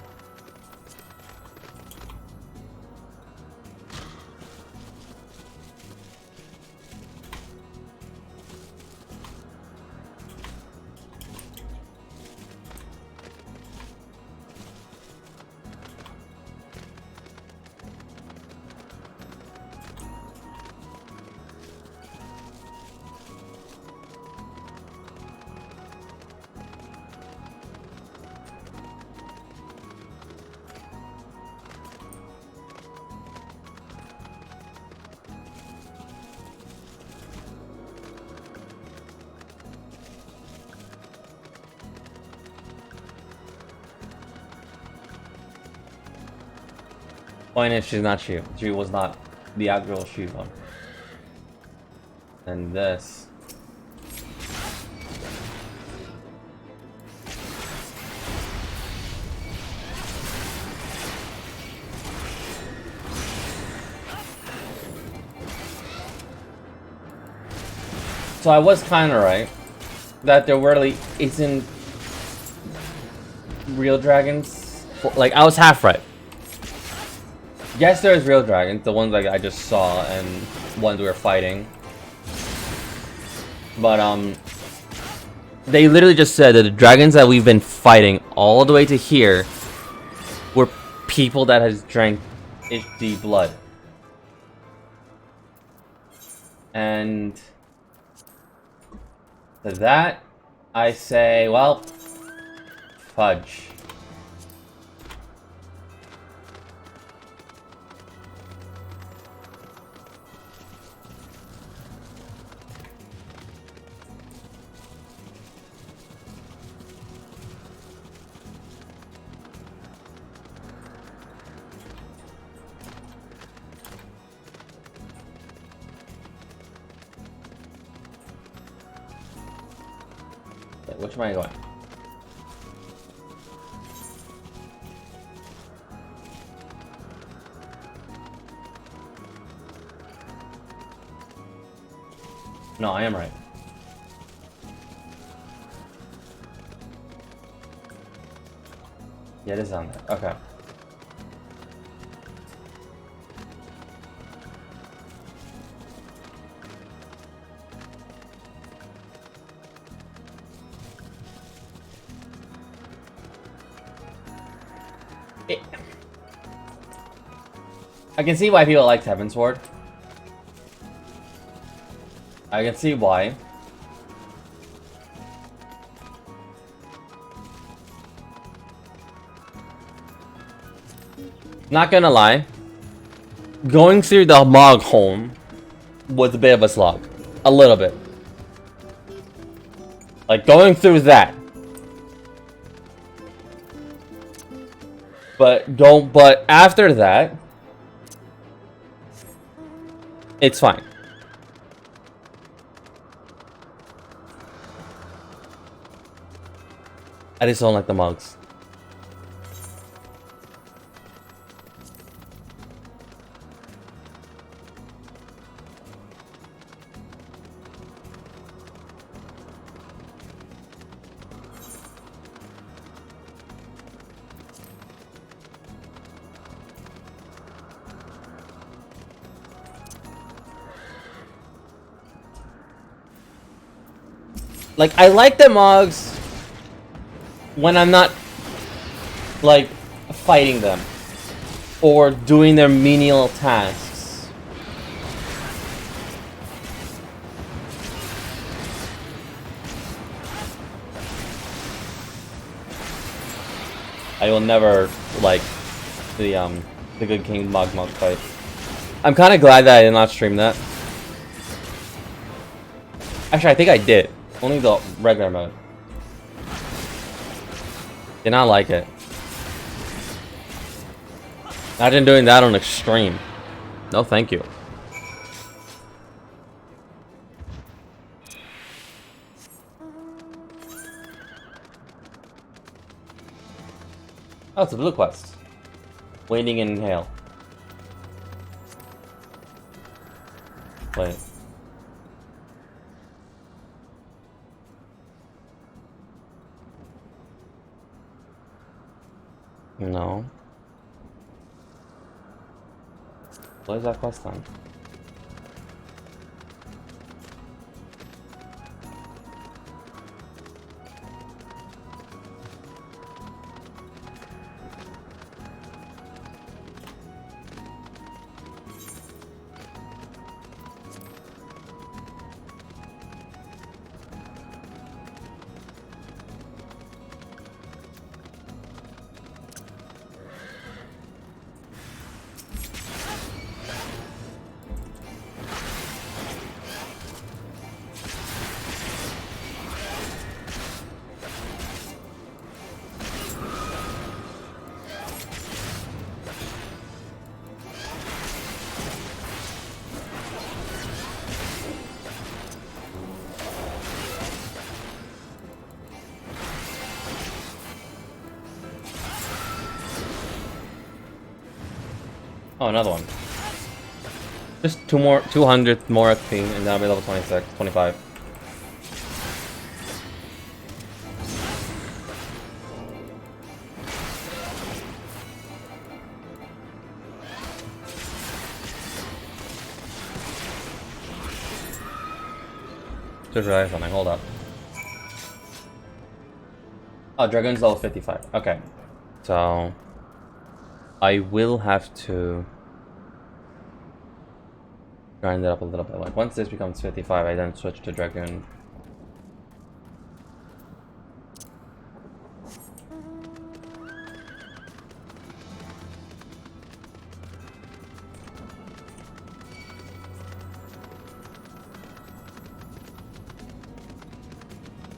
Point is, she's not Shiva. She was not the actual Shiva. And this. So I was kind of right that there really isn't real dragons. Like, I was half right. Yes, there's real dragons, the ones like I just saw and ones we were fighting. But they literally just said that the dragons that we've been fighting all the way to here were people that has drank the blood. And to that, I say, well, fudge. which am I going? No, I am right. Yeah, it is on there. Okay. I can see why people like Heavensward. I can see why. Not gonna lie, going through the Mog home was a bit of a slog. A little bit. Like, going through that. But after that, it's fine. I just don't like the Mogs. Like, I like the Mogs when I'm not, like, fighting them or doing their menial tasks. I will never like the Good King Mog fight. I'm kind of glad that I did not stream that. Actually, I think I did. Only the regular mode. Did not like it. Imagine doing that on extreme. No, thank you. Oh, it's a blue quest. Waiting in hail. Wait. No. What is that quest on? Oh, another one. Just 200 more XP, and then I'll be level 26, 25. Just realized something, hold up. Oh, Dragon's level 55. Okay. So I will have to grind it up a little bit. Like, once this becomes 55, I then switch to Dragoon.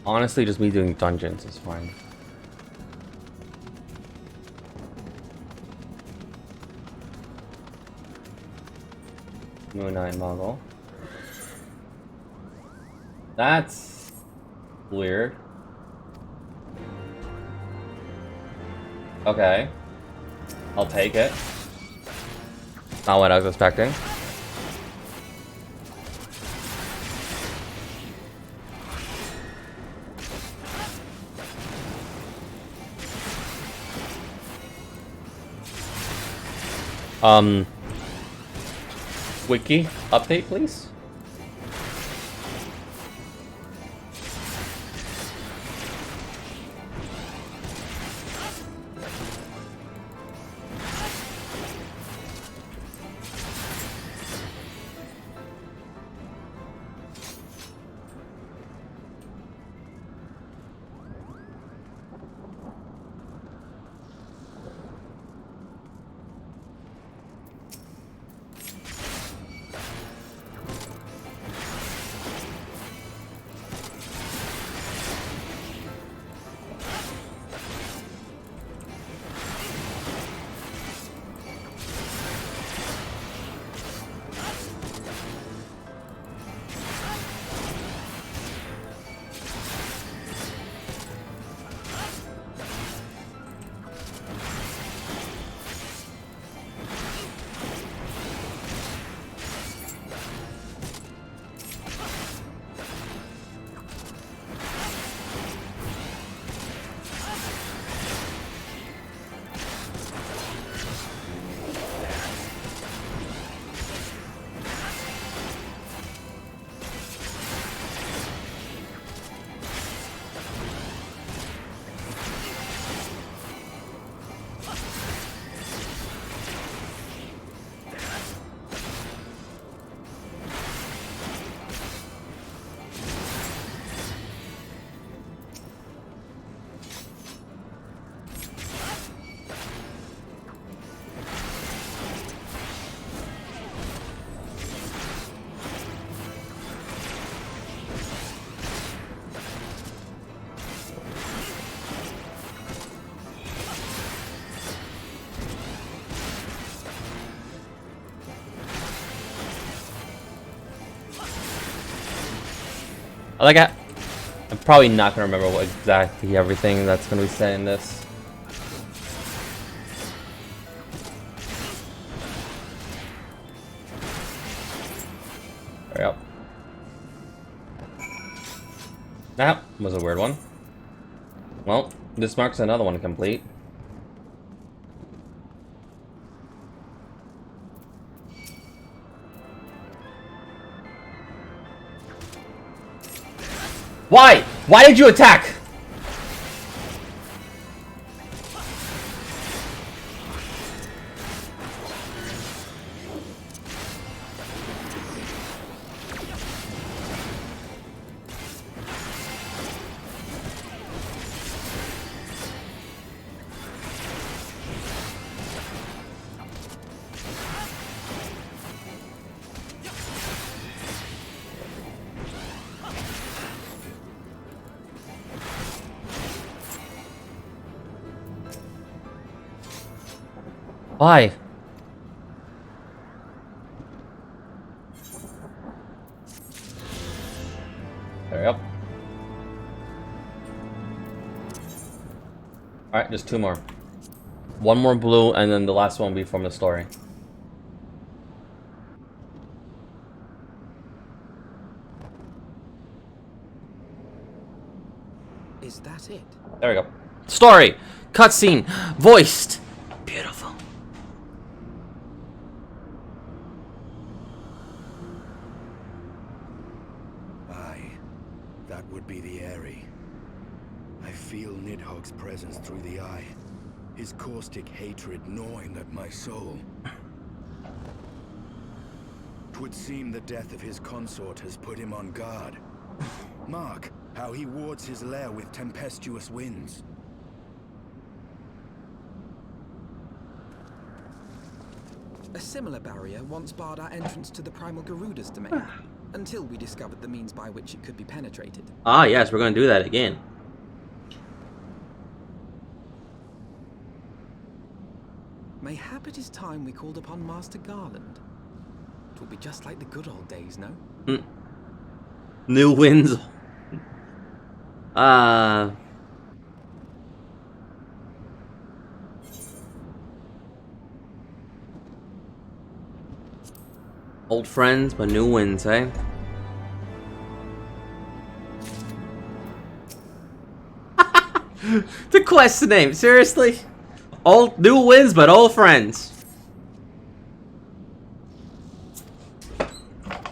Honestly, just me doing dungeons is fine. Moon Knight Muggle. That's weird. Okay. I'll take it. Not what I was expecting. Wiki update, please. I'm probably not gonna remember what exactly everything that's gonna be said in this. Yep. That was a weird one. Well, this marks another one complete. Why? Why did you attack? Why? There we go. Alright, just two more. One more blue, and then the last one will be from the story. Is that it? There we go. Story! Cutscene! Voiced! Beautiful. That would be the Airy. I feel Nidhogg's presence through the eye. His caustic hatred gnawing at my soul. 'Twould seem the death of his consort has put him on guard. Mark how he wards his lair with tempestuous winds. A similar barrier once barred our entrance to the Primal Garuda's domain, until we discovered the means by which it could be penetrated. Ah, yes, we're gonna do that again. Mayhap it is time we called upon Master Garland. It will be just like the good old days, no? New wins. Old friends, but new wins, eh? The quest name, seriously? Old new wins, but old friends.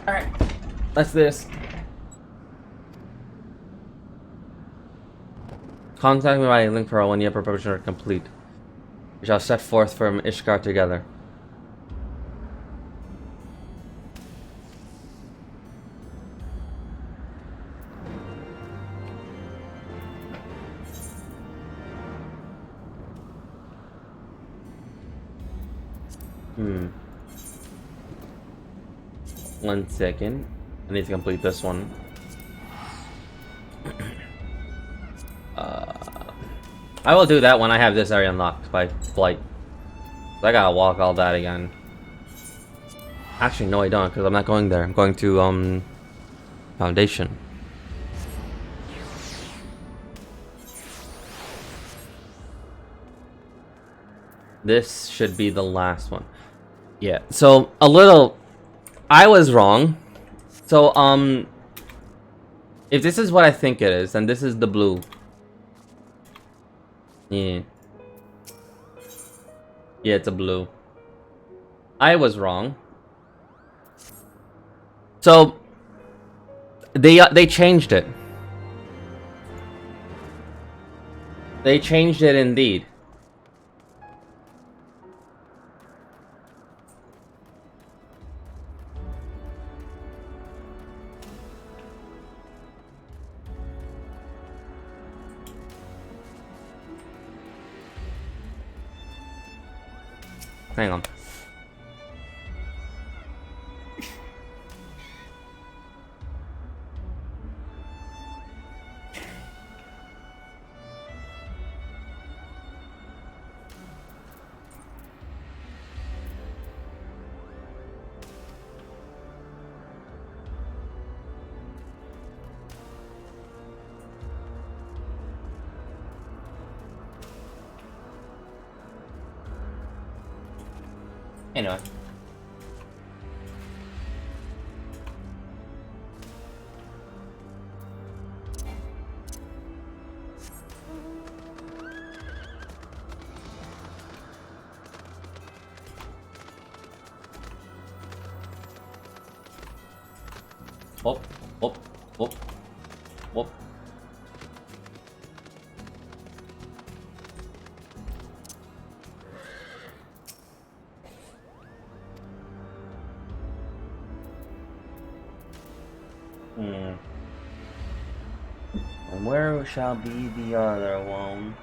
Alright, let's do this. Contact me by link pearl when your preparations are complete. We shall set forth from Ishgard together. One second. I need to complete this one. I will do that when I have this area unlocked by flight. I gotta walk all that again. Actually, no I don't, because I'm not going there. I'm going to, Foundation. This should be the last one. Yeah, so, I was wrong. So, if this is what I think it is, then this is the blue. Yeah. Yeah, it's a blue. I was wrong. So, they changed it. They changed it indeed. Hang on. Anyway. Whoop, whoop, whoop, whoop. And where shall be the other one?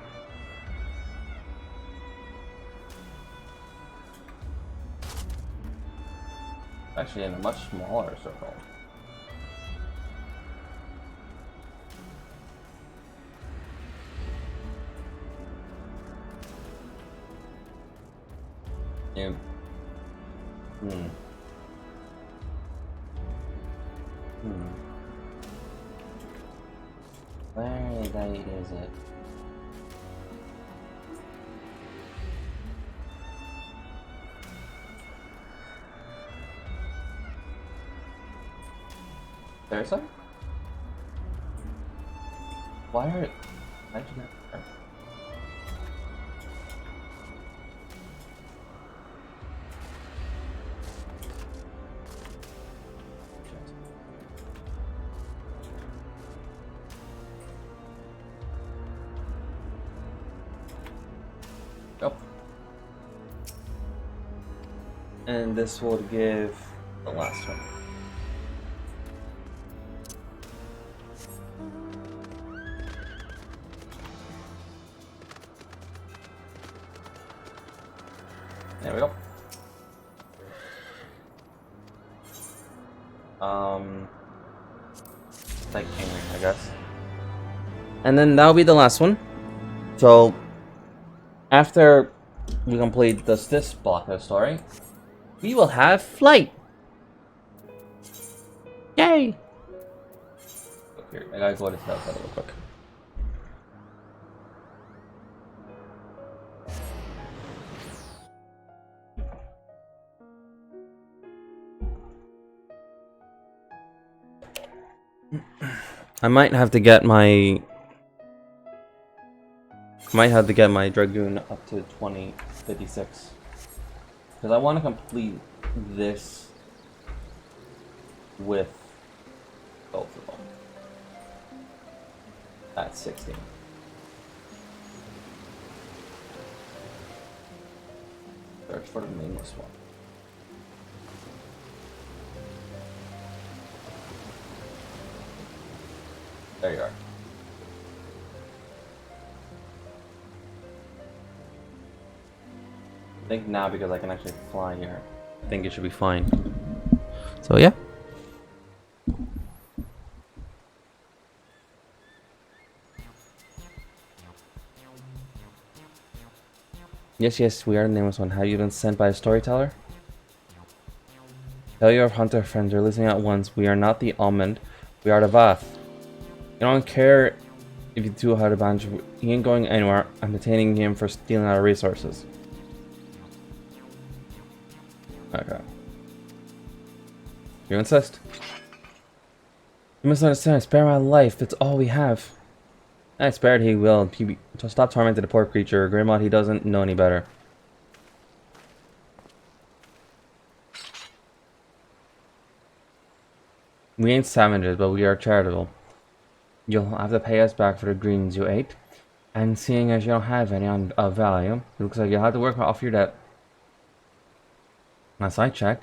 Actually, in a much smaller circle. Yeah. Where is it? There's some? Why are... Why'd you not... Go. And this will give the last one. There we go. Like king, I guess. And then that'll be the last one. So after we complete this block of the story, we will have flight. Yay! Here, I gotta go to the outside real quick. I might have to get my Dragoon up to 2056. Because I want to complete this with both of them. At 16. Search for the nameless one. There you are. I think now, because I can actually fly here, I think it should be fine. So yeah. Yes, we are the nameless one. Have you been sent by a storyteller? Tell your hunter friends you're listening at once. We are not the almond. We are the Vath. You don't care if you do have a bunch. He ain't going anywhere. I'm detaining him for stealing our resources. Okay. You insist? You must understand. Spare my life. It's all we have. I spared he will. So stop tormenting the poor creature. Grimod, he doesn't know any better. We ain't savages, but we are charitable. You'll have to pay us back for the greens you ate. And seeing as you don't have any of value, it looks like you'll have to work off your debt. Last I checked,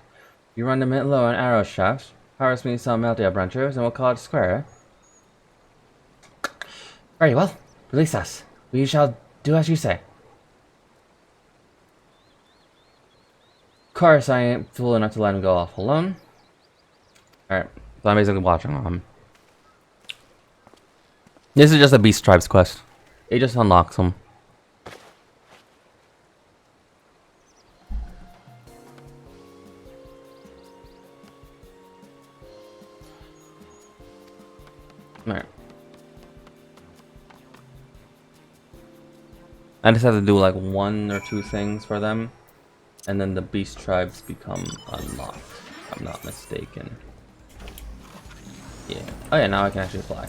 you run the mint low on arrow shafts, harvest me some melty branches, and we'll call it square, eh? Very well. Release us. We shall do as you say. Of course, I ain't fool enough to let him go off alone. Alright, so I'm basically watching This is just a Beast Tribes quest. It just unlocks them. Alright. I just have to do like 1 or 2 things for them, and then the Beast Tribes become unlocked, if I'm not mistaken. Yeah. Oh yeah, now I can actually fly.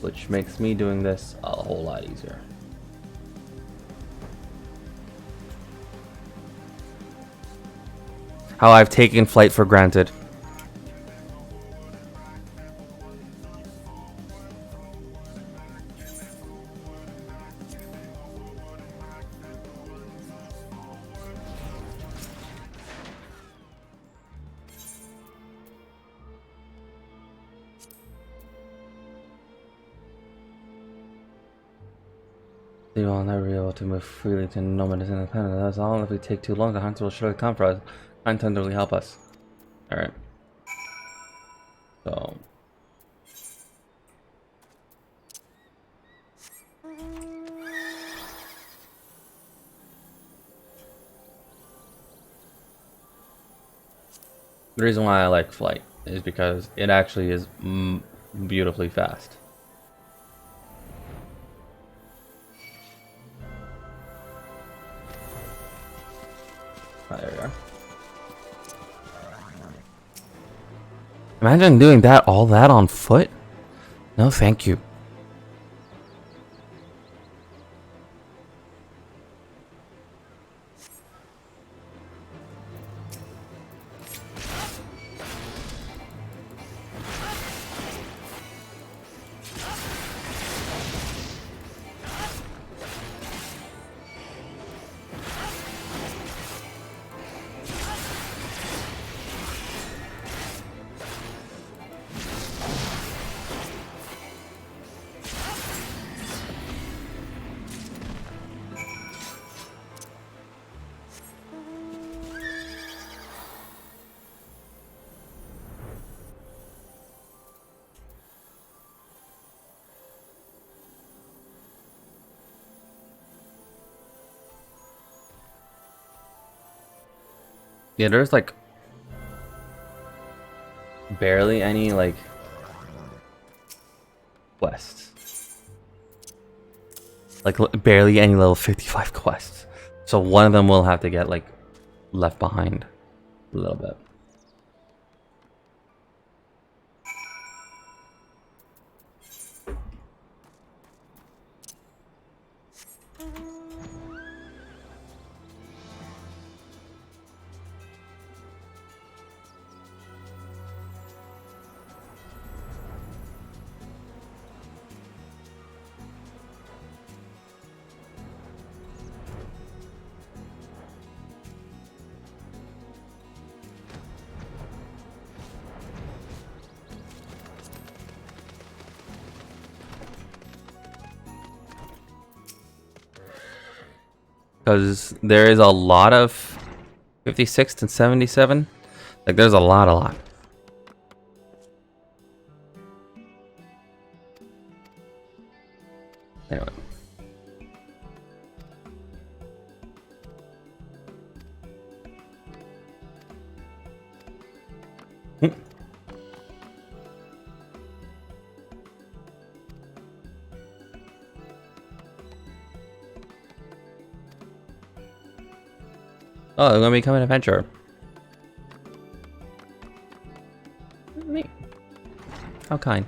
Which makes me doing this a whole lot easier. How I've taken flight for granted. You will never be able to move freely to Nomad is independent. That's all. If we take too long, the hunter will surely come for us and tenderly help us. Alright. So. The reason why I like flight is because it actually is beautifully fast. There we are. Imagine doing that, all that on foot? No, thank you. Yeah, there's like barely any like quests. Like barely any level 55 quests. So one of them will have to get like left behind a little bit. because there is a lot of 56 to 77. Like, there's a lot. Anyway. Oh, they're gonna become an adventurer. Neat. How kind.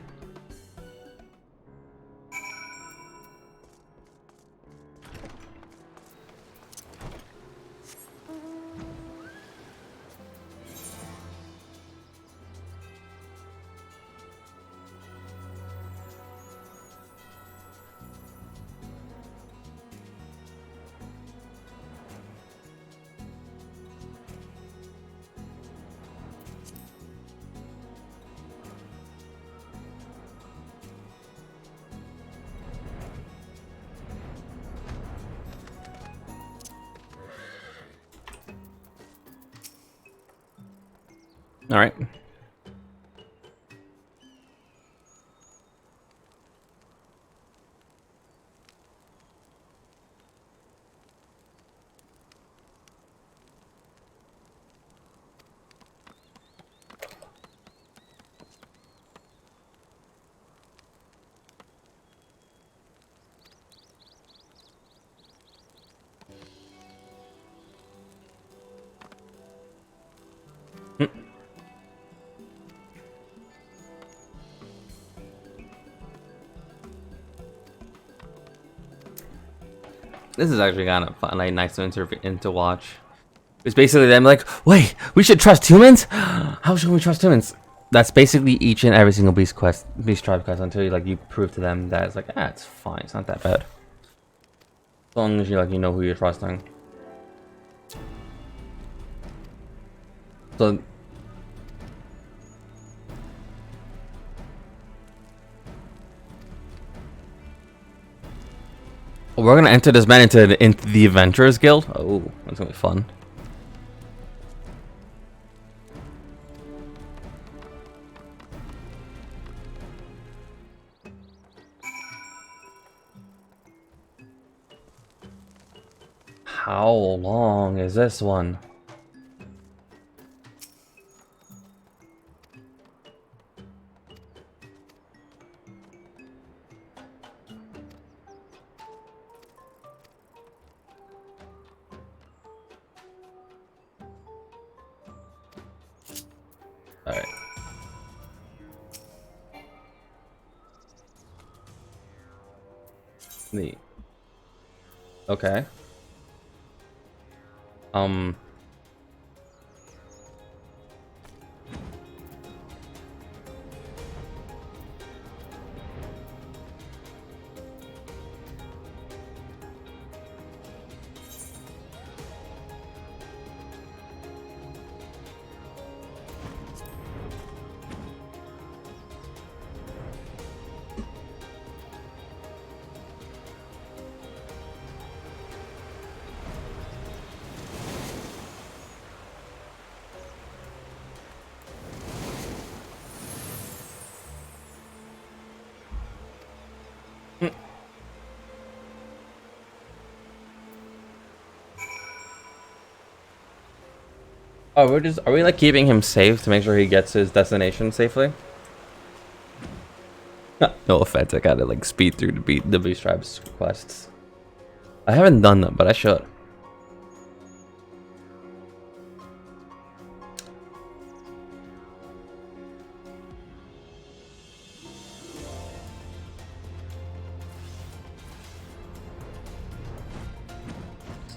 All right. This is actually kind of fun, like nice to watch. It's basically them like, wait, we should trust humans? How should we trust humans? That's basically each and every single beast tribe quest until you prove to them that it's like, it's fine, it's not that bad. As long as you know who you're trusting. So we're gonna enter this man into the Adventurers Guild. Oh, that's gonna be fun. How long is this one? Alright. Neat. Okay. Oh, are we like keeping him safe to make sure he gets to his destination safely? No offense, I gotta like speed through the Beast Tribe's quests. I haven't done them, but I should.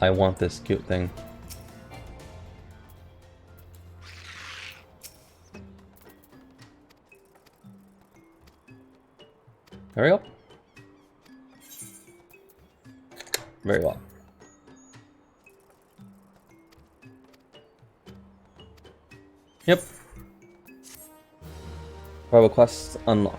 I want this cute thing. There we go. Very well. Yep. Rival quests unlock.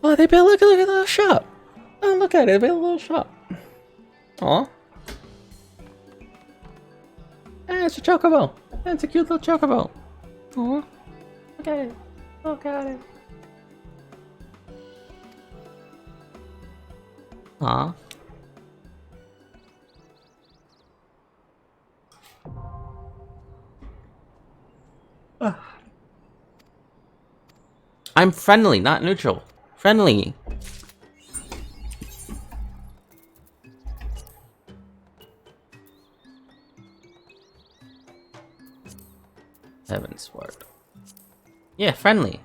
Oh, they built, look at the little shop. Oh, look at it, they built a little shop. Aw. Hey, it's a chocobo. It's a cute little chocobo. Aw. Look at it. Look at it. Aw. I'm friendly, not neutral. Friendly. Heavensward. Yeah, friendly.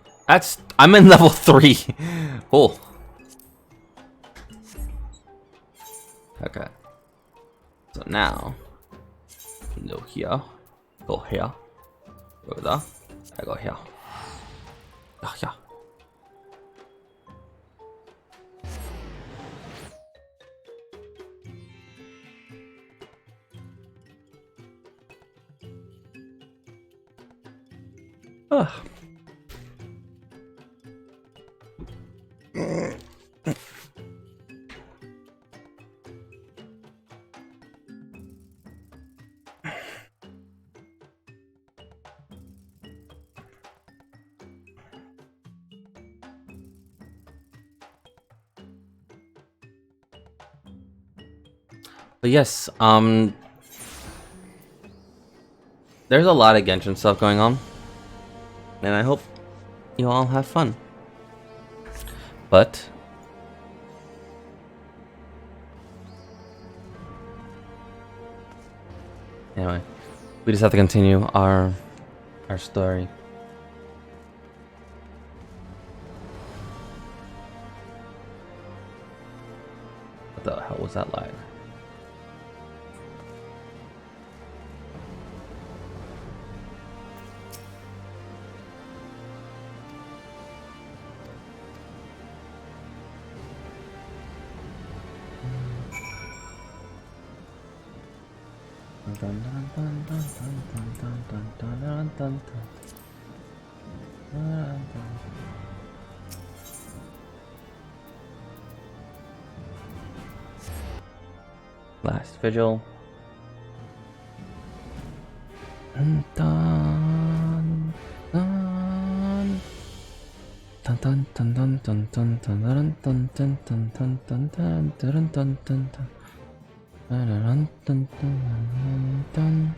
I'm in level 3. Oh. Okay. So now, go here, go here, go there, I go here. Oh, yeah. Oh. But yes, there's a lot of Genshin stuff going on, and I hope you all have fun. But anyway, we just have to continue our story. What the hell was that lag? Last vigil. Dun, dun, dun. Dun, dun, dun, dun, dun, dun, dun, dun, dun, dun, dun, dun, dun, dun, dun, dun, dun. Dun, dun, dun, dun, dun, dun.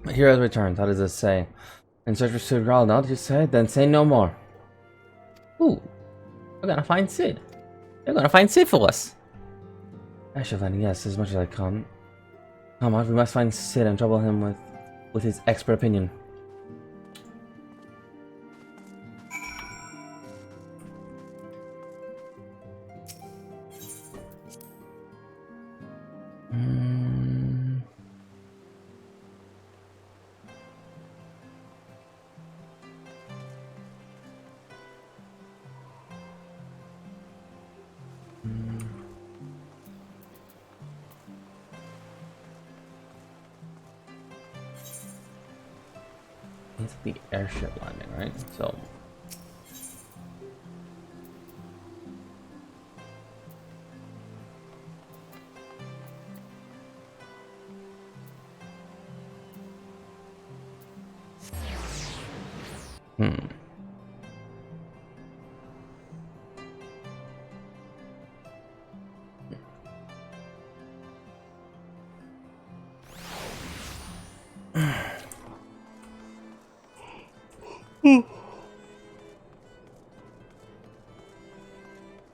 My hero has returned. How does this say? In search of Sid Raul, not you said? Then say no more. Ooh, we're gonna find Sid. They're gonna find Sid for us. Ashelan, yes, as much as I can. Come on, we must find Sid and trouble him with his expert opinion. It's the airship landing, right? So.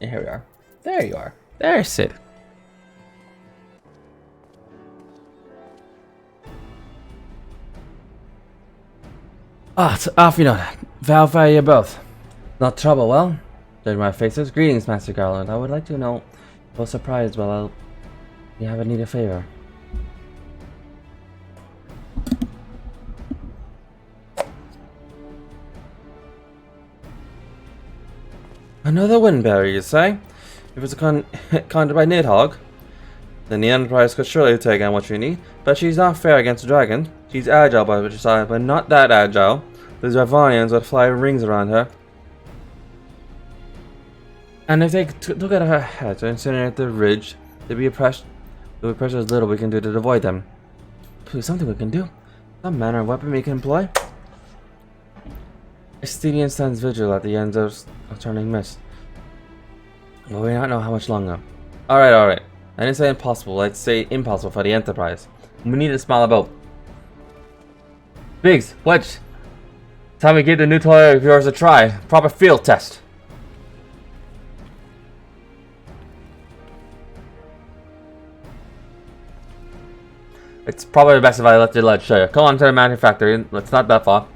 Here we are. There you are. There's Sid. Ah, off you know. How fare you both? Not trouble, well? Judge my faces. Greetings, Master Garland. I would like to know. I was surprised, well, you have a need a favor. Another windberry, you say? If it's conjured by Nidhogg, then the Enterprise could surely take on what you need. But she's not fair against the dragon. She's agile by which side, but not that agile. Those Ravanians would fly rings around her. And if they took out her head to incinerate the ridge, there'd be precious little we can do to avoid them. Please, something we can do. Some manner of weapon we can employ. Estedian stands vigil at the ends of turning mist. Well, we don't know how much longer. Alright. I didn't say impossible, I'd say impossible for the Enterprise. We need to smile about. Biggs, Wedge. Time we give the new toy of yours a try. Proper field test. It's probably best if I let the lad show you. Come on to the manufactory. It's not that far.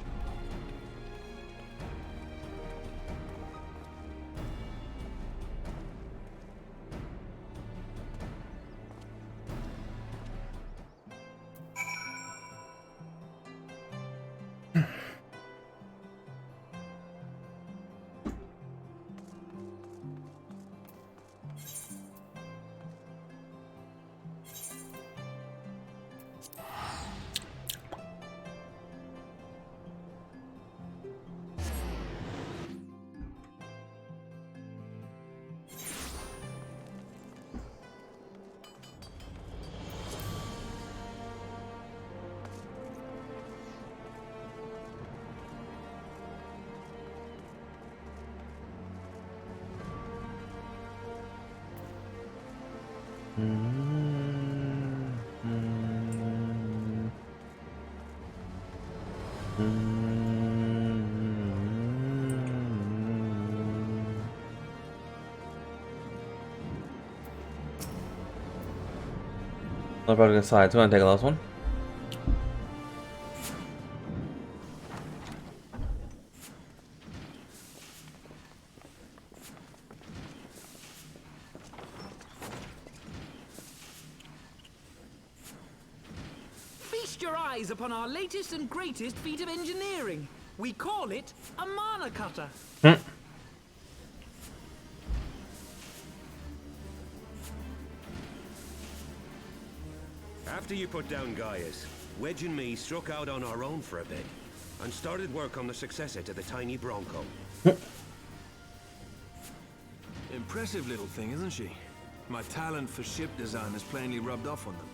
I'm probably gonna slide. It's gonna take a last one. Feast your eyes upon our latest and greatest feat of engineering. We call it a mana cutter. After you put down Gaius, Wedge and me struck out on our own for a bit, and started work on the successor to the tiny Bronco. Impressive little thing, isn't she? My talent for ship design has plainly rubbed off on them.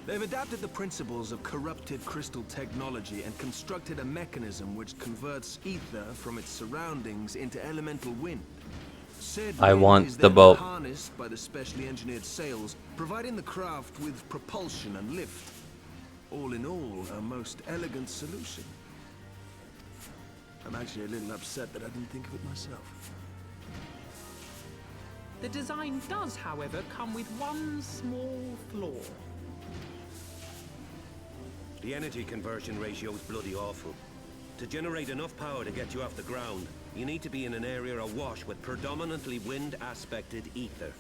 They've adapted the principles of corrupted crystal technology and constructed a mechanism which converts ether from its surroundings into elemental wind. Said I wind want is the then boat. harnessed by the specially engineered sails, providing the craft with propulsion and lift. All in all, a most elegant solution. I'm actually a little upset that I didn't think of it myself. The design does, however, come with one small flaw. The energy conversion ratio is bloody awful. To generate enough power to get you off the ground, you need to be in an area awash with predominantly wind-aspected ether.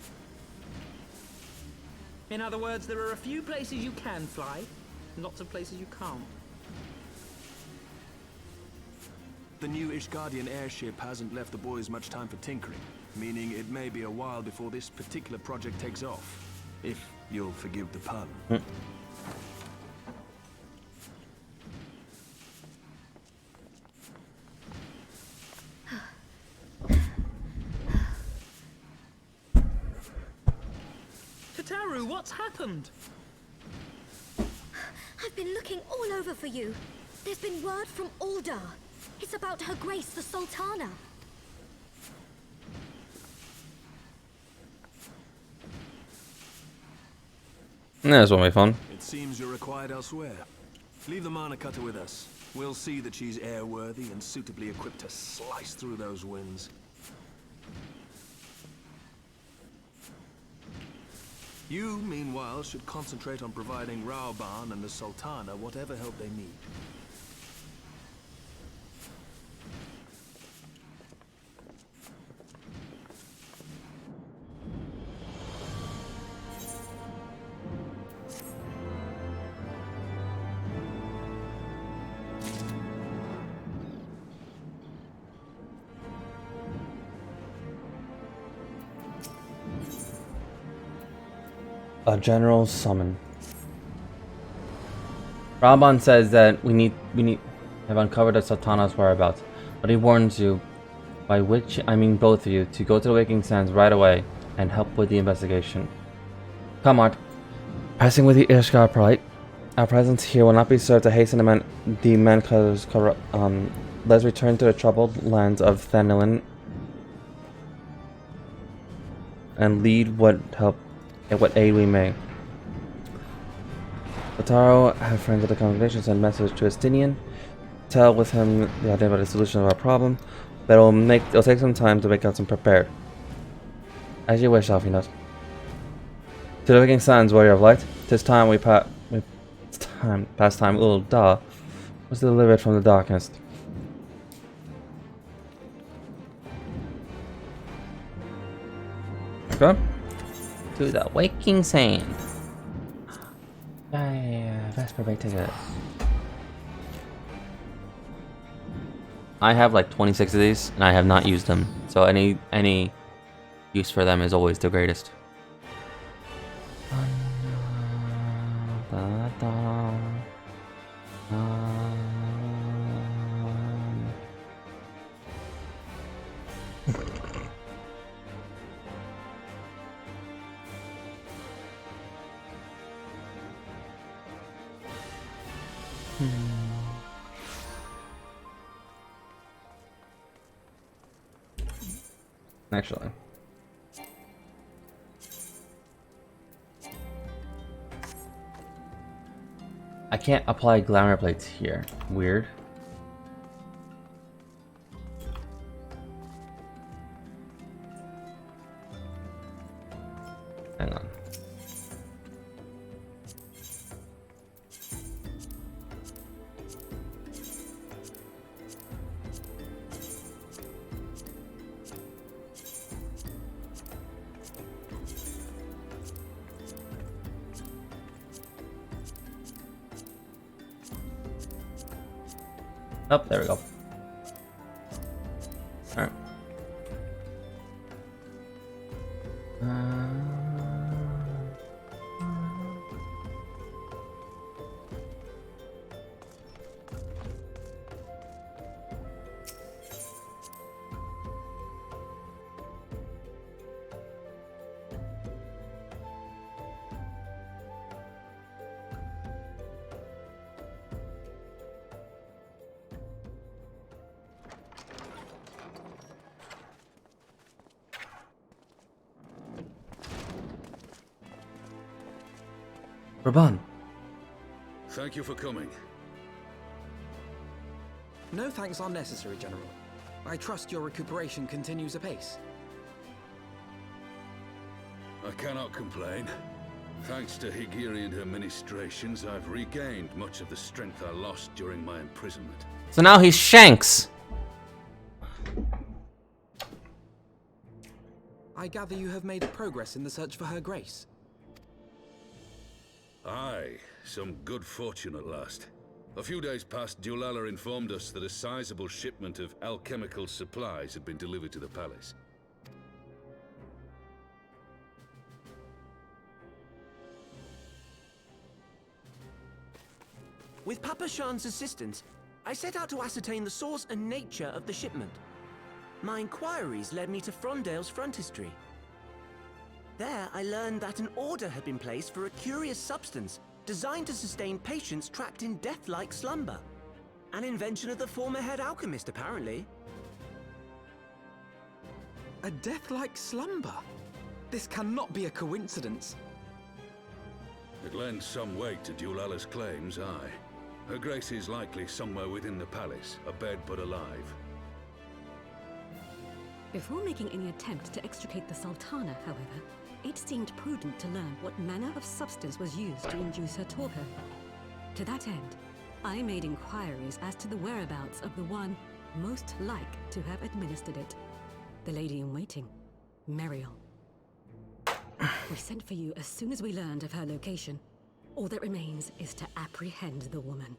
In other words, there are a few places you can fly, and lots of places you can't. The new Ishgardian airship hasn't left the boys much time for tinkering, meaning it may be a while before this particular project takes off. If you'll forgive the pun. Tataru, what's happened? I've been looking all over for you. There's been word from Aldar. It's about Her Grace, the Sultana. Yeah, this won't be fun. It seems you're required elsewhere. Leave the mana cutter with us. We'll see that she's airworthy and suitably equipped to slice through those winds. You, meanwhile, should concentrate on providing Raoban and the Sultana whatever help they need. A general summon. Raban says that we have uncovered the Sultana's whereabouts, but he warns you, by which I mean both of you, to go to the Waking Sands right away and help with the investigation. Come on. Pressing with the Ishgar Pride, our presence here will not be served to hasten the Manca's corrupt. Let's return to the troubled lands of Thanilin and lead what aid we may. Otaro have friends at the congregation send message to Estinian. Tell with him the idea about the solution of our problem, but it'll take some time to make us prepared. As you wish, Alfinos. To the Waking Sands, warrior of light. 'Tis time past time little Da was delivered from the darkness. Okay. To the Waking Sand. Vesper Bay ticket. I have like 26 of these, and I have not used them. So any use for them is always the greatest. Actually, I can't apply glamour plates here. Weird. Hang on. Oh, there we go. Alright. Raban. Thank you for coming. No thanks are necessary, General. I trust your recuperation continues apace. I cannot complain. Thanks to Higiri and her ministrations, I've regained much of the strength I lost during my imprisonment. So now he's Shanks. I gather you have made progress in the search for Her Grace. Aye, some good fortune at last. A few days past, Dulala informed us that a sizable shipment of alchemical supplies had been delivered to the palace. With Papa Shan's assistance, I set out to ascertain the source and nature of the shipment. My inquiries led me to Frondale's frontistery. There, I learned that an order had been placed for a curious substance designed to sustain patients trapped in death-like slumber. An invention of the former head alchemist, apparently. A death-like slumber? This cannot be a coincidence. It lends some weight to Dulala's claims, aye. Her Grace is likely somewhere within the palace, abed but alive. Before making any attempt to extricate the Sultana, however, it seemed prudent to learn what manner of substance was used to induce her torpor. To that end, I made inquiries as to the whereabouts of the one most like to have administered it. The lady-in-waiting, Muriel. We sent for you as soon as we learned of her location. All that remains is to apprehend the woman.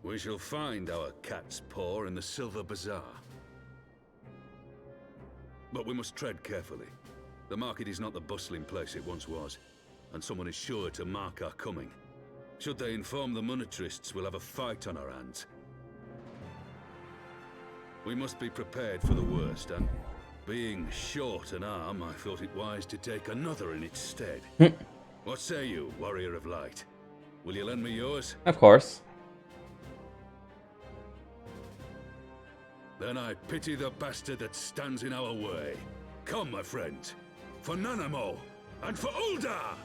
We shall find our cat's paw in the Silver Bazaar. But we must tread carefully. The market is not the bustling place it once was, and someone is sure to mark our coming. Should they inform the monetarists, we'll have a fight on our hands. We must be prepared for the worst, and being short an arm, I thought it wise to take another in its stead. What say you, Warrior of Light? Will you lend me yours? Of course. Then I pity the bastard that stands in our way. Come, my friends, for Nanamo and for Uldar!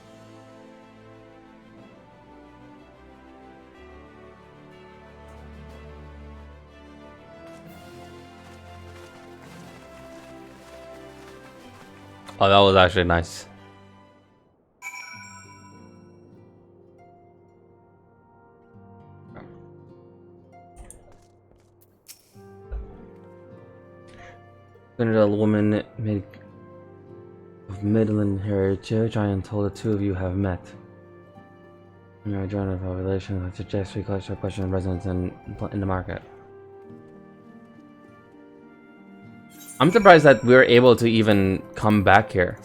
Oh, that was actually nice. Citadel woman of Midland heritage, I am told the two of you have met. You are joined a population that suggests we collect our question residents in the market. I'm surprised that we were able to even come back here.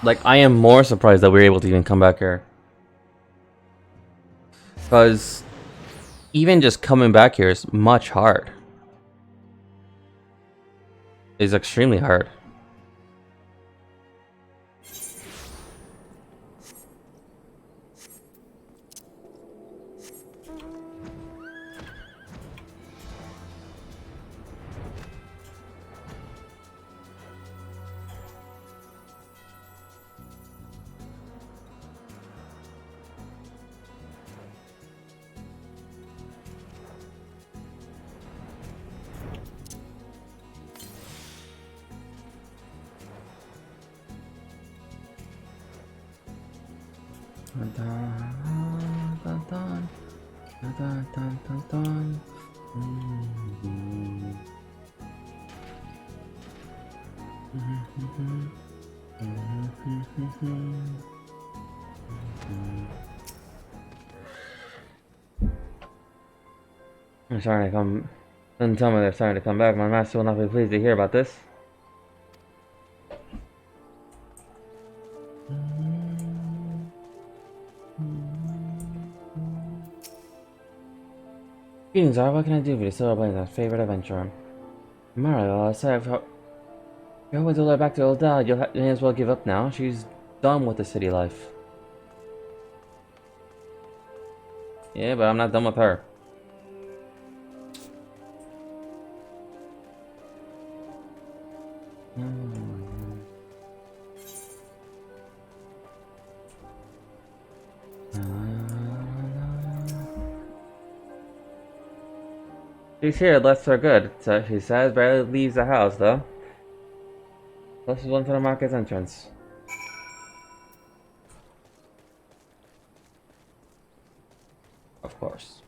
Like, I am more surprised that we were able to even come back here. Because even just coming back here is much hard. It's extremely hard. I'm starting to come. Don't tell me they're starting to come back. My master will not be pleased to hear about this. Greetings, Zara. What can I do for you? Silver Blaine's my favorite adventurer. Mario, sorry if you're going to let back to Eldad, you may as well give up now. She's done with the city life. Yeah, but I'm not done with her. She's here, less for good. So she says, barely leaves the house though. This is one for the market's entrance. Of course.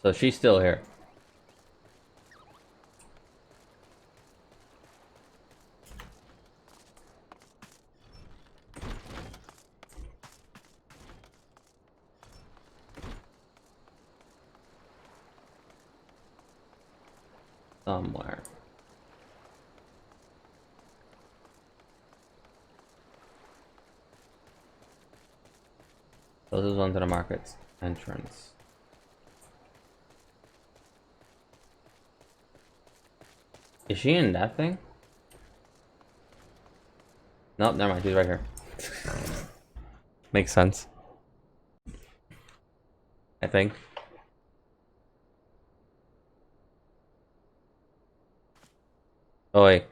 So she's still here. Somewhere. So this is onto the market's entrance. Is she in that thing? Nope, never mind. She's right here. Makes sense. I think. Oh wait.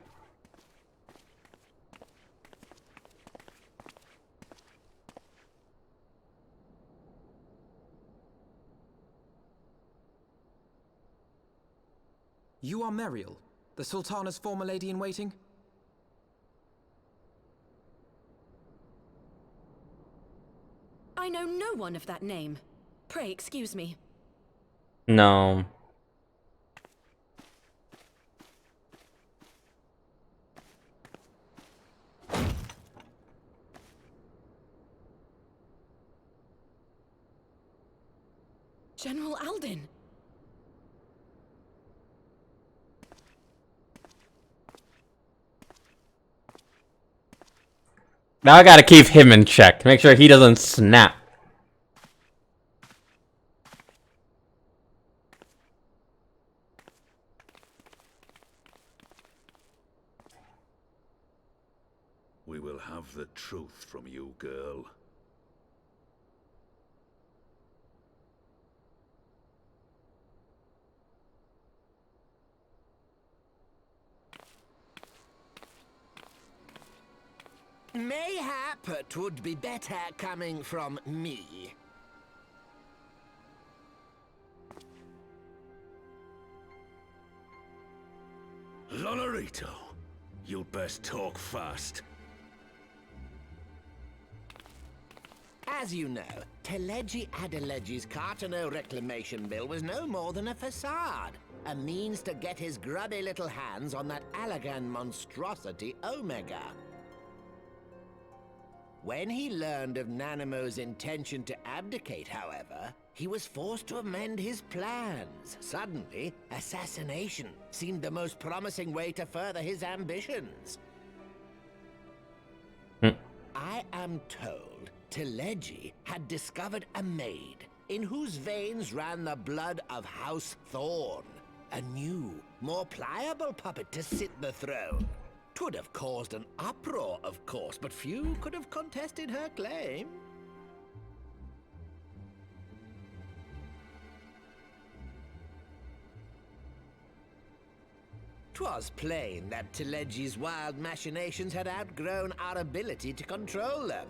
You are Meriel, the Sultana's former lady-in-waiting? I know no one of that name. Pray excuse me. No. General Alden. Now I gotta keep him in check. Make sure he doesn't snap. We will have the truth from you, girl. Mayhap it would be better coming from me. Lonorito, you'd best talk fast. As you know, Teleji Adeleji's Cartano reclamation bill was no more than a facade. A means to get his grubby little hands on that Allagan monstrosity Omega. When he learned of Nanamo's intention to abdicate, however, he was forced to amend his plans. Suddenly, assassination seemed the most promising way to further his ambitions. I am told Teleji had discovered a maid in whose veins ran the blood of House Thorn. A new, more pliable puppet to sit the throne. 'Twould have caused an uproar, of course, but few could have contested her claim. 'Twas plain that Teleji's wild machinations had outgrown our ability to control them.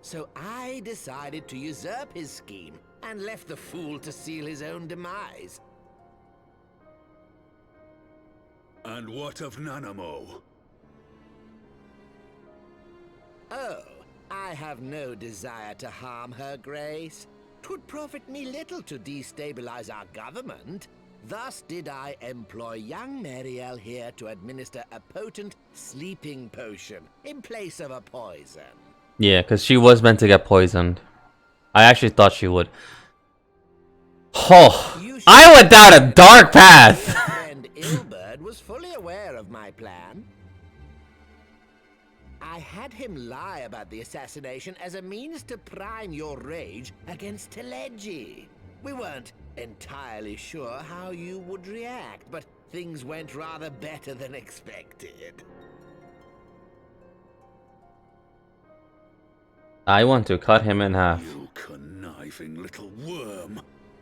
So I decided to usurp his scheme and left the fool to seal his own demise. And what of Nanamo? Oh, I have no desire to harm her grace. 'Twould profit me little to destabilize our government. Thus did I employ young Meriel here to administer a potent sleeping potion in place of a poison. Yeah, because she was meant to get poisoned. I actually thought she would. Oh, I went down a dark path! Friend Ilberd was fully aware of my plan. I had him lie about the assassination as a means to prime your rage against Teleji. We weren't entirely sure how you would react, but things went rather better than expected. I want to cut him in half. You conniving little worm.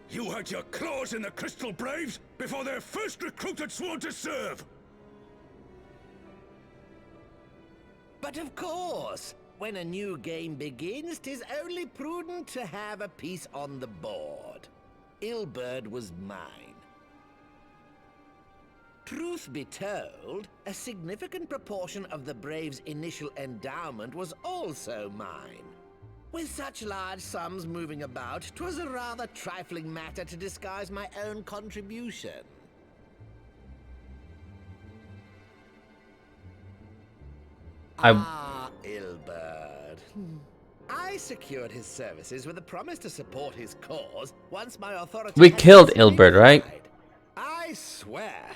You had your claws in the Crystal Braves before their first recruit had sworn to serve. But of course, when a new game begins, 'tis only prudent to have a piece on the board. Ilberd was mine. Truth be told, a significant proportion of the Braves' initial endowment was also mine. With such large sums moving about, 'twas a rather trifling matter to disguise my own contribution. Ilberd. I secured his services with a promise to support his cause once my authority. We killed Ilberd, right? I swear,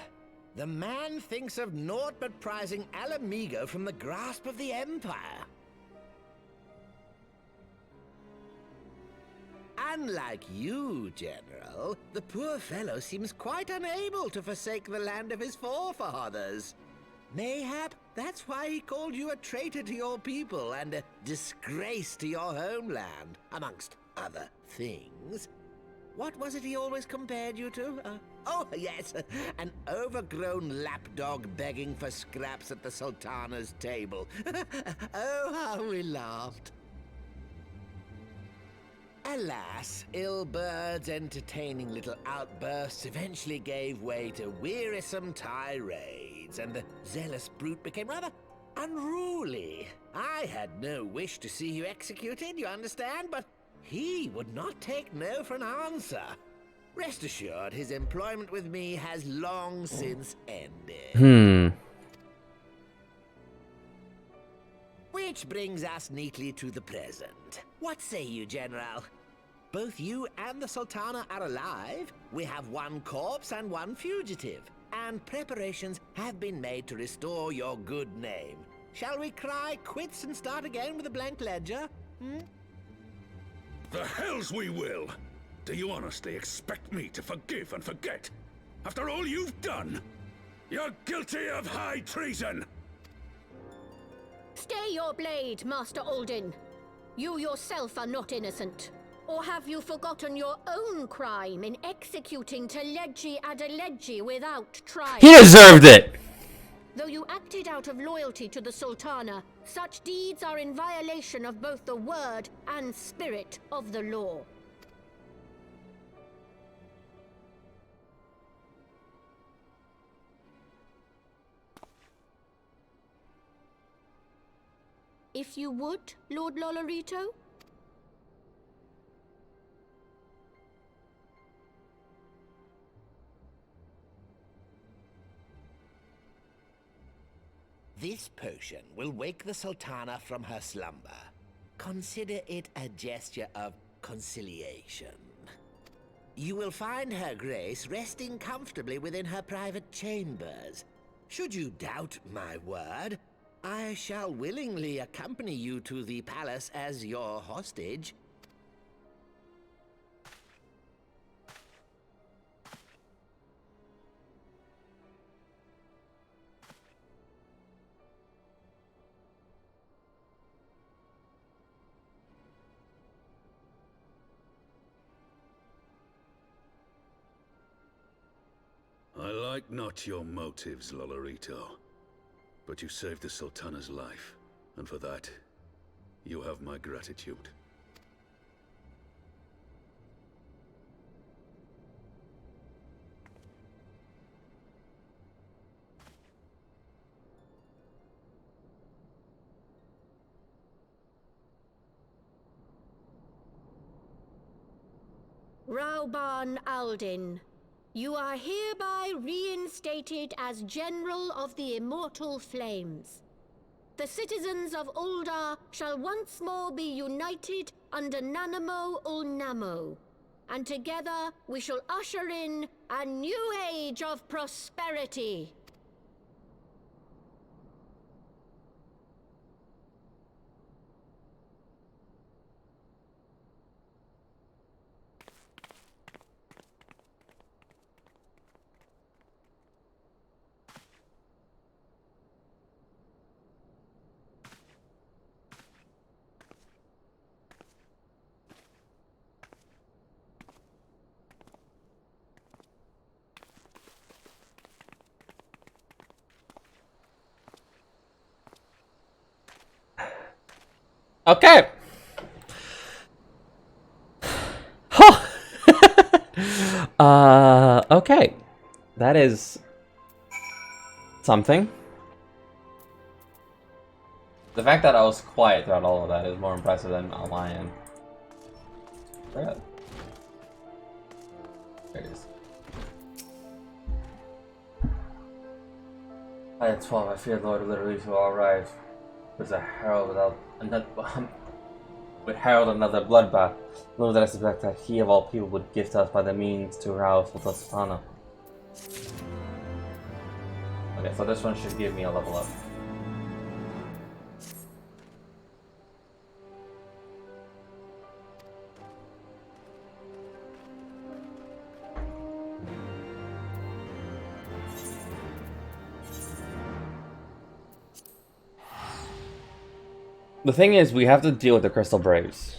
the man thinks of naught but prizing Alamigo from the grasp of the Empire. Unlike you, General, the poor fellow seems quite unable to forsake the land of his forefathers. Mayhap that's why he called you a traitor to your people and a disgrace to your homeland, amongst other things. What was it he always compared you to? Oh, yes, an overgrown lapdog begging for scraps at the Sultana's table. Oh, how we laughed. Alas, Ilbird's entertaining little outbursts eventually gave way to wearisome tirades, and the zealous brute became rather unruly. I had no wish to see you executed, you understand, but he would not take no for an answer. Rest assured, his employment with me has long since ended. Which brings us neatly to the present. What say you, General? Both you and the Sultana are alive. We have one corpse and one fugitive, and preparations have been made to restore your good name. Shall we cry quits and start again with a blank ledger? The hells we will! Do you honestly expect me to forgive and forget? After all you've done? You're guilty of high treason! Stay your blade, Master Alden. You yourself are not innocent. Or have you forgotten your own crime in executing Teleji Adeleji without trial? He deserved it! Though you acted out of loyalty to the Sultana, such deeds are in violation of both the word and spirit of the law. If you would, Lord Lolorito? This potion will wake the Sultana from her slumber. Consider it a gesture of conciliation. You will find her grace resting comfortably within her private chambers. Should you doubt my word, I shall willingly accompany you to the palace as your hostage. I like not your motives, Lolorito. But you saved the Sultana's life, and for that, you have my gratitude. Rauban Aldin, you are hereby reinstated as General of the Immortal Flames. The citizens of Ul'dah shall once more be united under Nanamo Ul'Namo, and together we shall usher in a new age of prosperity. Okay. Okay. That is something. The fact that I was quiet throughout all of that is more impressive than a lion. There it is. I had 12. I feared Lord literally to arrive. Was a herald without another would herald another bloodbath. Know that I suspect that he of all people would gift us by the means to rouse the Sultana. Okay, so this one should give me a level up. The thing is, we have to deal with the Crystal Braves.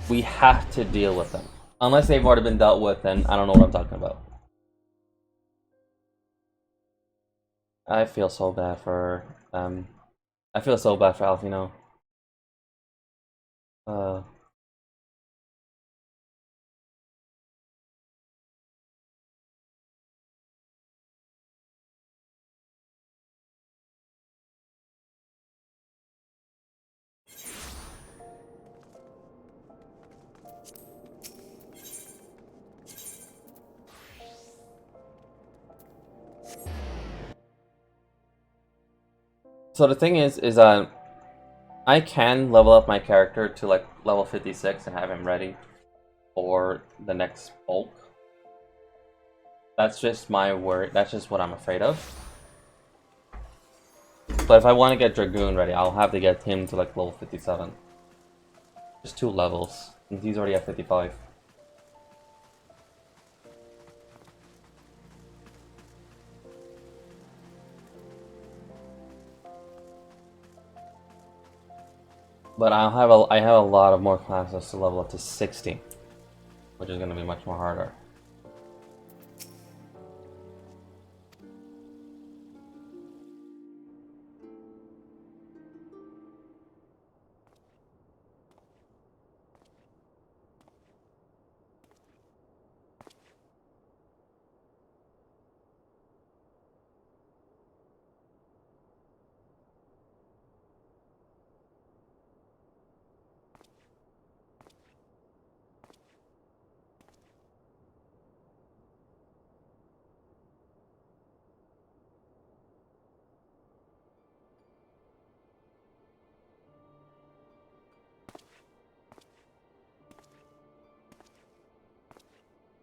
We have to deal with them. Unless they've already been dealt with, then I don't know what I'm talking about. I feel so bad for I feel so bad for Alfino. So the thing is I can level up my character to like level 56 and have him ready for the next bulk. That's just my word. That's just what I'm afraid of. But if I want to get Dragoon ready, I'll have to get him to like level 57. Just 2 levels. And he's already at 55. But I have a lot of more classes to level up to 60, which is going to be much more harder.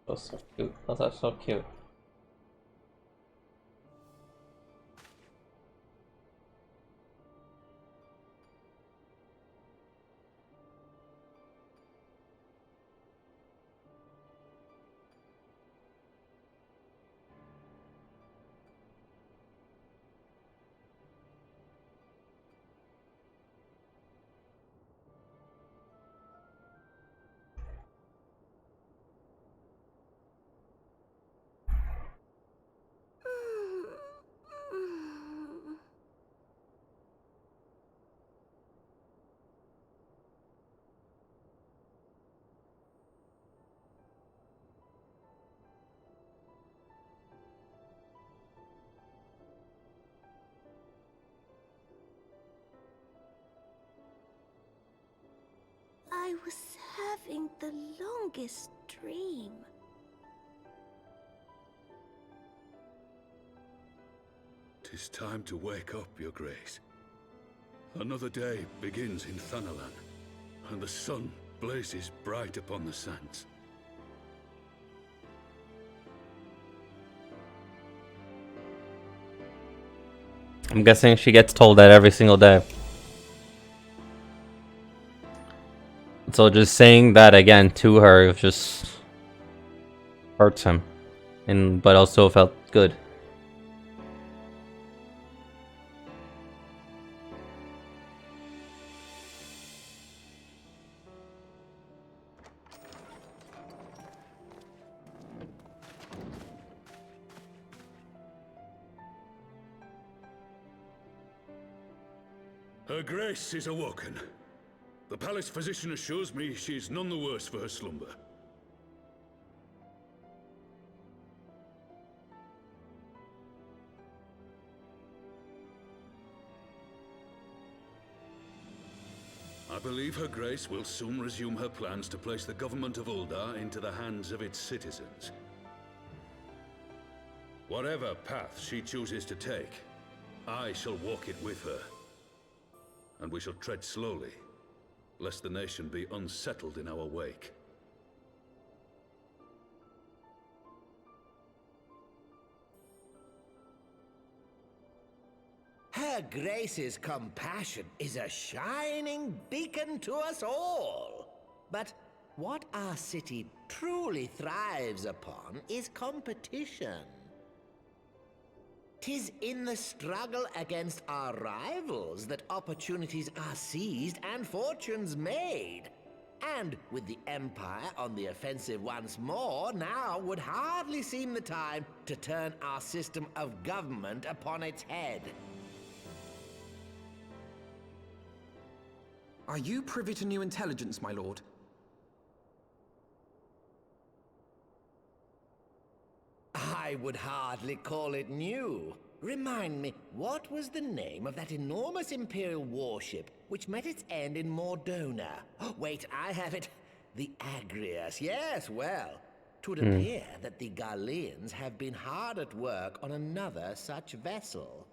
Those are so cute. Those are so cute. I was having the longest dream. "'Tis time to wake up, Your Grace. Another day begins in Thanalan, and the sun blazes bright upon the sands. I'm guessing she gets told that every single day. So just saying that again to her just hurts him, but also felt good. Her Grace is awoken. The palace physician assures me she is none the worse for her slumber. I believe Her Grace will soon resume her plans to place the government of Uldar into the hands of its citizens. Whatever path she chooses to take, I shall walk it with her. And we shall tread slowly, lest the nation be unsettled in our wake. Her Grace's compassion is a shining beacon to us all. But what our city truly thrives upon is competition. 'Tis in the struggle against our rivals that opportunities are seized and fortunes made. And with the Empire on the offensive once more, now would hardly seem the time to turn our system of government upon its head. Are you privy to new intelligence, my lord? I would hardly call it new. Remind me, what was the name of that enormous Imperial warship which met its end in Mordona? Oh, wait, I have it. The Agrias. Yes, well, 'twould appear that the Garleans have been hard at work on another such vessel.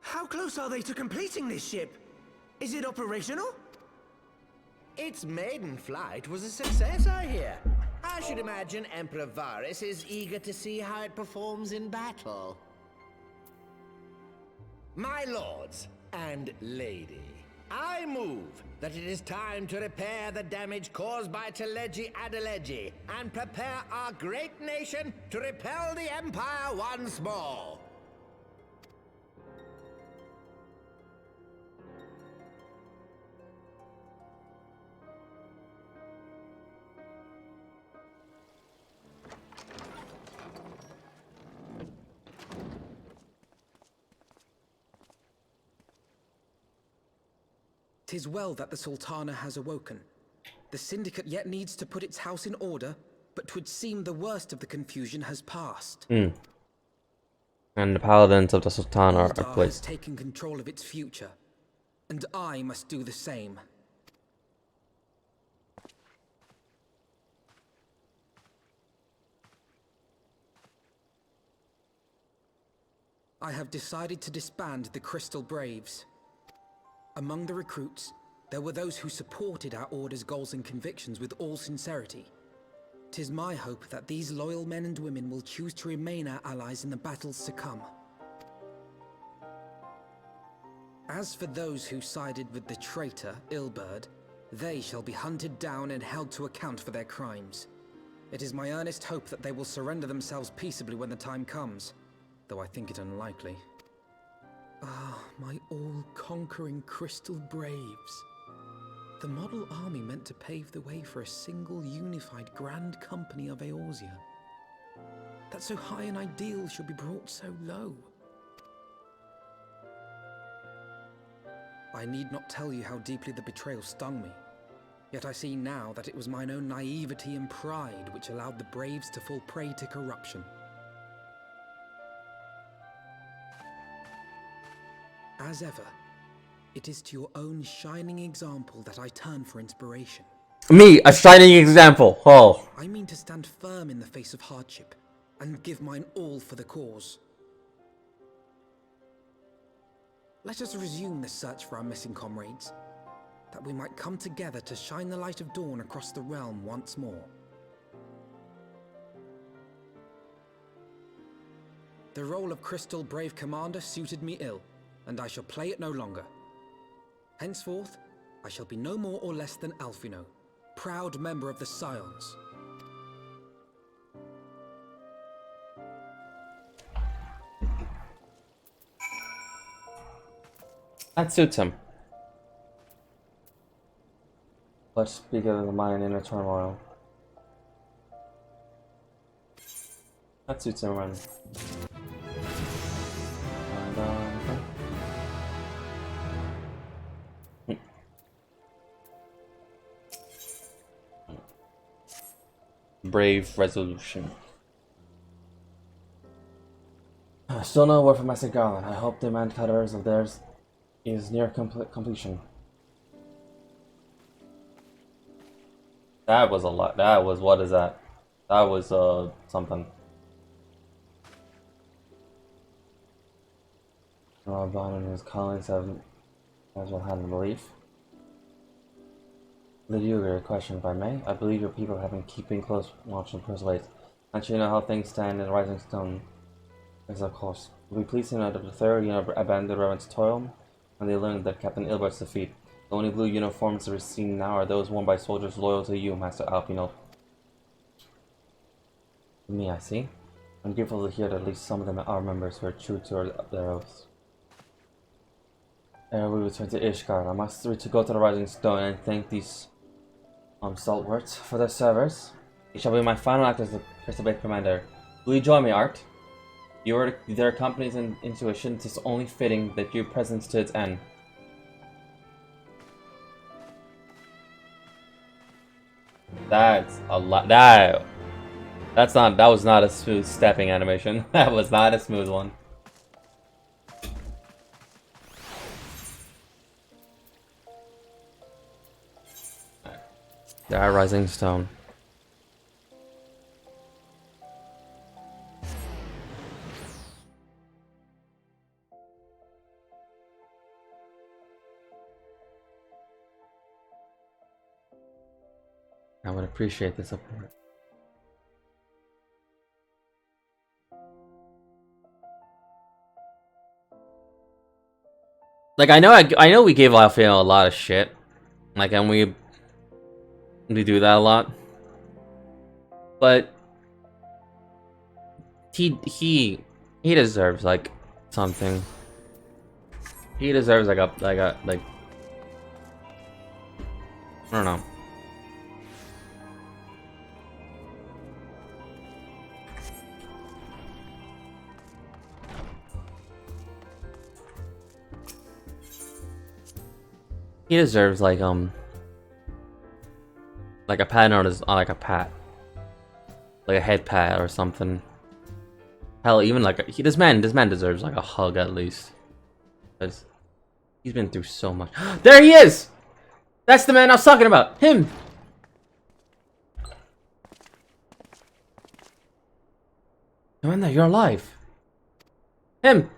How close are they to completing this ship? Is it operational? Its maiden flight was a success, I hear. I should imagine Emperor Varys is eager to see how it performs in battle. My lords and lady, I move that it is time to repair the damage caused by Teleji Adeleji and prepare our great nation to repel the Empire once more. "'Tis well that the Sultana has awoken. The Syndicate yet needs to put its house in order, but 'twould seem the worst of the confusion has passed. And the Paladins of the Sultana are Uldar placed. has taken control of its future, and I must do the same. I have decided to disband the Crystal Braves. Among the recruits, there were those who supported our Order's goals and convictions with all sincerity. 'Tis my hope that these loyal men and women will choose to remain our allies in the battles to come. As for those who sided with the traitor, Ilberd, they shall be hunted down and held to account for their crimes. It is my earnest hope that they will surrender themselves peaceably when the time comes, though I think it unlikely. Ah, my all-conquering Crystal Braves. The model army meant to pave the way for a single unified Grand Company of Eorzea. That so high an ideal should be brought so low. I need not tell you how deeply the betrayal stung me. Yet I see now that it was mine own naivety and pride which allowed the Braves to fall prey to corruption. As ever, it is to your own shining example that I turn for inspiration. Me, a shining example. Oh. I mean to stand firm in the face of hardship and give mine all for the cause. Let us resume the search for our missing comrades, that we might come together to shine the light of dawn across the realm once more. The role of Crystal Brave Commander suited me ill, and I shall play it no longer. Henceforth, I shall be no more or less than Alfino, proud member of the Scions. That suits him. Let's speak of the mind inner turmoil. That suits him, man. Brave resolution. Still no word from Master Garland. I hope the man cutters of theirs is near completion. That was a lot. That was, what is that? That was something. Bond and his colleagues have as well had a belief. Lydia, a question if I may. I believe your people have been keeping close watch on Persuades. And you know how things stand in Rising Stone. Yes, of course. Will be pleased to know that the third abandoned Reverend's toil, and they learned that Captain Ilbert's defeat. The only blue uniforms that are seen now are those worn by soldiers loyal to you, Master Alpino. Me, I see. I'm grateful to hear that at least some of them are members who are true to their oaths. Ere we return to Ishgard, I must to go to the Rising Stone and thank these stalwarts for their service. It shall be my final act as the Crystal Blade Commander. Will you join me, Art? You are their company's intuition. It is only fitting that your presence to its end. That's a lot. That was not a smooth stepping animation. That was not a smooth one. There, Rising Stone. I would appreciate the support. Like I know we gave Alfio a lot of shit. Like, and we do that a lot. But he deserves like something. He deserves like I don't know. He deserves like a pat on his like a pat, like a head pat or something. Hell, even like this man deserves like a hug at least, because he's been through so much. There he is. That's the man I was talking about. Him. Amanda, you're alive. Him.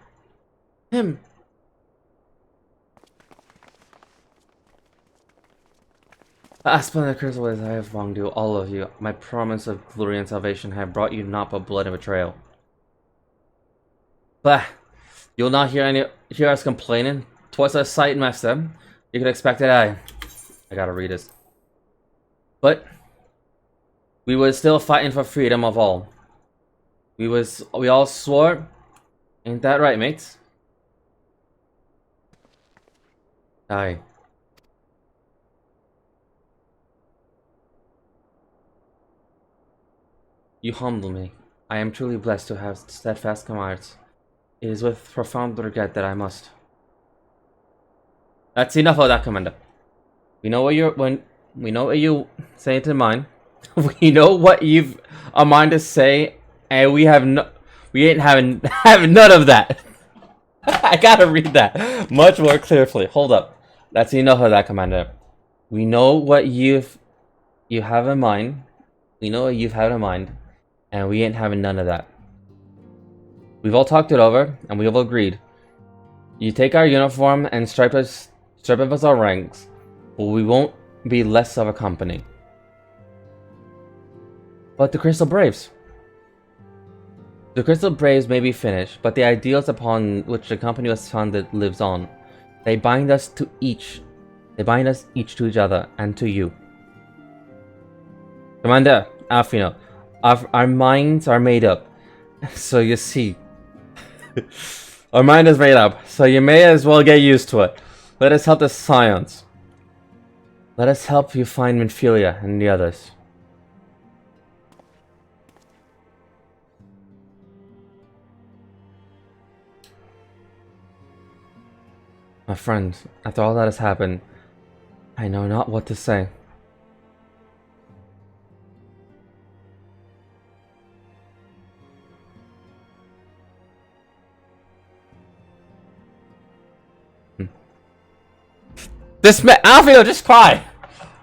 Splendid crystal as I have wronged you, all of you. My promise of glory and salvation have brought you not but blood and betrayal. Bah! You will not hear us complaining. 'Twas a sight messed up. You could expect it. I gotta read this. But we was still fighting for freedom of all. We all swore. Ain't that right, mates? Aye. You humble me. I am truly blessed to have steadfast comrades. It is with profound regret that I must. That's enough of that, Commander. We know what you say to mine. We know what you've a mind to say, and we ain't having none of that. I gotta read that much more clearly. Hold up. That's enough of that, Commander. We know what you have in mind. We know what you've had in mind. And we ain't having none of that. We've all talked it over, and we've all agreed. You take our uniform and strip us our ranks, but we won't be less of a company. But the Crystal Braves. The Crystal Braves may be finished, but the ideals upon which the company was founded lives on. They bind us each to each other, and to you. Commander Alfino. Our minds are made up, so you see. Our mind is made up, so you may as well get used to it. Let us help the Scions. Let us help you find Minfilia and the others. My friends, after all that has happened, I know not what to say. This man, Alfio, just cry.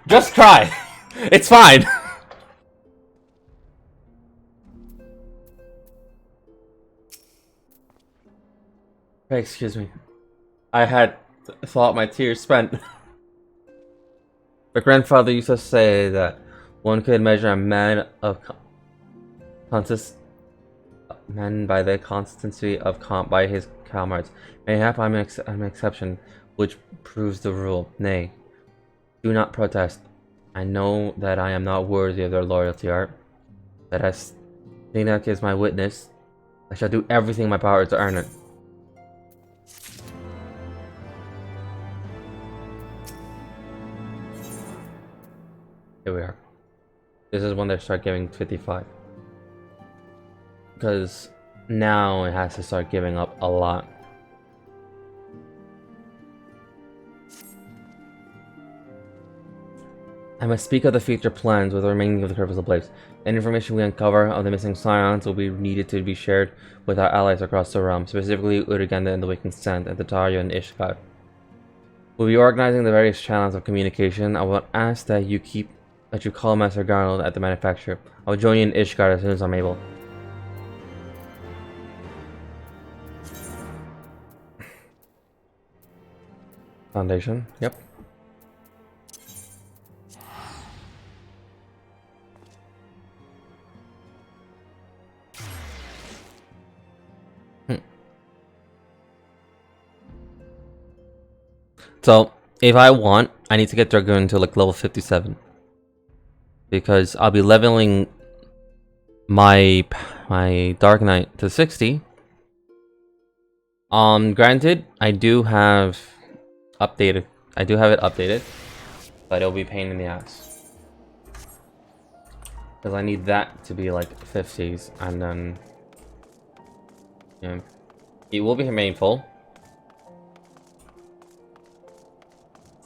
Just cry. It's fine. Hey, excuse me. I had thought my tears spent. My grandfather used to say that one could measure a man by the constancy of by his comrades. Mayhap I'm an exception, which proves the rule. Nay, do not protest. I know that I am not worthy of their loyalty, Art. But as Thina is my witness, I shall do everything in my power to earn it. Here we are. This is when they start giving 55. Because now it has to start giving up a lot. I must speak of the future plans with the remaining of the purpose of Blaze. Any information we uncover of the missing scions will be needed to be shared with our allies across the realm, specifically Urugenda and the Waking Sand, and Tataria and Ishgard. We'll be organizing the various channels of communication. I will ask that you call Master Garnold at the manufacturer. I will join you in Ishgard as soon as I'm able. Foundation, yep. So, if I want, I need to get Dragoon to like level 57. Because I'll be leveling my Dark Knight to 60. Granted, I do have it updated, but it'll be a pain in the ass. Because I need that to be like 50s, and then yeah, it will be painful.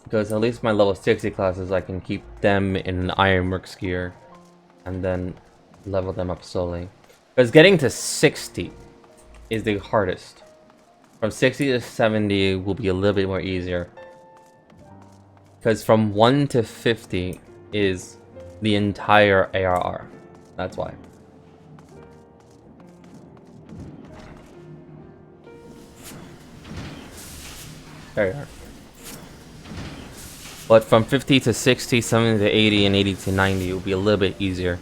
Because at least my level 60 classes, I can keep them in an Ironworks gear and then level them up slowly. Because getting to 60 is the hardest. From 60 to 70 will be a little bit more easier. Because from 1 to 50 is the entire ARR. That's why. There you are. But from 50 to 60, 70 to 80, and 80 to 90 will be a little bit easier.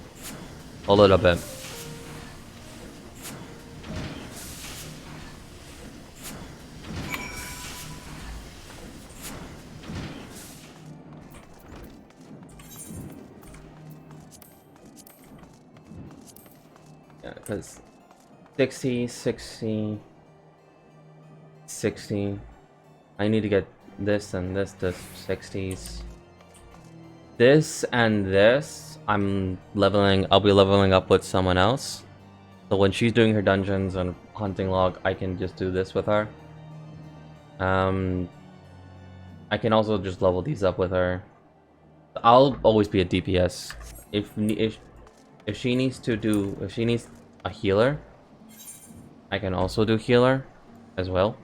A little bit. Yeah, because 60, 60, 60. I need to get this and this to 60s. This and this, I'll be leveling up with someone else. So when she's doing her dungeons and hunting log, I can just do this with her. I can also just level these up with her. I'll always be a DPS. If she needs a healer, I can also do healer as well.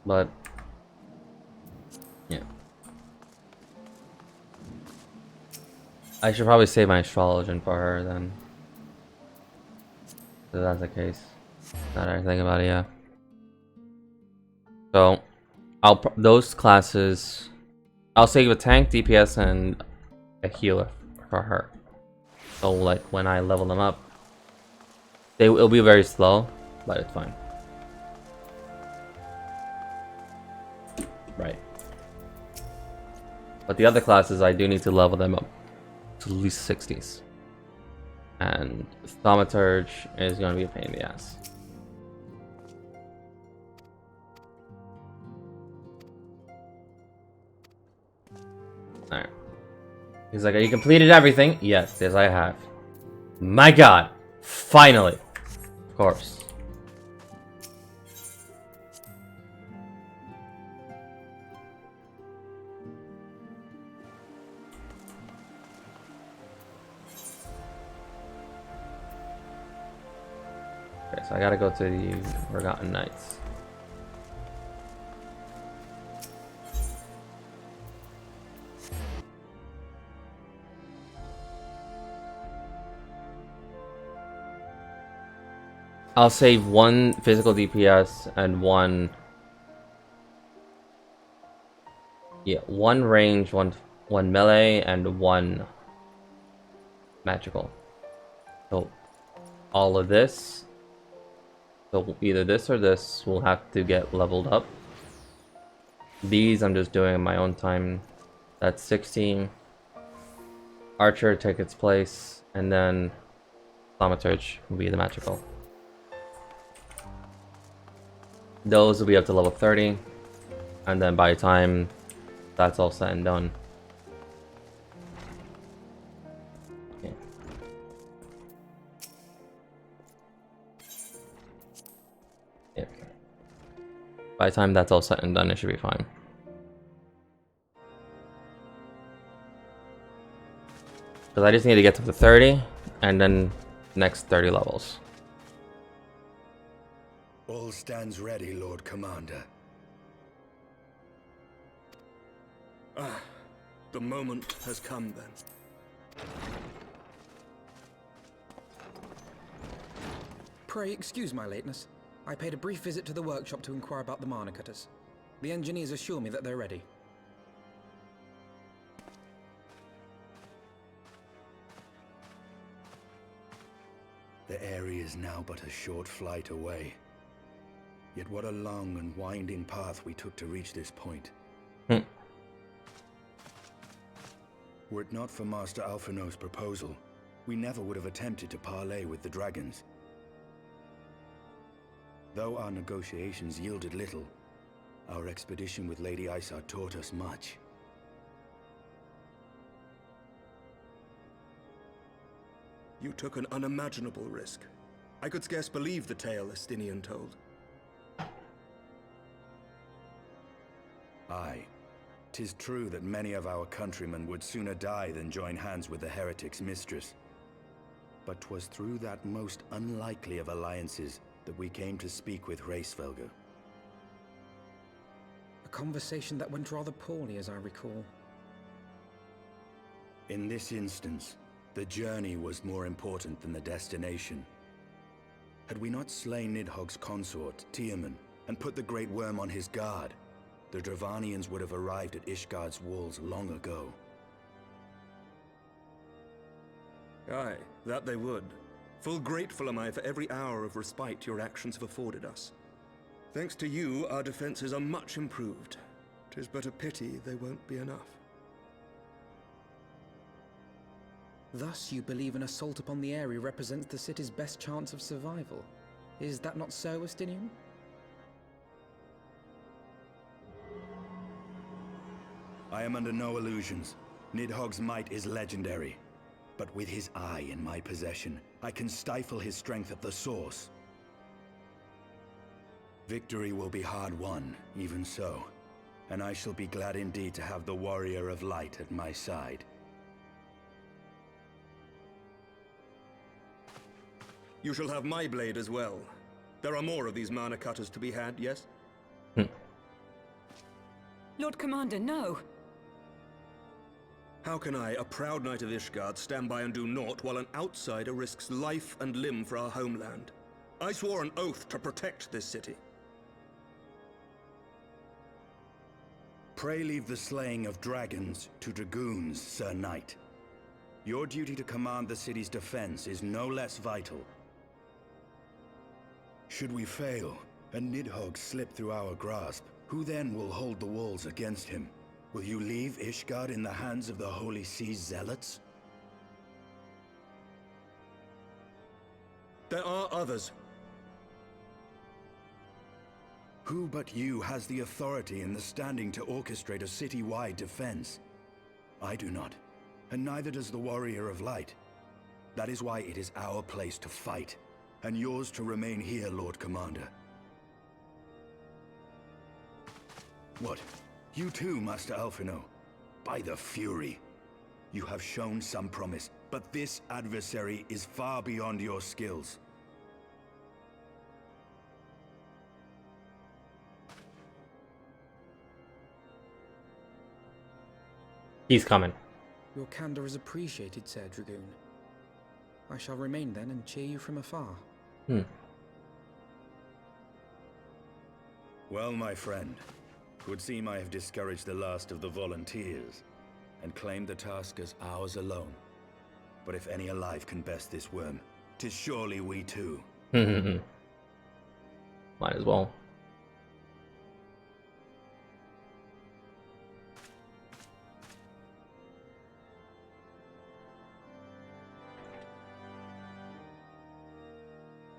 But yeah, I should probably save my astrologian for her then. So that's the case. Not everything about it, yeah. So those classes, I'll save a tank, DPS, and a healer for her. So like when I level them up, it'll be very slow, but it's fine. Right. But the other classes, I do need to level them up to at least 60s. And Thaumaturge is going to be a pain in the ass. Alright. He's like, have you completed everything? Yes, yes I have. My god! Finally! Of course. Okay, so I gotta go to the Forgotten Knights. I'll save one physical DPS and one range, one melee, and one magical. So all of this, so either this or this will have to get leveled up. These I'm just doing in my own time. That's 16. Archer take its place, and then Thaumaturge will be the magical. those will be up to level 30, and then by the time that's all said and done. Okay. Yeah. By the time that's all said and done, it should be fine. Because I just need to get to the 30, and then next 30 levels. All stands ready, Lord Commander. Ah, the moment has come then. Pray excuse my lateness. I paid a brief visit to the workshop to inquire about the mana cutters. The engineers assure me that they're ready. The area is now but a short flight away. Yet what a long and winding path we took to reach this point. Were it not for Master Alphino's proposal, we never would have attempted to parley with the dragons. Though our negotiations yielded little, our expedition with Lady Isar taught us much. You took an unimaginable risk. I could scarce believe the tale Estinian told. Aye. 'Tis true that many of our countrymen would sooner die than join hands with the heretic's mistress. But 'twas through that most unlikely of alliances that we came to speak with Hraesvelgr. A conversation that went rather poorly, as I recall. In this instance, the journey was more important than the destination. Had we not slain Nidhogg's consort, Tiaman, and put the Great Worm on his guard, the Dravanians would have arrived at Ishgard's walls long ago. Aye, that they would. Full grateful am I for every hour of respite your actions have afforded us. Thanks to you, our defenses are much improved. 'Tis but a pity they won't be enough. Thus you believe an assault upon the area represents the city's best chance of survival. Is that not so, Estinian? I am under no illusions. Nidhogg's might is legendary. But with his eye in my possession, I can stifle his strength at the source. Victory will be hard won, even so. And I shall be glad indeed to have the Warrior of Light at my side. You shall have my blade as well. There are more of these mana cutters to be had, yes? Lord Commander, no! How can I, a proud knight of Ishgard, stand by and do naught while an outsider risks life and limb for our homeland? I swore an oath to protect this city. Pray leave the slaying of dragons to dragoons, Sir Knight. Your duty to command the city's defense is no less vital. Should we fail, and Nidhogg slip through our grasp, who then will hold the walls against him? Will you leave Ishgard in the hands of the Holy Sea's zealots? There are others. Who but you has the authority and the standing to orchestrate a city-wide defense? I do not, and neither does the Warrior of Light. That is why it is our place to fight, and yours to remain here, Lord Commander. What? You too, Master Alphino? By the Fury! You have shown some promise, but this adversary is far beyond your skills. He's coming. Your candor is appreciated, Sir Dragoon. I shall remain then and cheer you from afar. Well, my friend, it would seem I have discouraged the last of the volunteers, and claimed the task as ours alone. But if any alive can best this worm, 'tis surely we too. Might as well.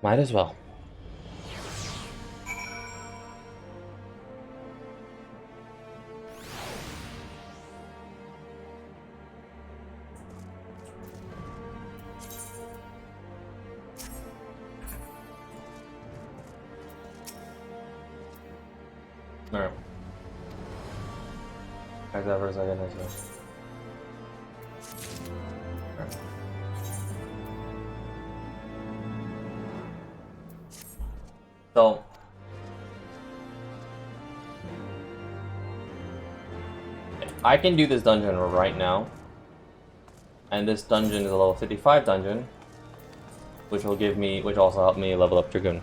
Might as well. Alright. As ever as I get into it. Alright. So I can do this dungeon right now. And this dungeon is a level 55 dungeon, which also help me level up Dragoon.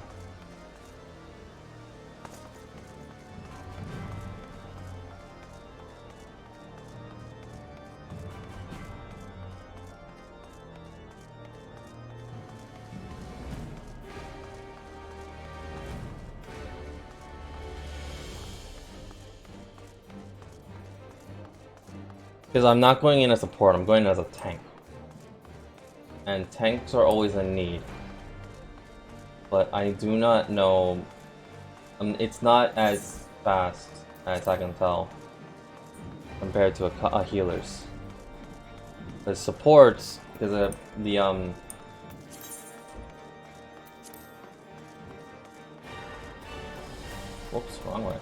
Because I'm not going in as a support, I'm going in as a tank. And tanks are always in need. But I do not know... it's not as fast as I can tell compared to a healer's. The supports, because of the whoops, wrong way.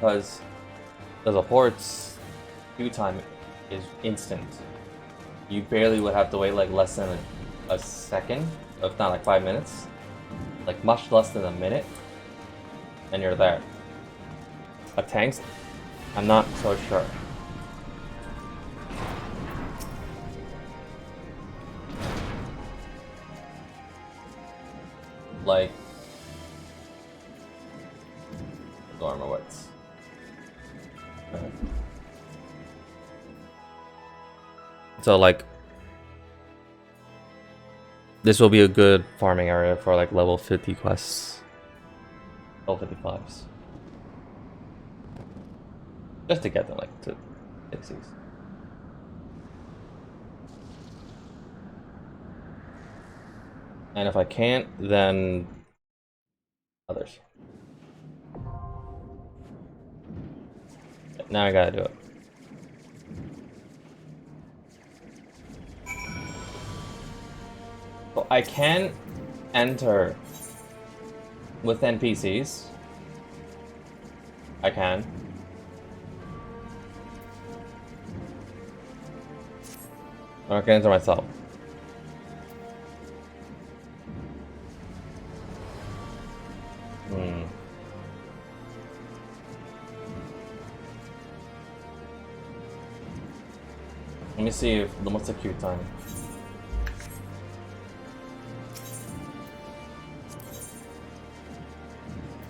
Because the supports queue time is instant. You barely would have to wait like less than a second, if not like 5 minutes. Like much less than a minute. And you're there. A tank's, I'm not so sure. Like armor wits. So like this will be a good farming area for like level 50 quests. Level 55s. Just to get them like to 60s. And if I can't, then others. Now I gotta do it. So I can enter with NPCs. I can. Or I can enter myself. Let me see if what's the queue time.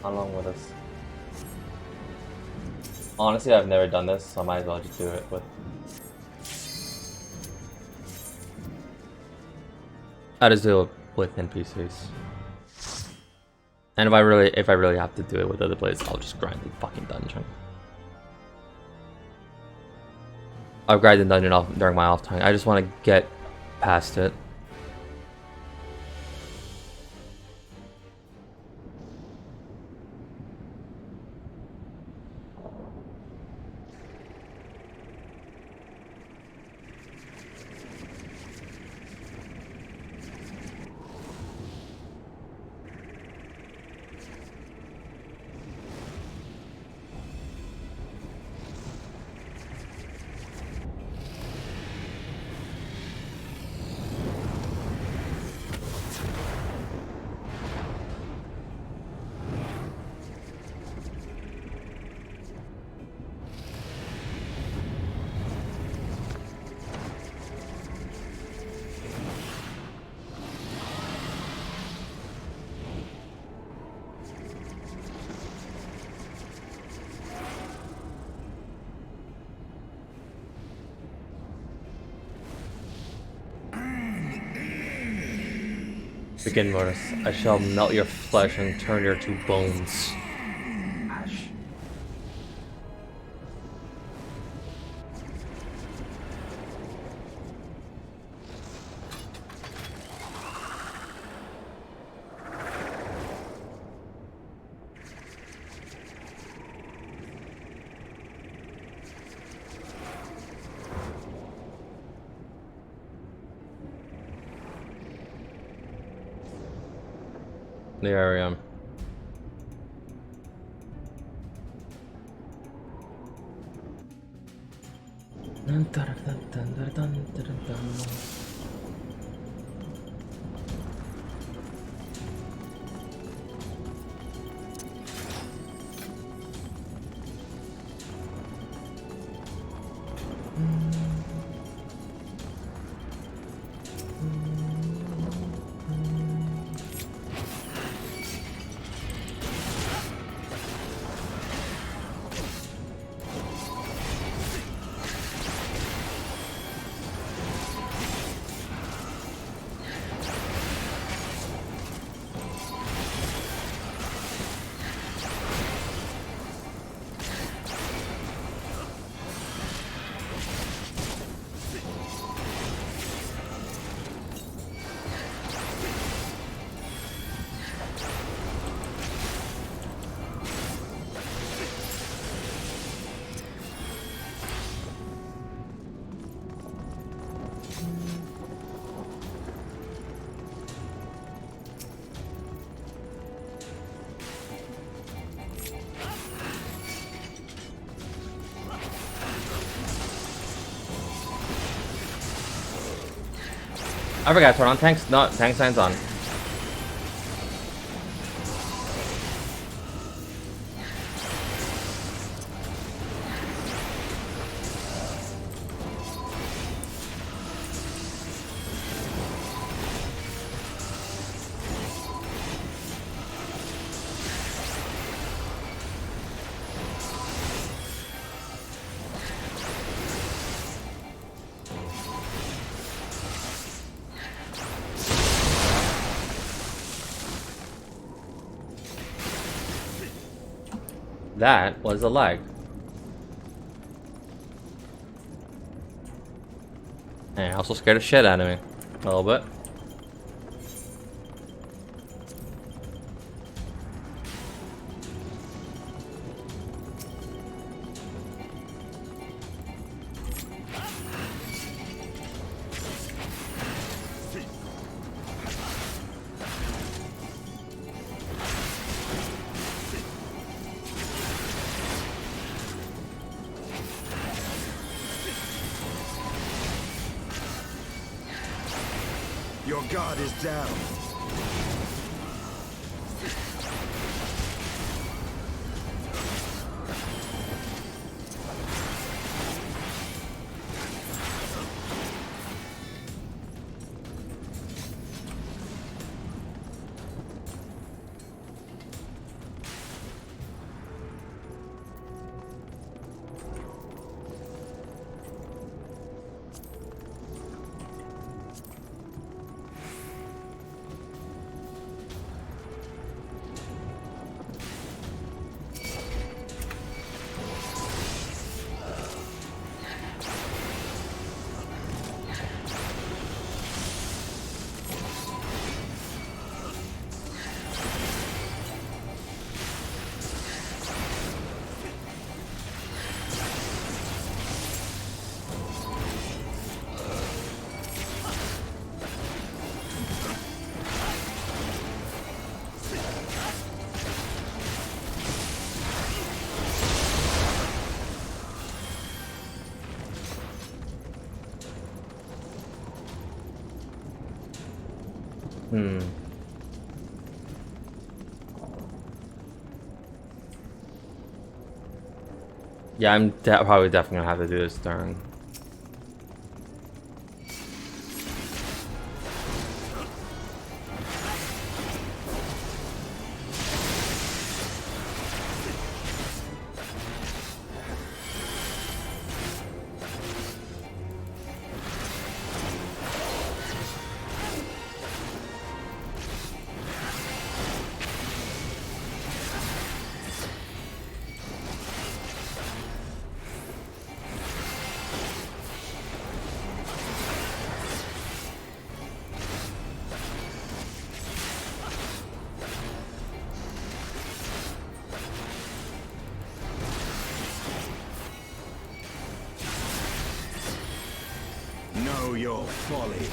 How long will this? Honestly, I've never done this, so I might as well just do it with. I just do it with NPCs. And if I really have to do it with other players, I'll just grind the fucking dungeon. I'll grind the dungeon off during my off time. I just want to get past it. Begin, Mortis. I shall melt your flesh and turn you to bones. Ash. There I am. I forgot to turn on tanks. No, tank signs on. That was a lag. And it also scared the shit out of me. A little bit. Your guard is down. Yeah, I'm probably definitely gonna have to do this turn. Know your folly.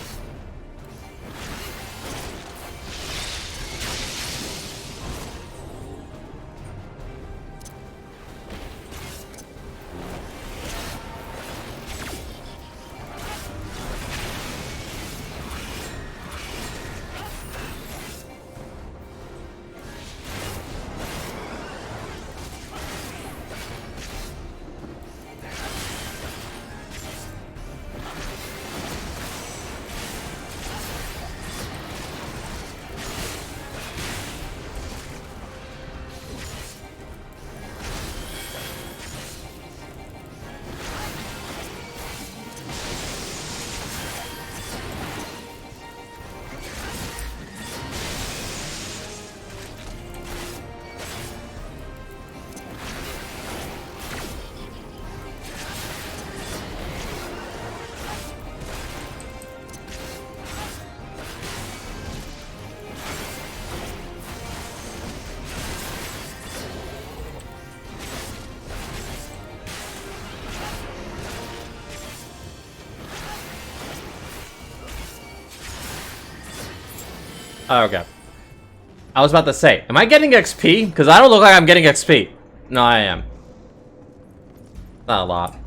Oh, okay. I was about to say, am I getting XP? Because I don't look like I'm getting XP. No, I am. Not a lot.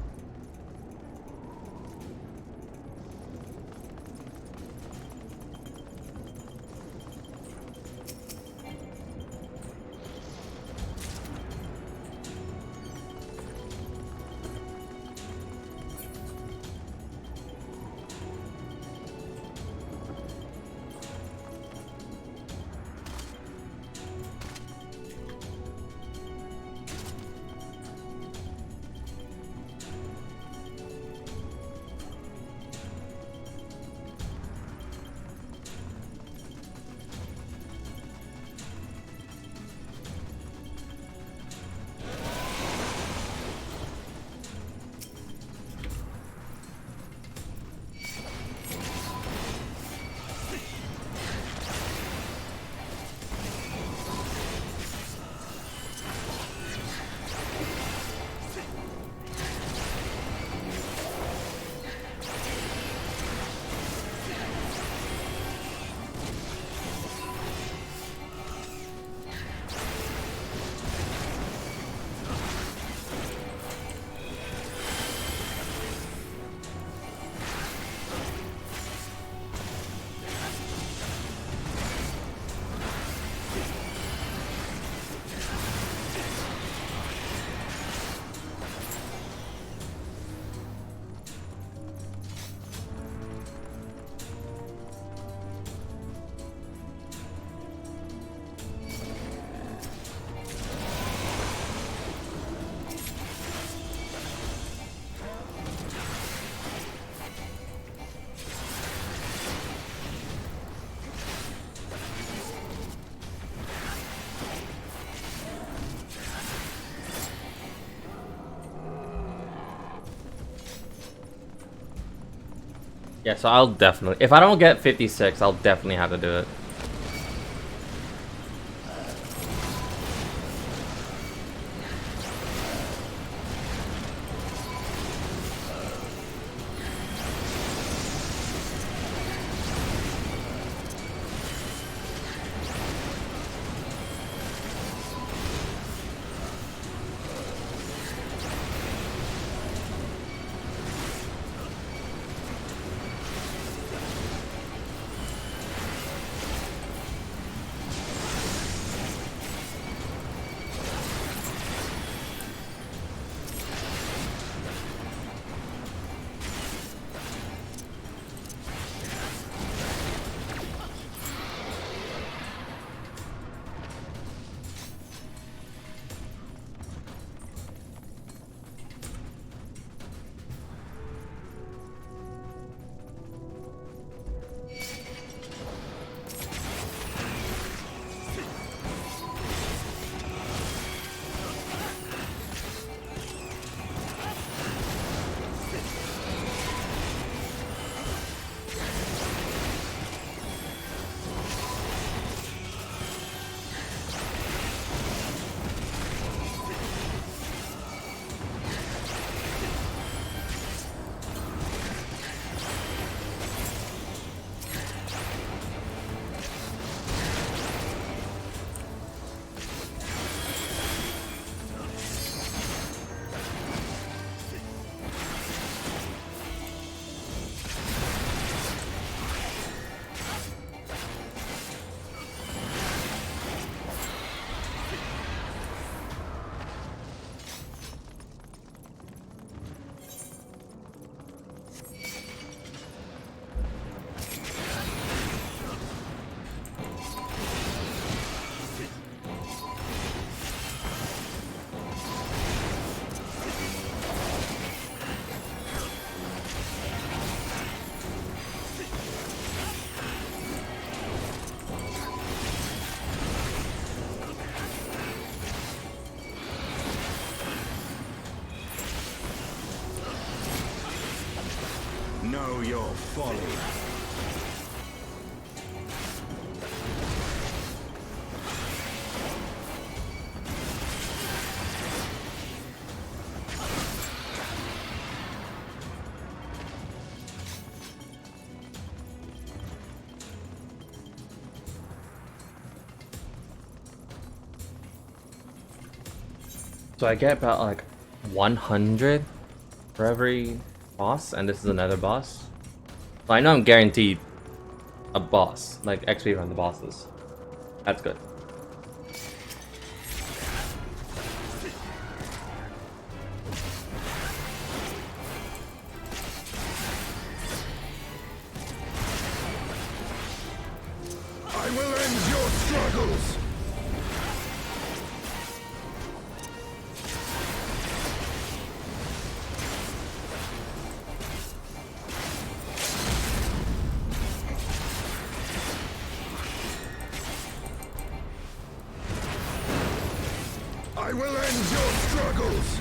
Yeah, so I'll definitely... If I don't get 56, I'll definitely have to do it. Know your folly. So I get about like 100 for every boss, and this is another boss. So I know I'm guaranteed a boss, like XP from the bosses. That's good. I will end your struggles! I will end your struggles!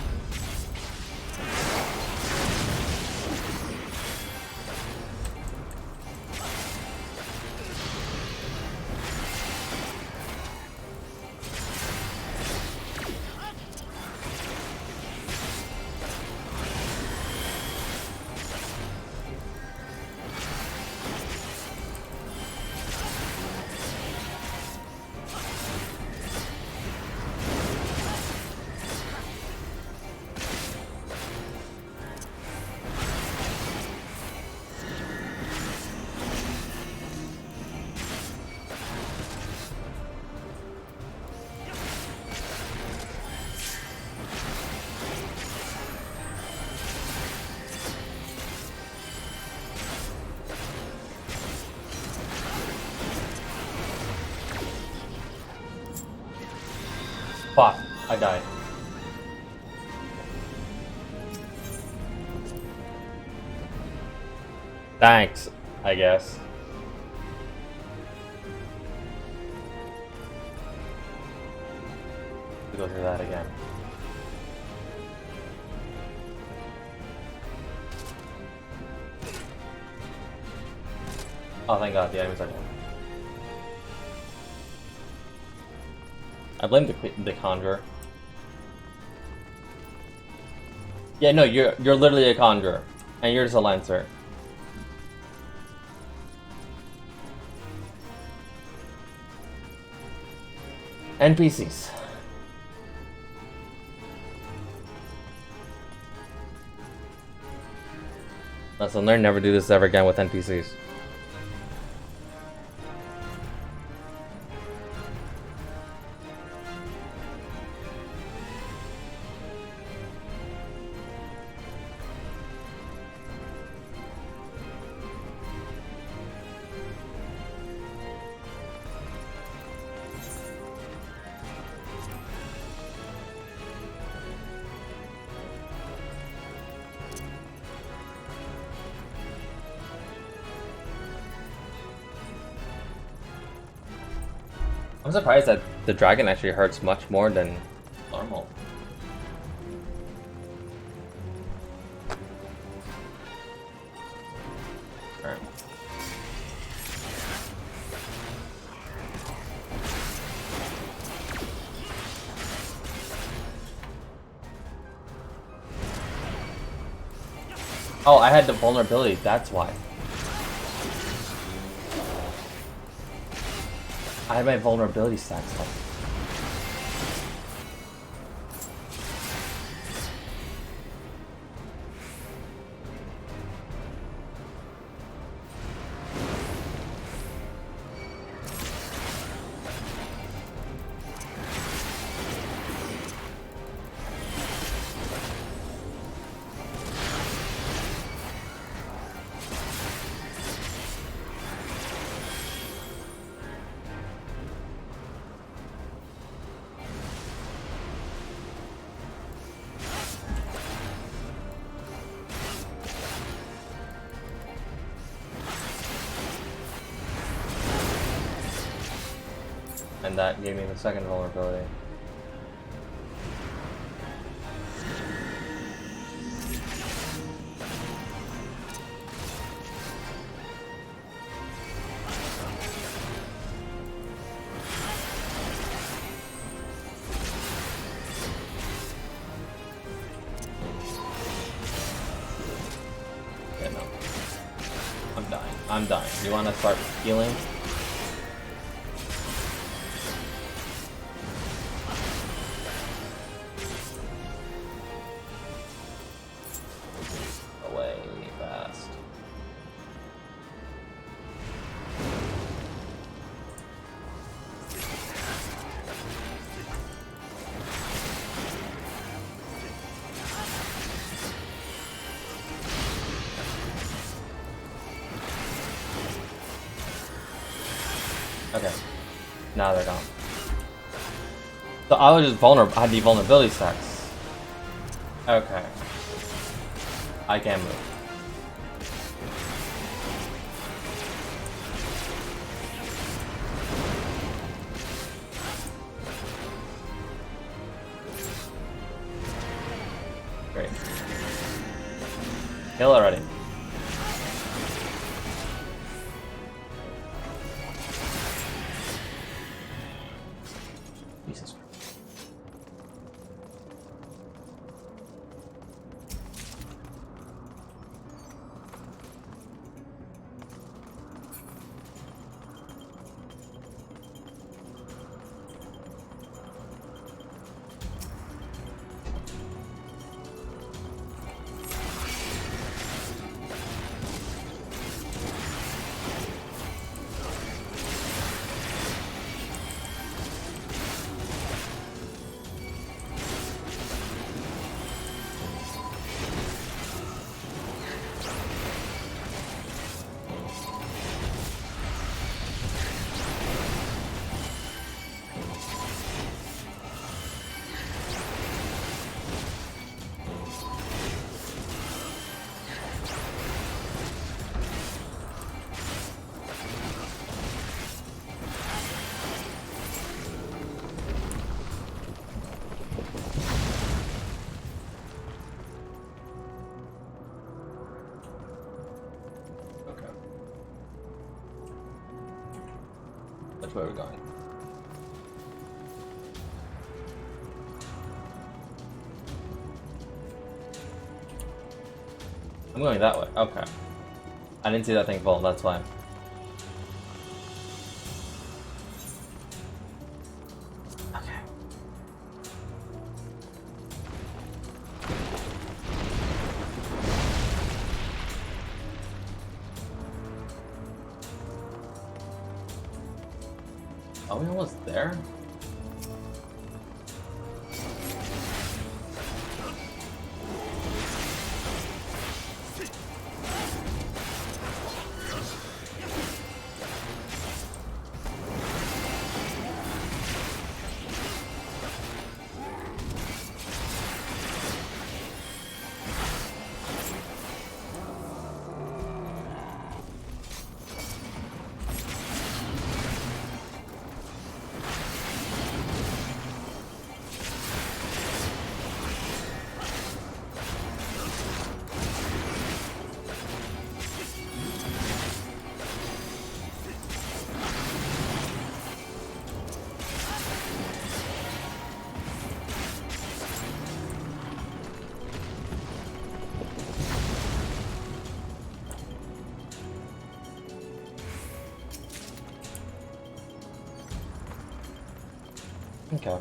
Fuck, I died. Thanks, I guess. Go through that again. Oh, thank God, the enemies are down. I blame the conjurer. Yeah, no, you're literally a conjurer, and you're just a lancer. NPCs. Lesson learned: never do this ever again with NPCs. I'm surprised that the dragon actually hurts much more than normal. Alright. Oh, I had the vulnerability, that's why. I have my vulnerability stacks up. And that gave me the second vulnerability. Yeah, no. I'm dying. I'm dying. You wanna start healing? Now they're gone. So I was just vulnerable. I had the vulnerability stacks. Okay. I can't move. Great. Kill already. Jesus. Which way are we going? I'm going that way. Okay. I didn't see that thing fall, that's why. Okay. Are we almost there? Okay.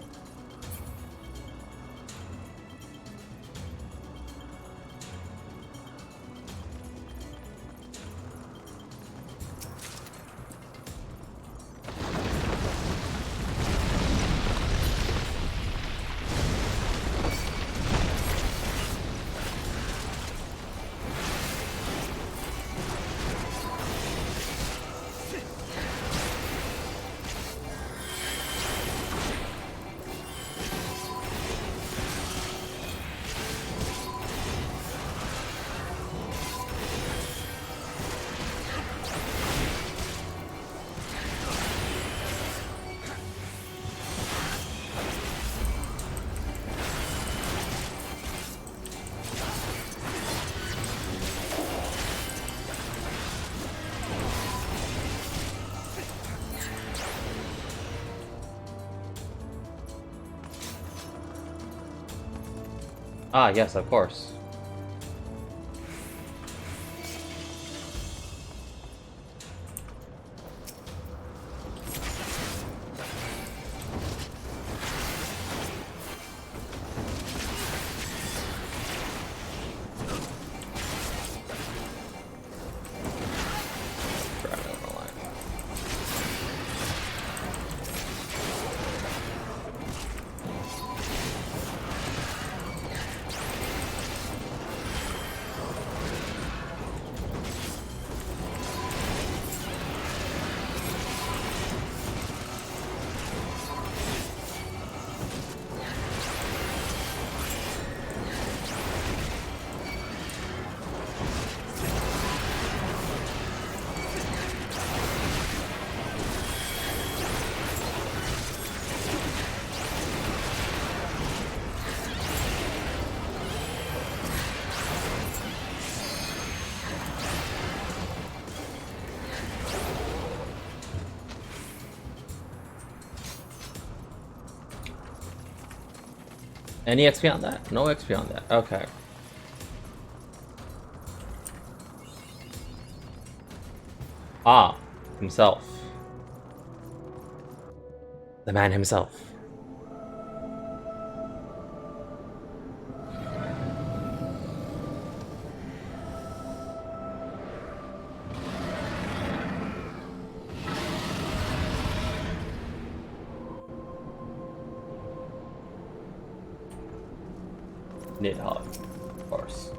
Ah, yes, of course. Any XP on that? No XP on that. Okay. Ah, himself. The man himself. Nidhogg, of course.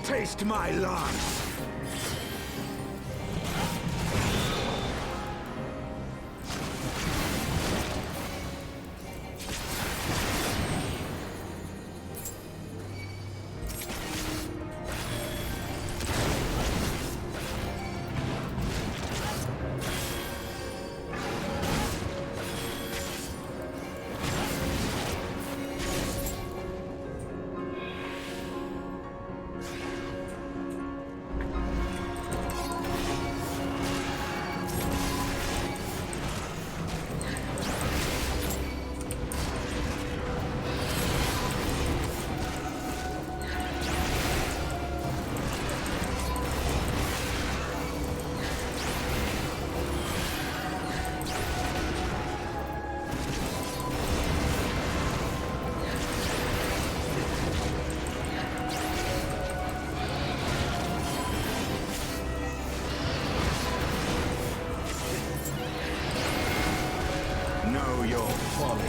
Taste my lance! Know your folly.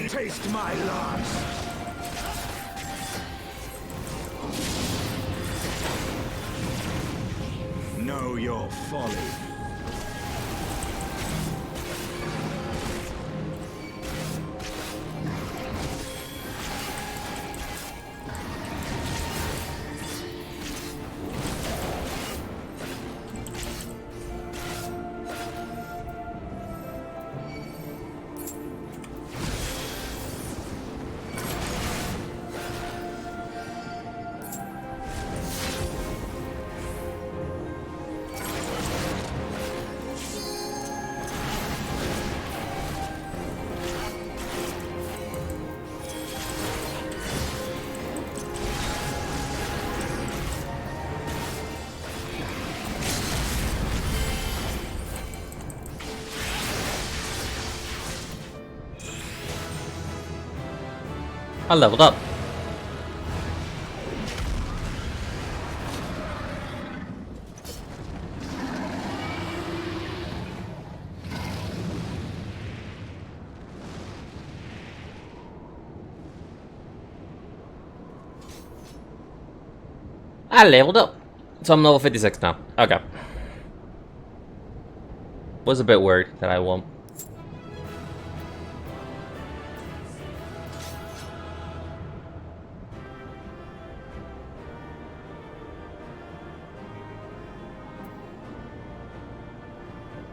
Taste my lance! Know your folly. I leveled up. I leveled up. So I'm level 56 now. Okay. Was a bit worried that I won't.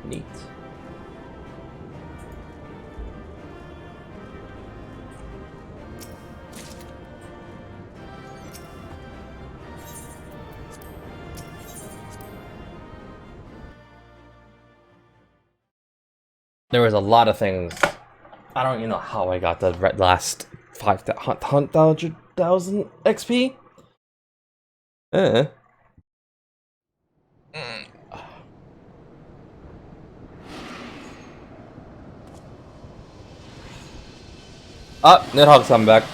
Neat. There was a lot of things. I don't even know how I got the last 5,000 XP. Ah, Nidhogg's coming back.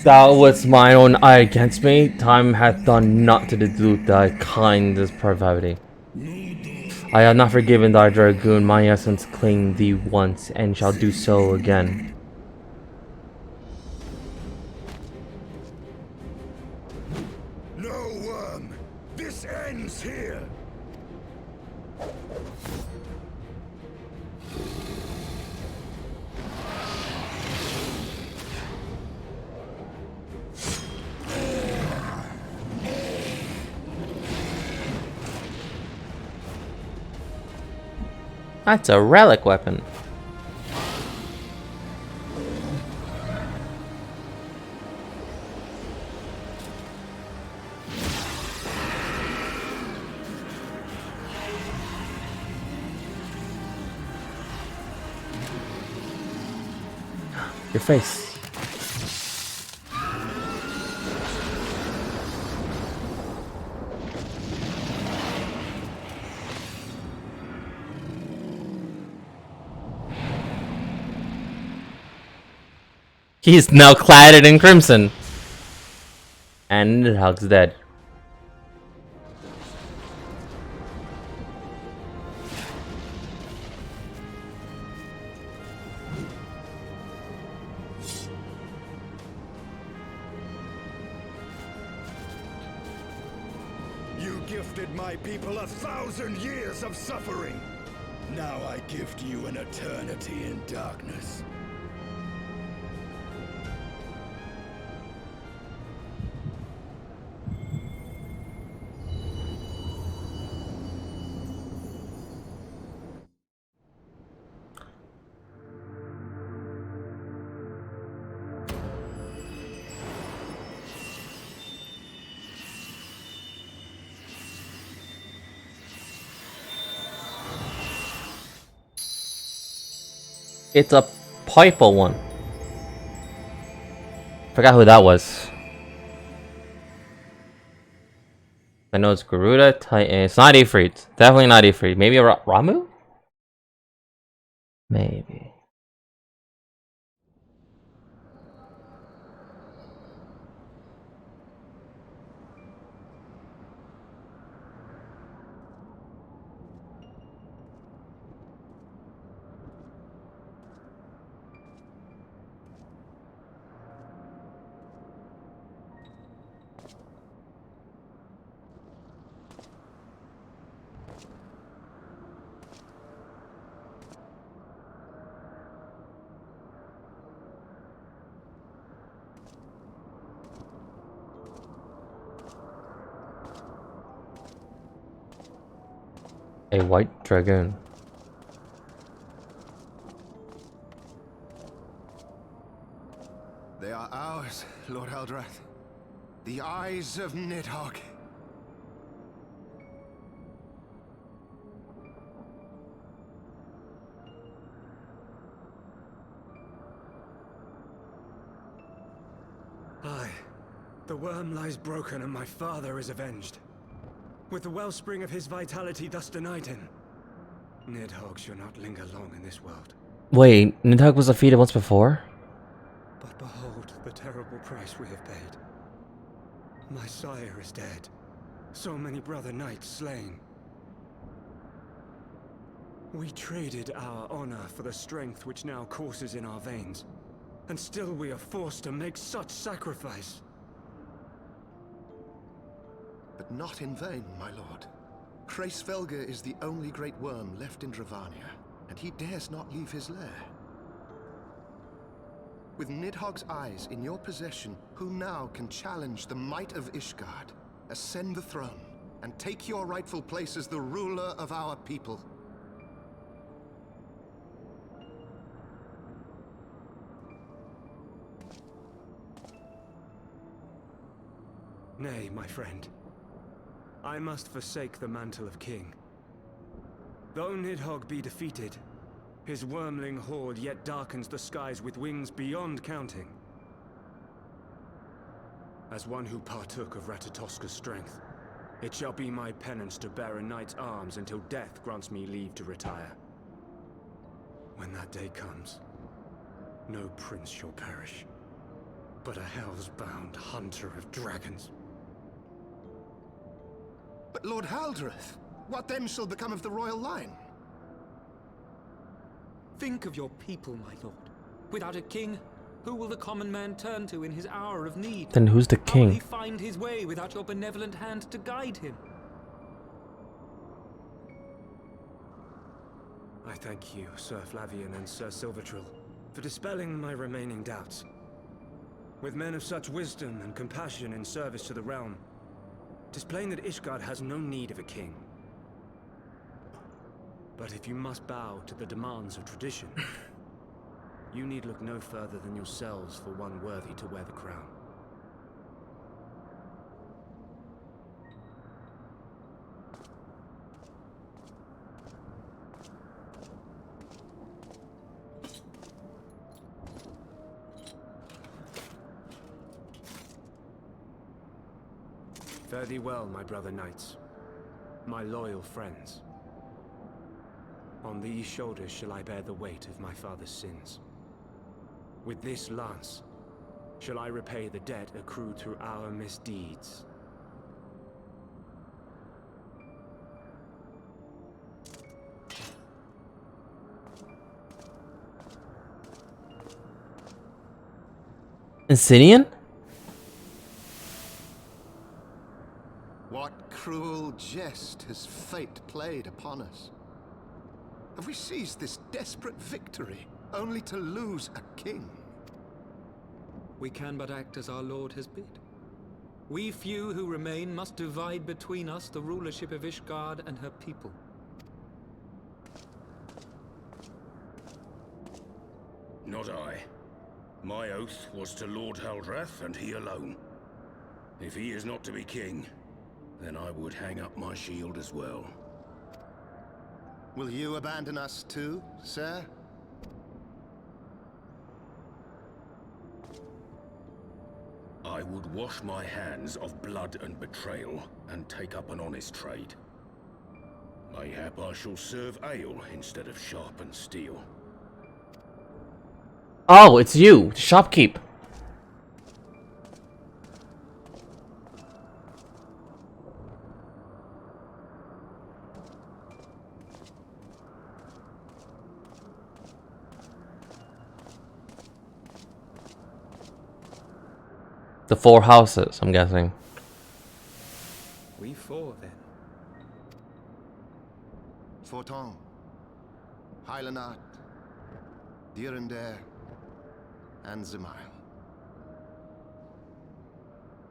That was mine own eye against me. Time hath done not to dilute thy kindest pravity. I have not forgiven thy dragoon. My essence claimed thee once, and shall do so again. No worm! This ends here! That's a relic weapon. Your face. He's now cladded in crimson. And Nidhogg's dead. You gifted my people 1,000 years of suffering. Now I gift you an eternity in darkness. It's a Piper one. Forgot who that was. I know it's Garuda, Titan. It's not Ifrit. Definitely not Ifrit. Maybe a Ramu? Maybe. A white dragoon. They are ours, Lord Eldrath. The eyes of Nidhogg. Aye. The worm lies broken and my father is avenged. With the wellspring of his vitality thus denied him, Nidhogg shall not linger long in this world. Wait, Nidhogg was defeated once before? But behold the terrible price we have paid. My sire is dead. So many brother knights slain. We traded our honor for the strength which now courses in our veins. And still we are forced to make such sacrifice. But not in vain, my lord. Hraesvelgr is the only great worm left in Dravania, and he dares not leave his lair. With Nidhogg's eyes in your possession, who now can challenge the might of Ishgard, ascend the throne, and take your rightful place as the ruler of our people? Nay, my friend. I must forsake the mantle of king. Though Nidhogg be defeated, his wormling horde yet darkens the skies with wings beyond counting. As one who partook of Ratatoska's strength, it shall be my penance to bear a knight's arms until death grants me leave to retire. When that day comes, no prince shall perish, but a hell's-bound hunter of dragons. But Lord Haldreth, what then shall become of the royal line? Think of your people, my lord. Without a king, who will the common man turn to in his hour of need? Then who's the How will he king? find his way without your benevolent hand to guide him? I thank you, Sir Flavian and Sir Silvertrill, for dispelling my remaining doubts. With men of such wisdom and compassion in service to the realm, 'tis plain that Ishgard has no need of a king. But if you must bow to the demands of tradition, you need look no further than yourselves for one worthy to wear the crown. Fare thee well, my brother knights, my loyal friends. On these shoulders shall I bear the weight of my father's sins. With this lance shall I repay the debt accrued through our misdeeds. Insidian? What cruel jest has fate played upon us? Have we seized this desperate victory, only to lose a king? We can but act as our lord has bid. We few who remain must divide between us the rulership of Ishgard and her people. Not I. My oath was to Lord Haldreth, and he alone. If he is not to be king, then I would hang up my shield as well. Will you abandon us too, sir? I would wash my hands of blood and betrayal, and take up an honest trade. Mayhap I shall serve ale instead of sharpened steel. Oh, it's you, shopkeep. The 4 houses, I'm guessing. We 4 then. Forton, Heilenart, Dyrendare, and Zemile.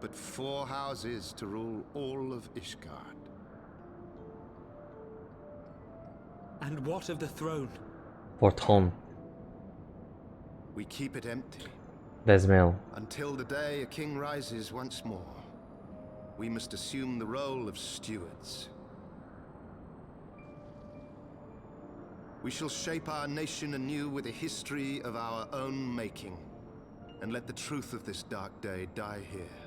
But 4 houses to rule all of Ishgard. And what of the throne? Forton. We keep it empty. Desmail. Until the day a king rises once more. We must assume the role of stewards. We shall shape our nation anew with a history of our own making, and let the truth of this dark day die here,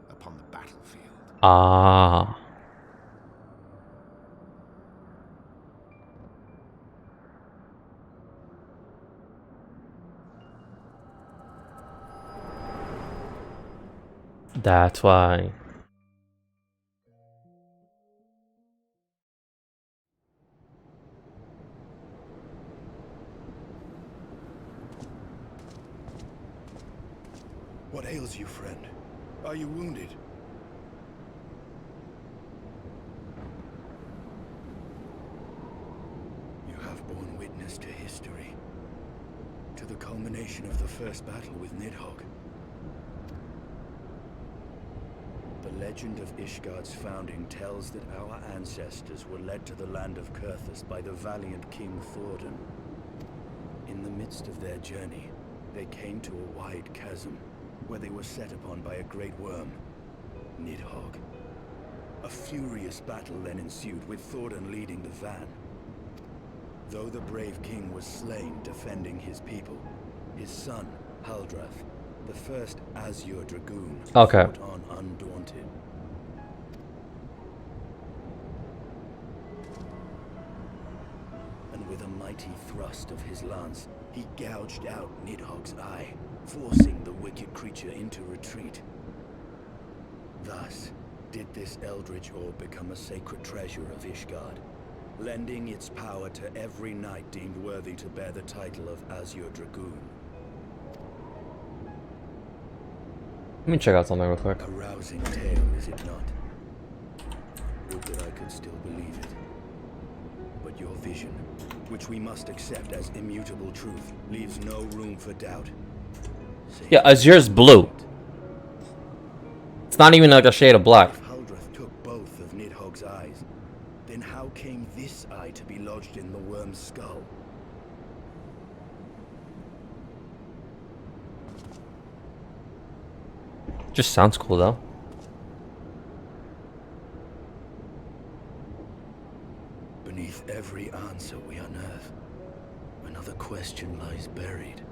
upon the battlefield. Ah. That's why. What ails you, friend? Are you wounded? You have borne witness to history. to the culmination of the first battle with Nidhogg. The legend of Ishgard's founding tells that our ancestors were led to the land of Kurthus by the valiant King Thordan. In the midst of their journey, they came to a wide chasm, where they were set upon by a great worm, Nidhogg. A furious battle then ensued, with Thordan leading the van. Though the brave king was slain defending his people, his son, Haldrath, the first Azure Dragoon, fought on undaunted. And with a mighty thrust of his lance, he gouged out Nidhogg's eye, forcing the wicked creature into retreat. Thus did this eldritch orb become a sacred treasure of Ishgard, lending its power to every knight deemed worthy to bear the title of Azure Dragoon. Let me check out something real quick. A rousing tale, is it not? Would that I could still believe it. But your vision, which we must accept as immutable truth, leaves no room for doubt. Yeah, Azure's blue. It's not even like a shade of black. If Haldrath took both of Nidhogg's eyes, then how came this eye to be lodged in the worm's skull? Just sounds cool though. Beneath every answer we unearth, another question lies buried.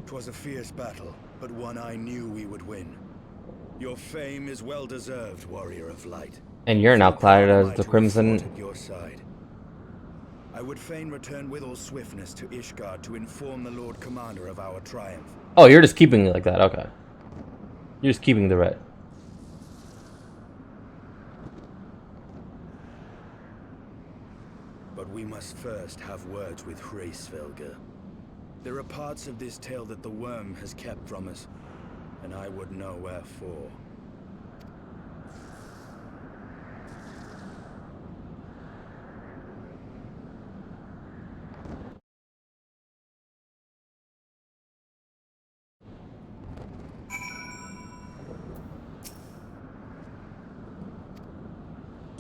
Twas a fierce battle, but one I knew we would win. Your fame is well deserved, warrior of light. And you're now clad as the Crimson. At your side. I would fain return with all swiftness to Ishgard to inform the Lord Commander of our triumph. Oh, you're just keeping it like that. Okay. You're just keeping the red. But we must first have words with Hraesvelgr. There are parts of this tale that the worm has kept from us, and I would know wherefore.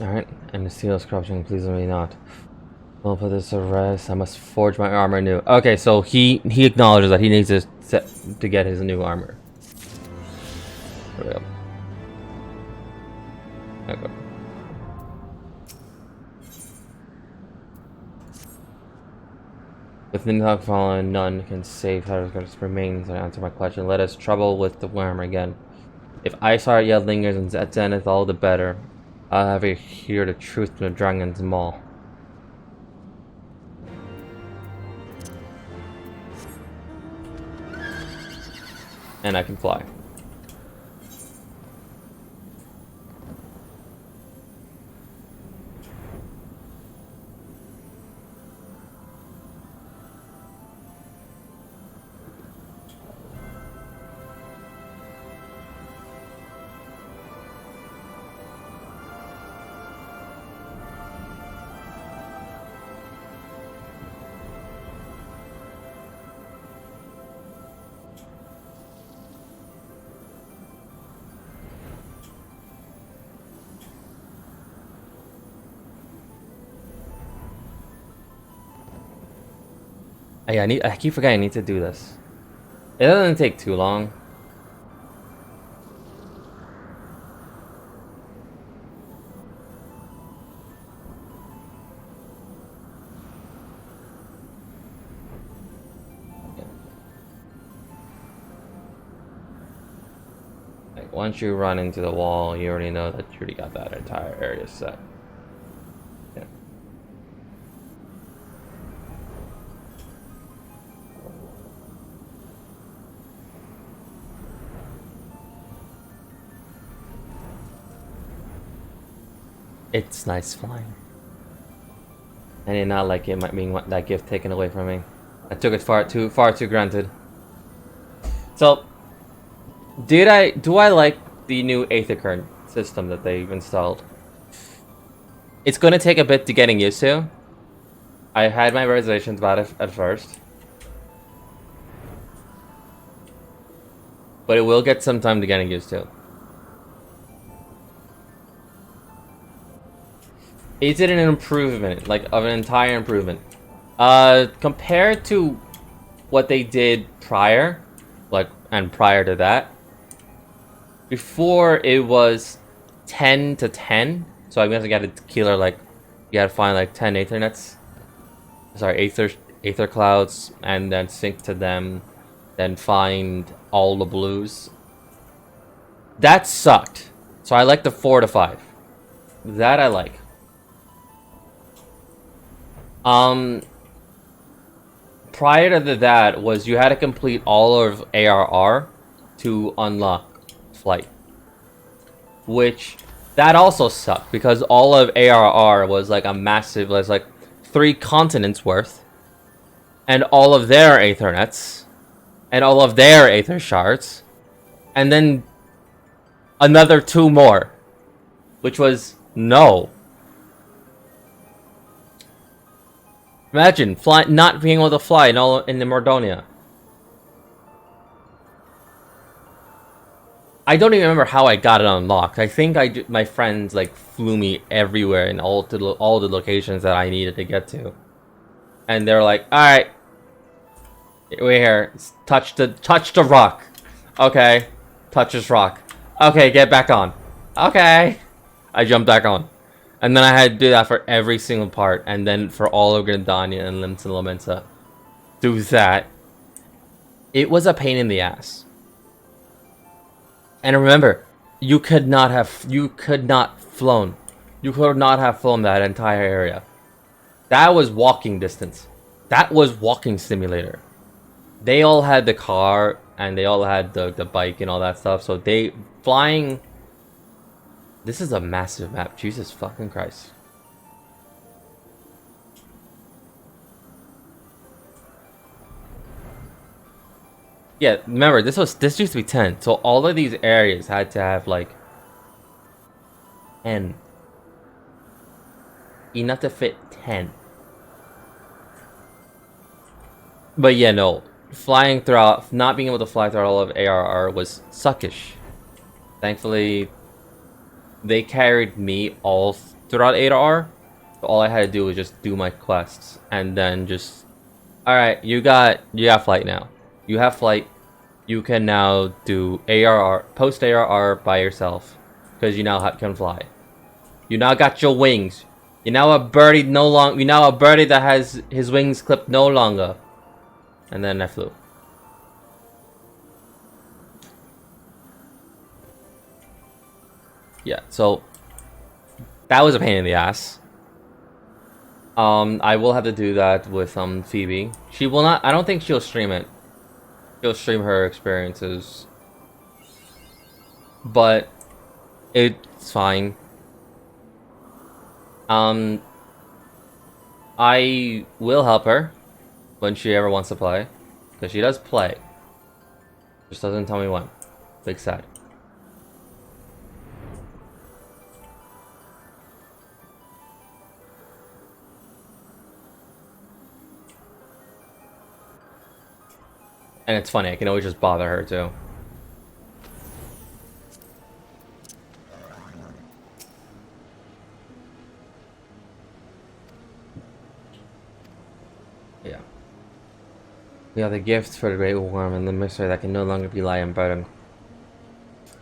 Alright, and the seal is corruption, please let me not. I'll put this to rest. I must forge my armor anew. Okay, so he acknowledges that he needs to get his new armor. There we go. Okay. With Nidhogg fallen, none can save Heavensward remains. I answer my question. Let us trouble with the worm again. If Isar yet lingers and at Zenith, all the better. I'll have you hear the truth from the dragon's maw. And I can fly. Hey, I keep forgetting I need to do this. It doesn't take too long. Like once you run into the wall, you already know that you already got that entire area set. Yeah. It's nice flying. I did not like it being that gift taken away from me. I took it far too granted. So, do I like the new Aether Current system that they've installed? It's gonna take a bit to getting used to. I had my reservations about it at first. But it will get some time to getting used to. Is it an improvement? Like, of an entire improvement? Compared to what they did prior, and prior to that, before it was 10 to 10, so I guess I got a killer, like, you gotta find like 10 Aethernets. Sorry, Aether Clouds, and then sync to them, then find all the blues. That sucked. So I like the 4 to 5. That I like. Prior to that was you had to complete all of ARR to unlock flight. Which, that also sucked, because all of ARR was like a massive, was like 3 continents worth. And all of their Aethernets. And all of their Aether Shards. And then another 2 more. Which was, no. Imagine not being able to fly in the Mordonia. I don't even remember how I got it unlocked. I think my friends like flew me everywhere in all the locations that I needed to get to, and they're like, "All right, we're here. Touch the rock. Okay, touch this rock. Okay, get back on. Okay." I jumped back on. And then I had to do that for every single part. And then for all of Gridania and Limsa Lamensa. Do that. It was a pain in the ass. And remember, you could not have flown. You could not have flown that entire area. That was walking distance. That was walking simulator. They all had the car and they all had the bike and all that stuff. So flying. This is a massive map. Jesus fucking Christ. Yeah, remember this used to be 10. So all of these areas had to have like 10. Enough to fit 10. But yeah, no. Not being able to fly throughout all of ARR was suckish. Thankfully, they carried me all throughout 8R. So all I had to do was just do my quests. And then just... Alright, you got flight now. You have flight. You can now do ARR, post-ARR by yourself. Because you now can fly. You now got your wings. You're now a birdie that has his wings clipped no longer. And then I flew. Yeah, so that was a pain in the ass. I will have to do that with Phoebe. She will not. I don't think she'll stream it. She'll stream her experiences, but it's fine. I will help her when she ever wants to play, because she does play. Just doesn't tell me when. Big sad. And it's funny, I can always just bother her too. Yeah. We are the gift for the Great Worm and the mystery that can no longer be lie unburdened.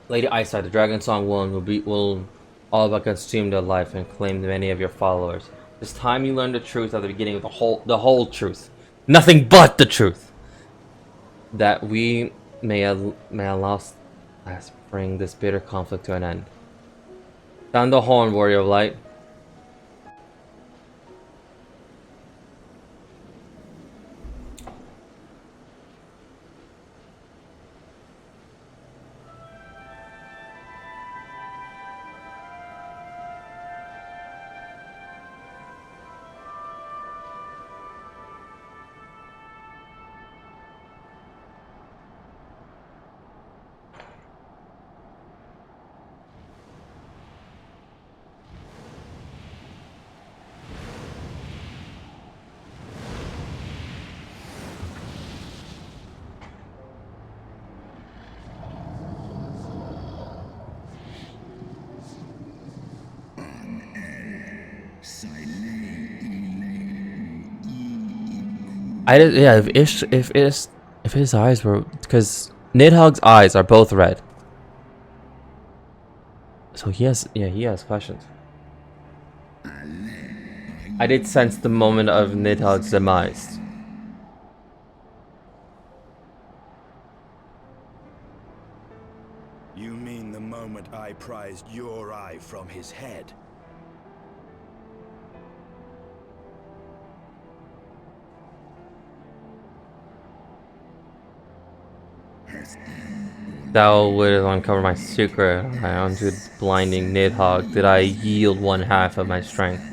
Lady Eyesight, the Dragon Song will all but consume their life and claim many of your followers. It's time you learn the truth at the beginning of the whole truth. Nothing but the truth. That we may allow us bring this bitter conflict to an end. Sound the horn, warrior of light. I did, yeah. If his eyes were, because Nidhogg's eyes are both red, so he has questions. I did sense the moment of Nidhogg's demise. You mean the moment I prized your eye from his head? Thou wouldst uncover my secret. Unto the blinding Nidhogg did I yield one half of my strength.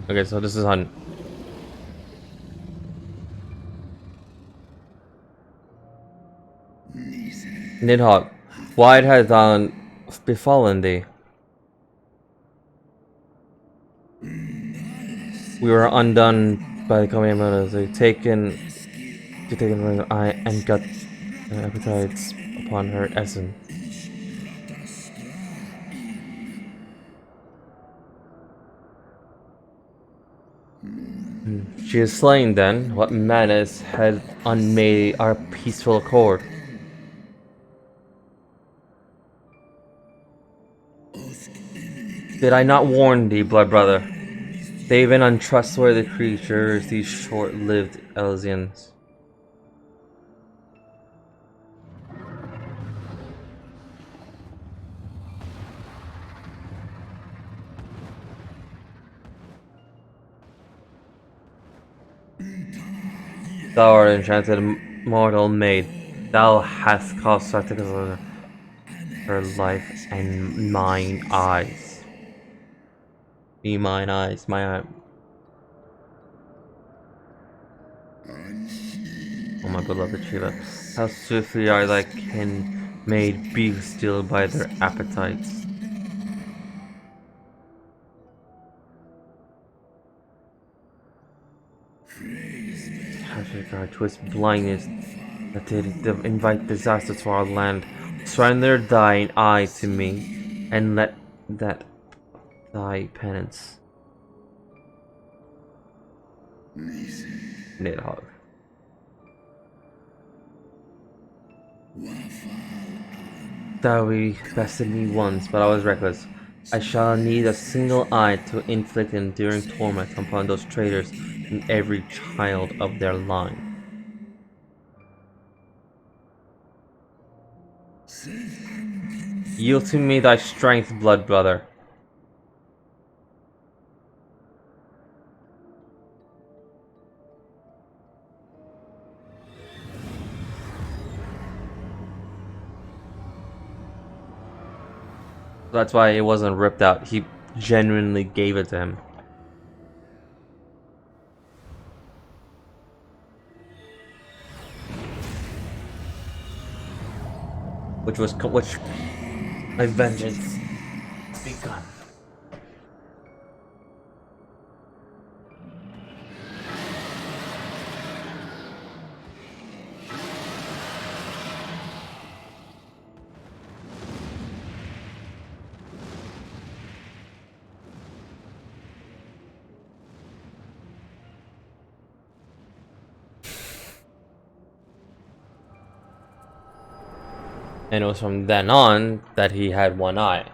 Okay, so this is on. Nidhogg, why hath thou befallen thee? We were undone by the commandment of taken her eye and got appetites upon her essence. She is slain then. What madness had unmade our peaceful accord? Did I not warn thee, blood brother? They've been untrustworthy creatures, these short-lived Elysians. Thou art enchanted mortal maid. Thou hast caused spectacles of her life and mine eyes. Be mine eyes, my eye. Oh my beloved Shiva, how swiftly are thy kin made bestial by their appetites. How twist blindness that did invite disaster to our land. Surrender thine eye to me, and let that thy penance. Nidhogg. Thou bested me once, but I was reckless. I shall need a single eye to inflict enduring torment upon those traitors and every child of their line. Yield to me thy strength, blood brother. That's why it wasn't ripped out. He genuinely gave it to him. Which my vengeance begun. And it was from then on that he had one eye.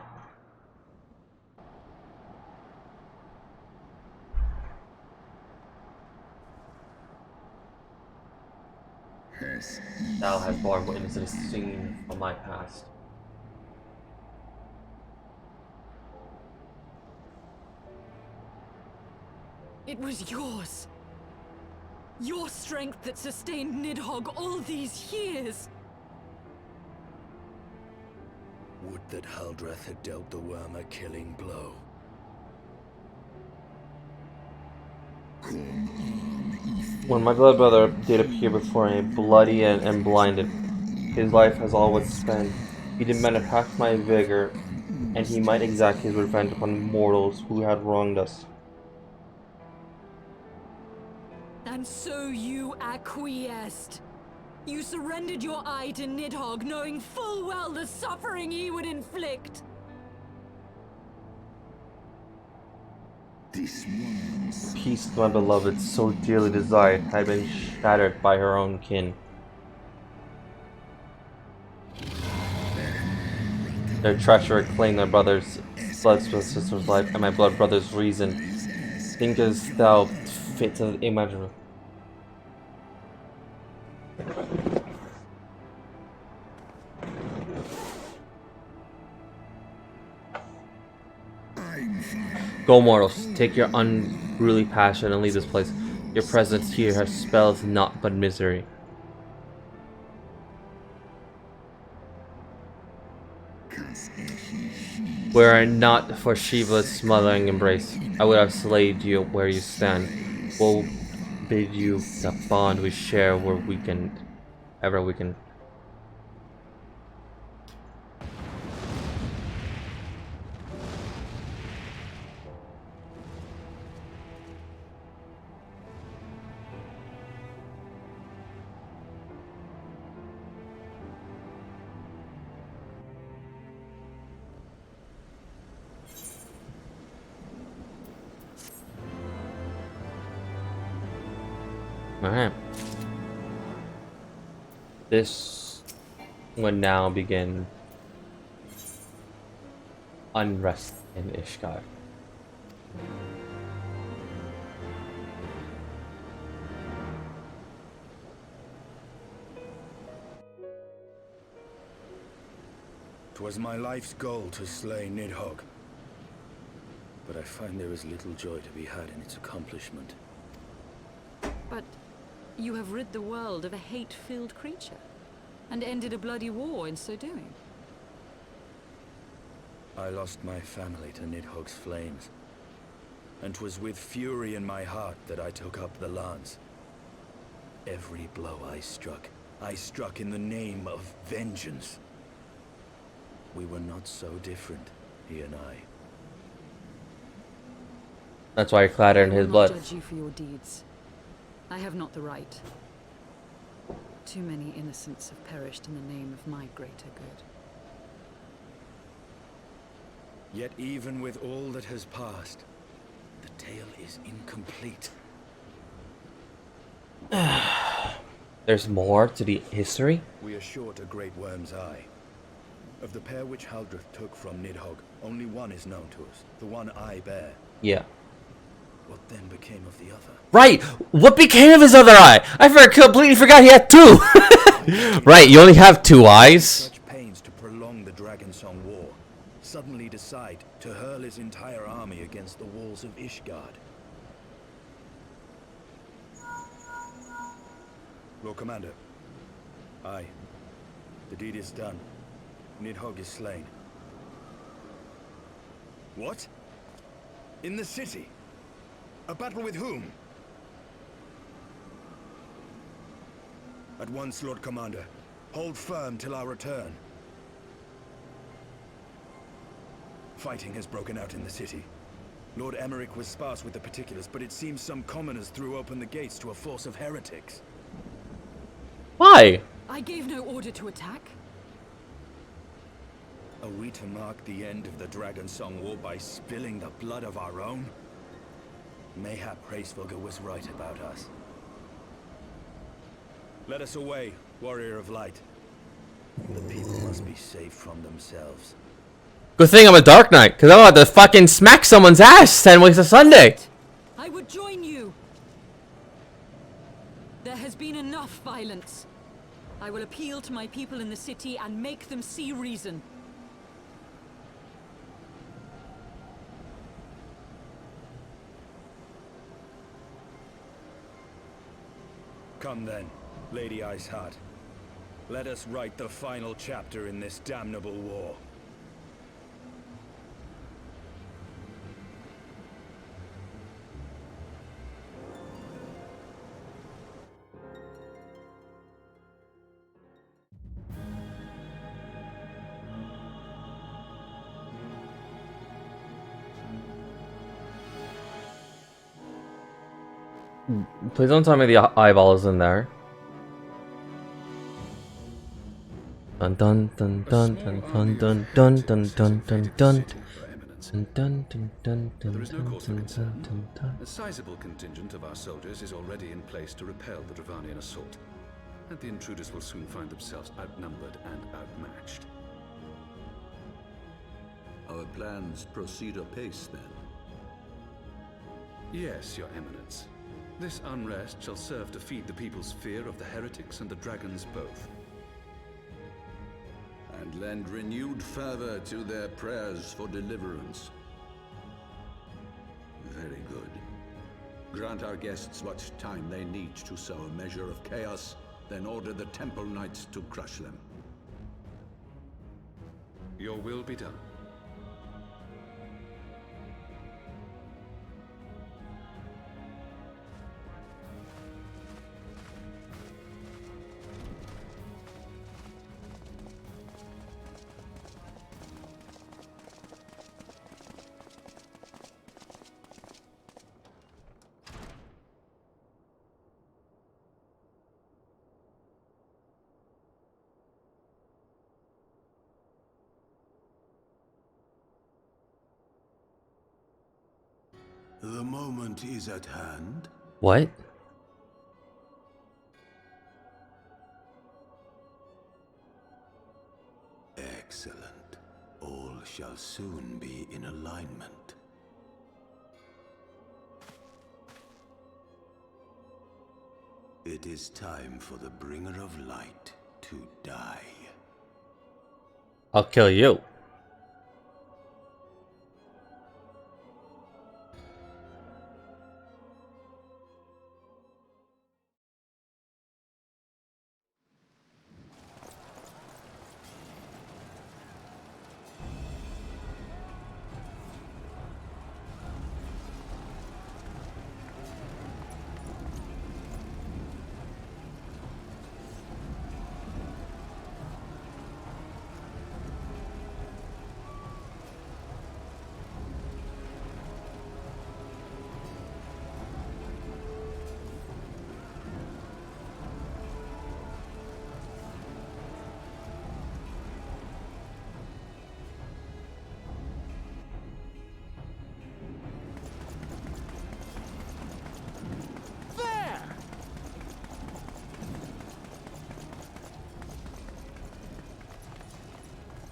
Thou hast borne witness to the scene of my past. It was yours. Your strength that sustained Nidhogg all these years. Would that Haldreth had dealt the worm a killing blow. When my blood brother did appear before me, bloody and blinded, his life has always spent. He demanded half my vigor, and he might exact his revenge upon mortals who had wronged us. And so you acquiesced. You surrendered your eye to Nidhogg, knowing full well the suffering he would inflict. Peace to my beloved, so dearly desired, had been shattered by her own kin. Their treachery claimed my brother's blood sister's life and my blood brother's reason. Thinkest thou fit to imagine? Go, mortals, take your unruly passion and leave this place. Your presence here has spells naught but misery. Were it not for Shiva's smothering embrace, I would have slayed you where you stand. Will bid you the bond we share were weakened, ever weakened. Alright. This would now begin unrest in Ishgard. "'Twas my life's goal to slay Nidhogg, but I find there is little joy to be had in its accomplishment. But you have rid the world of a hate-filled creature, and ended a bloody war in so doing. I lost my family to Nidhogg's flames, and 'twas with fury in my heart that I took up the lance. Every blow I struck in the name of vengeance. We were not so different, he and I. That's why you're clatter in his blood. I will not judge you for your deeds. I have not the right. Too many innocents have perished in the name of my greater good. Yet even with all that has passed, the tale is incomplete. There's more to the history? We are short a great worm's eye. Of the pair which Haldreth took from Nidhogg, only one is known to us, the one I bear. Yeah. What then became of the other? Right! What became of his other eye? I completely forgot he had two! Right, you only have two eyes? Such pains to prolong the Dragonsong War, suddenly decide to hurl his entire army against the walls of Ishgard. Lord Commander. Aye. The deed is done. Nidhogg is slain. What? In the city? A battle with whom? At once, Lord Commander. Hold firm till our return. Fighting has broken out in the city. Lord Emmerich was sparse with the particulars, but it seems some commoners threw open the gates to a force of heretics. Why? I gave no order to attack. Are we to mark the end of the Dragonsong War by spilling the blood of our own? Mayhap Hraesvelgr was right about us. Let us away, warrior of light. The people must be saved from themselves. Good thing I'm a Dark Knight, because I'm about to fucking smack someone's ass 10 weeks of Sunday. I would join you. There has been enough violence. I will appeal to my people in the city and make them see reason. Come then, Lady Iceheart. Let us write the final chapter in this damnable war. Please don't tell me the eyeball is in there. Dun dun dun dun dun dun dun dun dun dun dun dun. There is no cause for concern. A sizable contingent of our soldiers is already in place to repel the Dravanian assault, and the intruders will soon find themselves outnumbered and outmatched. Our plans proceed apace, then? Yes, Your Eminence. This unrest shall serve to feed the people's fear of the heretics and the dragons both. And lend renewed fervor to their prayers for deliverance. Very good. Grant our guests what time they need to sow a measure of chaos, then order the Temple Knights to crush them. Your will be done. The moment is at hand. What? Excellent. All shall soon be in alignment. It is time for the Bringer of Light to die. I'll kill you.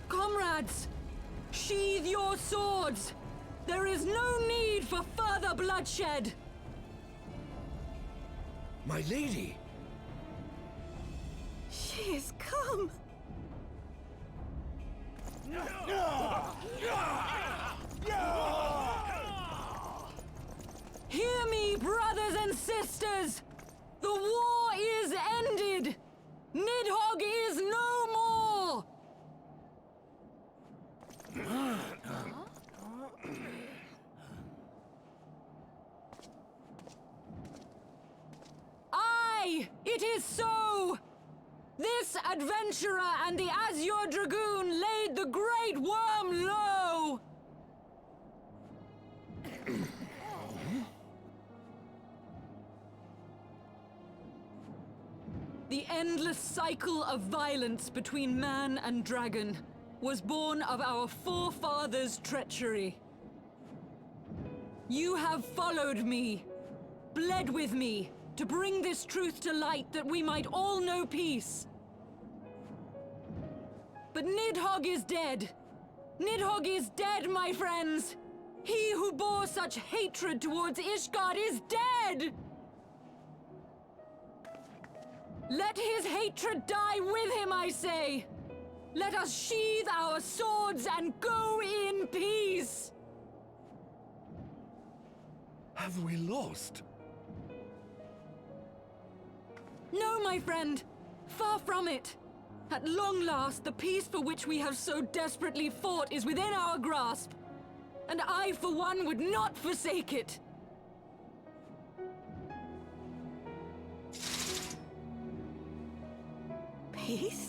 Comrades, sheathe your swords! There is no need for further bloodshed! My lady! She is come! Hear me, brothers and sisters! The war is ended! Nidhogg is no more! Aye, it is so! This adventurer and the Azure Dragoon laid the Great Worm low! The endless cycle of violence between man and dragon was born of our forefathers' treachery. You have followed me, bled with me, to bring this truth to light that we might all know peace. But Nidhogg is dead. Nidhogg is dead, my friends! He who bore such hatred towards Ishgard is dead! Let his hatred die with him, I say! Let us sheathe our swords and go in peace! Have we lost? No, my friend! Far from it! At long last, the peace for which we have so desperately fought is within our grasp. And I, for one, would not forsake it. Peace?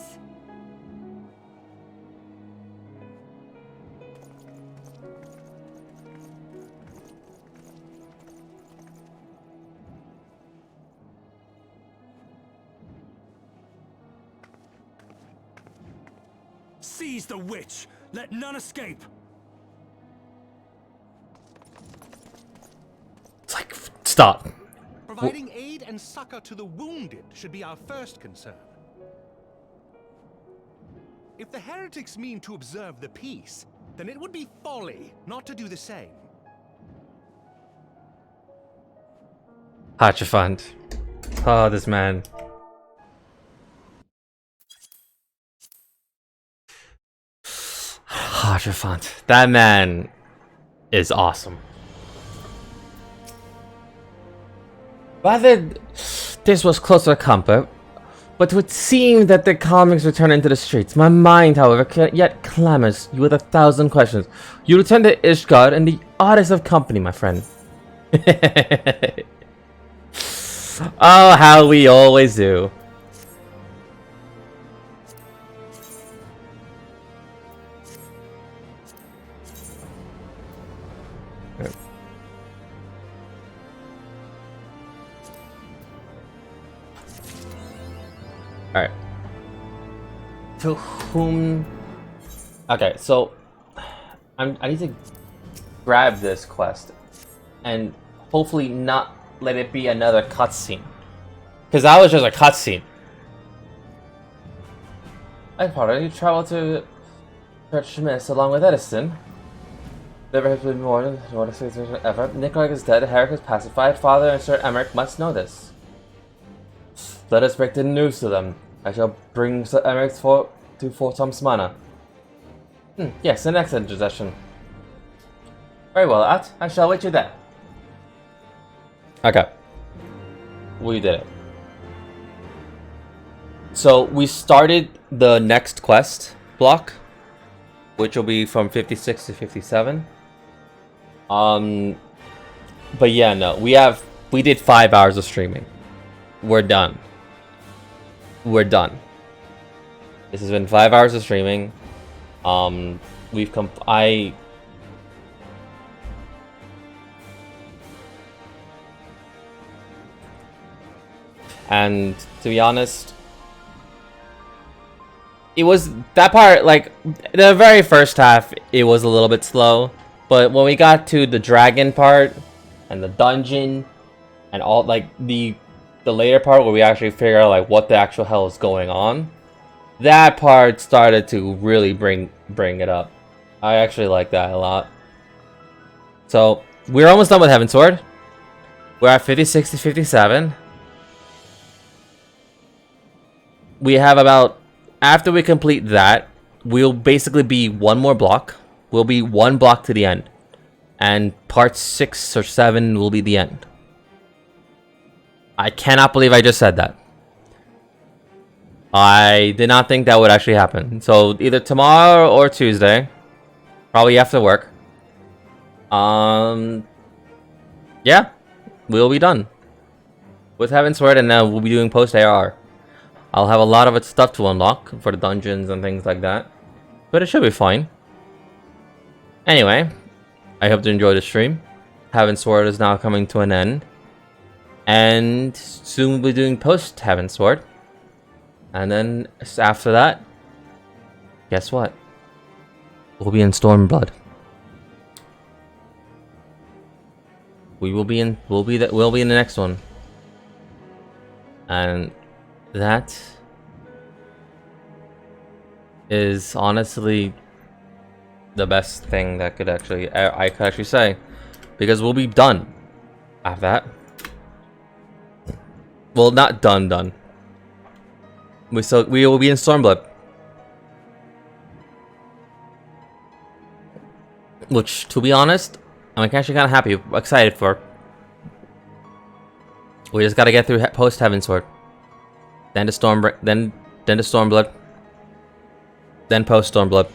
Seize the witch! Let none escape! It's like, stop. Providing aid and succor to the wounded should be our first concern. If the heretics mean to observe the peace, then it would be folly not to do the same. Hachafant. Oh, this man. Hachafant. That man is awesome. Rather, this was closer comfort, but with seeing that the comics return into the streets, my mind, however, yet clamors you with 1,000 questions. You return to Ishgard in the oddest of company, my friend. Oh, how we always do. Alright. To whom... Okay, so... I need to grab this quest. And hopefully not let it be another cutscene. Because that was just a cutscene. I thought you traveled to Church Miss along with Edison. Never has been more than ever. Nikolai is dead, Herrick is pacified. Father and Sir Emmerich must know this. Let us break the news to them. I shall bring Sir Emmerich to Fort Tomsmana. Yes, an excellent suggestion. Very well, At. I shall wait you there. Okay. We did it. So, we started the next quest block, which will be from 56 to 57. But yeah, no, we did 5 hours of streaming. We're done. We're done. This has been 5 hours of streaming. We've and to be honest, it was that part, like the very first half, it was a little bit slow, but when we got to the dragon part and the dungeon and all, like the later part where we actually figure out like what the actual hell is going on, that part started to really bring it up. I actually like that a lot. So we're almost done with Heavensward. We're at 56 to 57. We have about, after we complete that, we'll basically be one more block. We'll be one block to the end. And part 6 or 7 will be the end. I cannot believe I just said that. I did not think that would actually happen. So either tomorrow or Tuesday, probably after work. Yeah, we'll be done with Heavensward, and then we'll be doing post AR. I'll have a lot of stuff to unlock for the dungeons and things like that, but it should be fine. Anyway, I hope you enjoyed the stream. Heavensward is now coming to an end, and soon we'll be doing post Heavensward. And then after that, guess what? We'll be in Stormblood. We'll be in the next one. And that is honestly the best thing that I could actually say, because we'll be done after that. Well, not done. We will be in Stormblood. Which, to be honest, I'm actually kind of happy, excited for. We just gotta get through post Heavensward, then to then to Stormblood, then post Stormblood,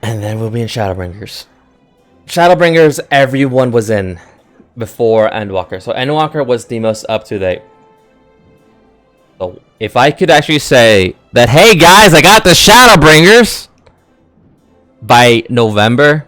and then we'll be in Shadowbringers. Shadowbringers, everyone was in before Endwalker, so Endwalker was the most up to date. So if I could actually say that, hey guys, I got the Shadowbringers by November,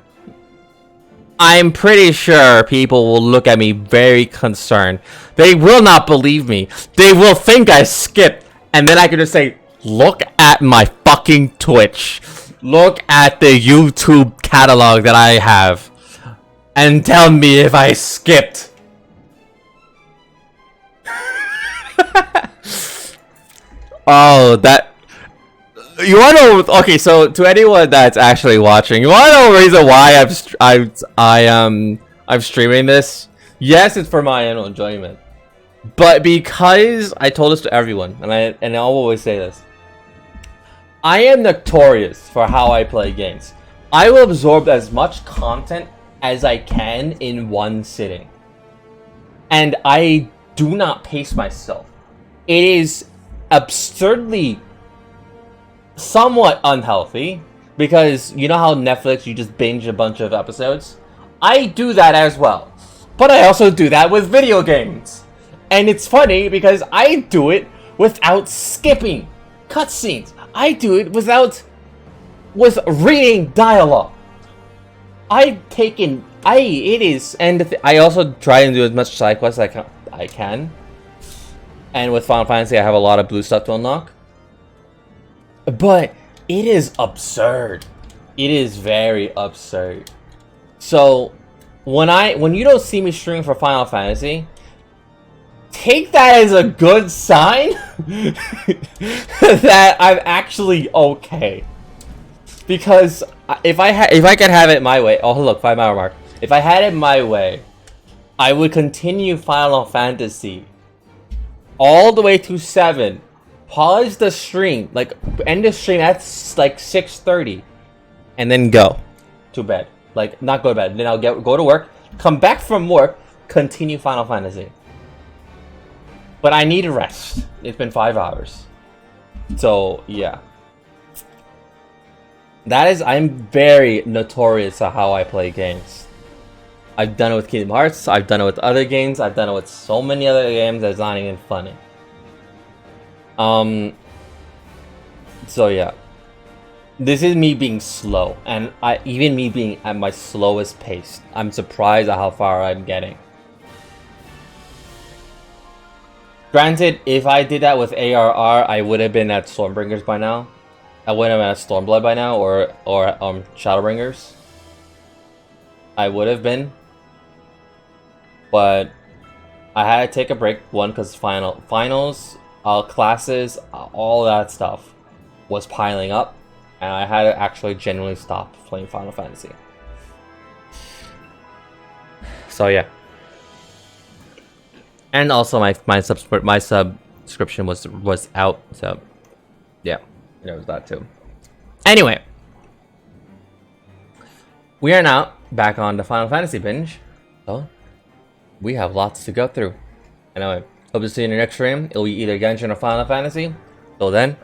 I'm pretty sure people will look at me very concerned. They will not believe me. They will think I skipped. And then I can just say, look at my fucking Twitch. Look at the YouTube catalog that I have. And tell me if I skipped. Oh, that... You wanna know? Okay, so to anyone that's actually watching, you wanna know the reason why I'm streaming this? Yes, it's for my own enjoyment, but because I told this to everyone, and I'll always say this: I am notorious for how I play games. I will absorb as much content as I can in one sitting, and I do not pace myself. It is absurdly somewhat unhealthy, because you know how Netflix, you just binge a bunch of episodes? I do that as well, but I also do that with video games. And it's funny because I do it without skipping cutscenes. I do it with reading dialogue. I also try to do as much side quests as I can. And with Final Fantasy, I have a lot of blue stuff to unlock. But it is absurd. It is very absurd. So when you don't see me stream for Final Fantasy, take that as a good sign that I'm actually okay. Because if I could have it my way, oh look, 5 hour mark. If I had it my way, I would continue Final Fantasy all the way to 7. Pause the stream, like end the stream at like 6:30, and then go to bed. Like not go to bed. Then I'll go to work, come back from work, continue Final Fantasy. But I need a rest. It's been 5 hours, so yeah. I'm very notorious of how I play games. I've done it with Kingdom Hearts. I've done it with other games. I've done it with so many other games that's not even funny. So yeah, this is me being slow, and even me being at my slowest pace, I'm surprised at how far I'm getting. Granted, if I did that with ARR, I would have been at Stormbringers by now. I would have been at Stormblood by now, or Shadowbringers. I would have been, but I had to take a break. One, because finals. Classes, all that stuff was piling up, and I had to actually genuinely stop playing Final Fantasy. So yeah, and also my subscription was out, so yeah, there was that too. Anyway, we are now back on the Final Fantasy binge, so we have lots to go through. Anyway. Hope to see you in your next stream. It'll be either Genshin or Final Fantasy. Till then,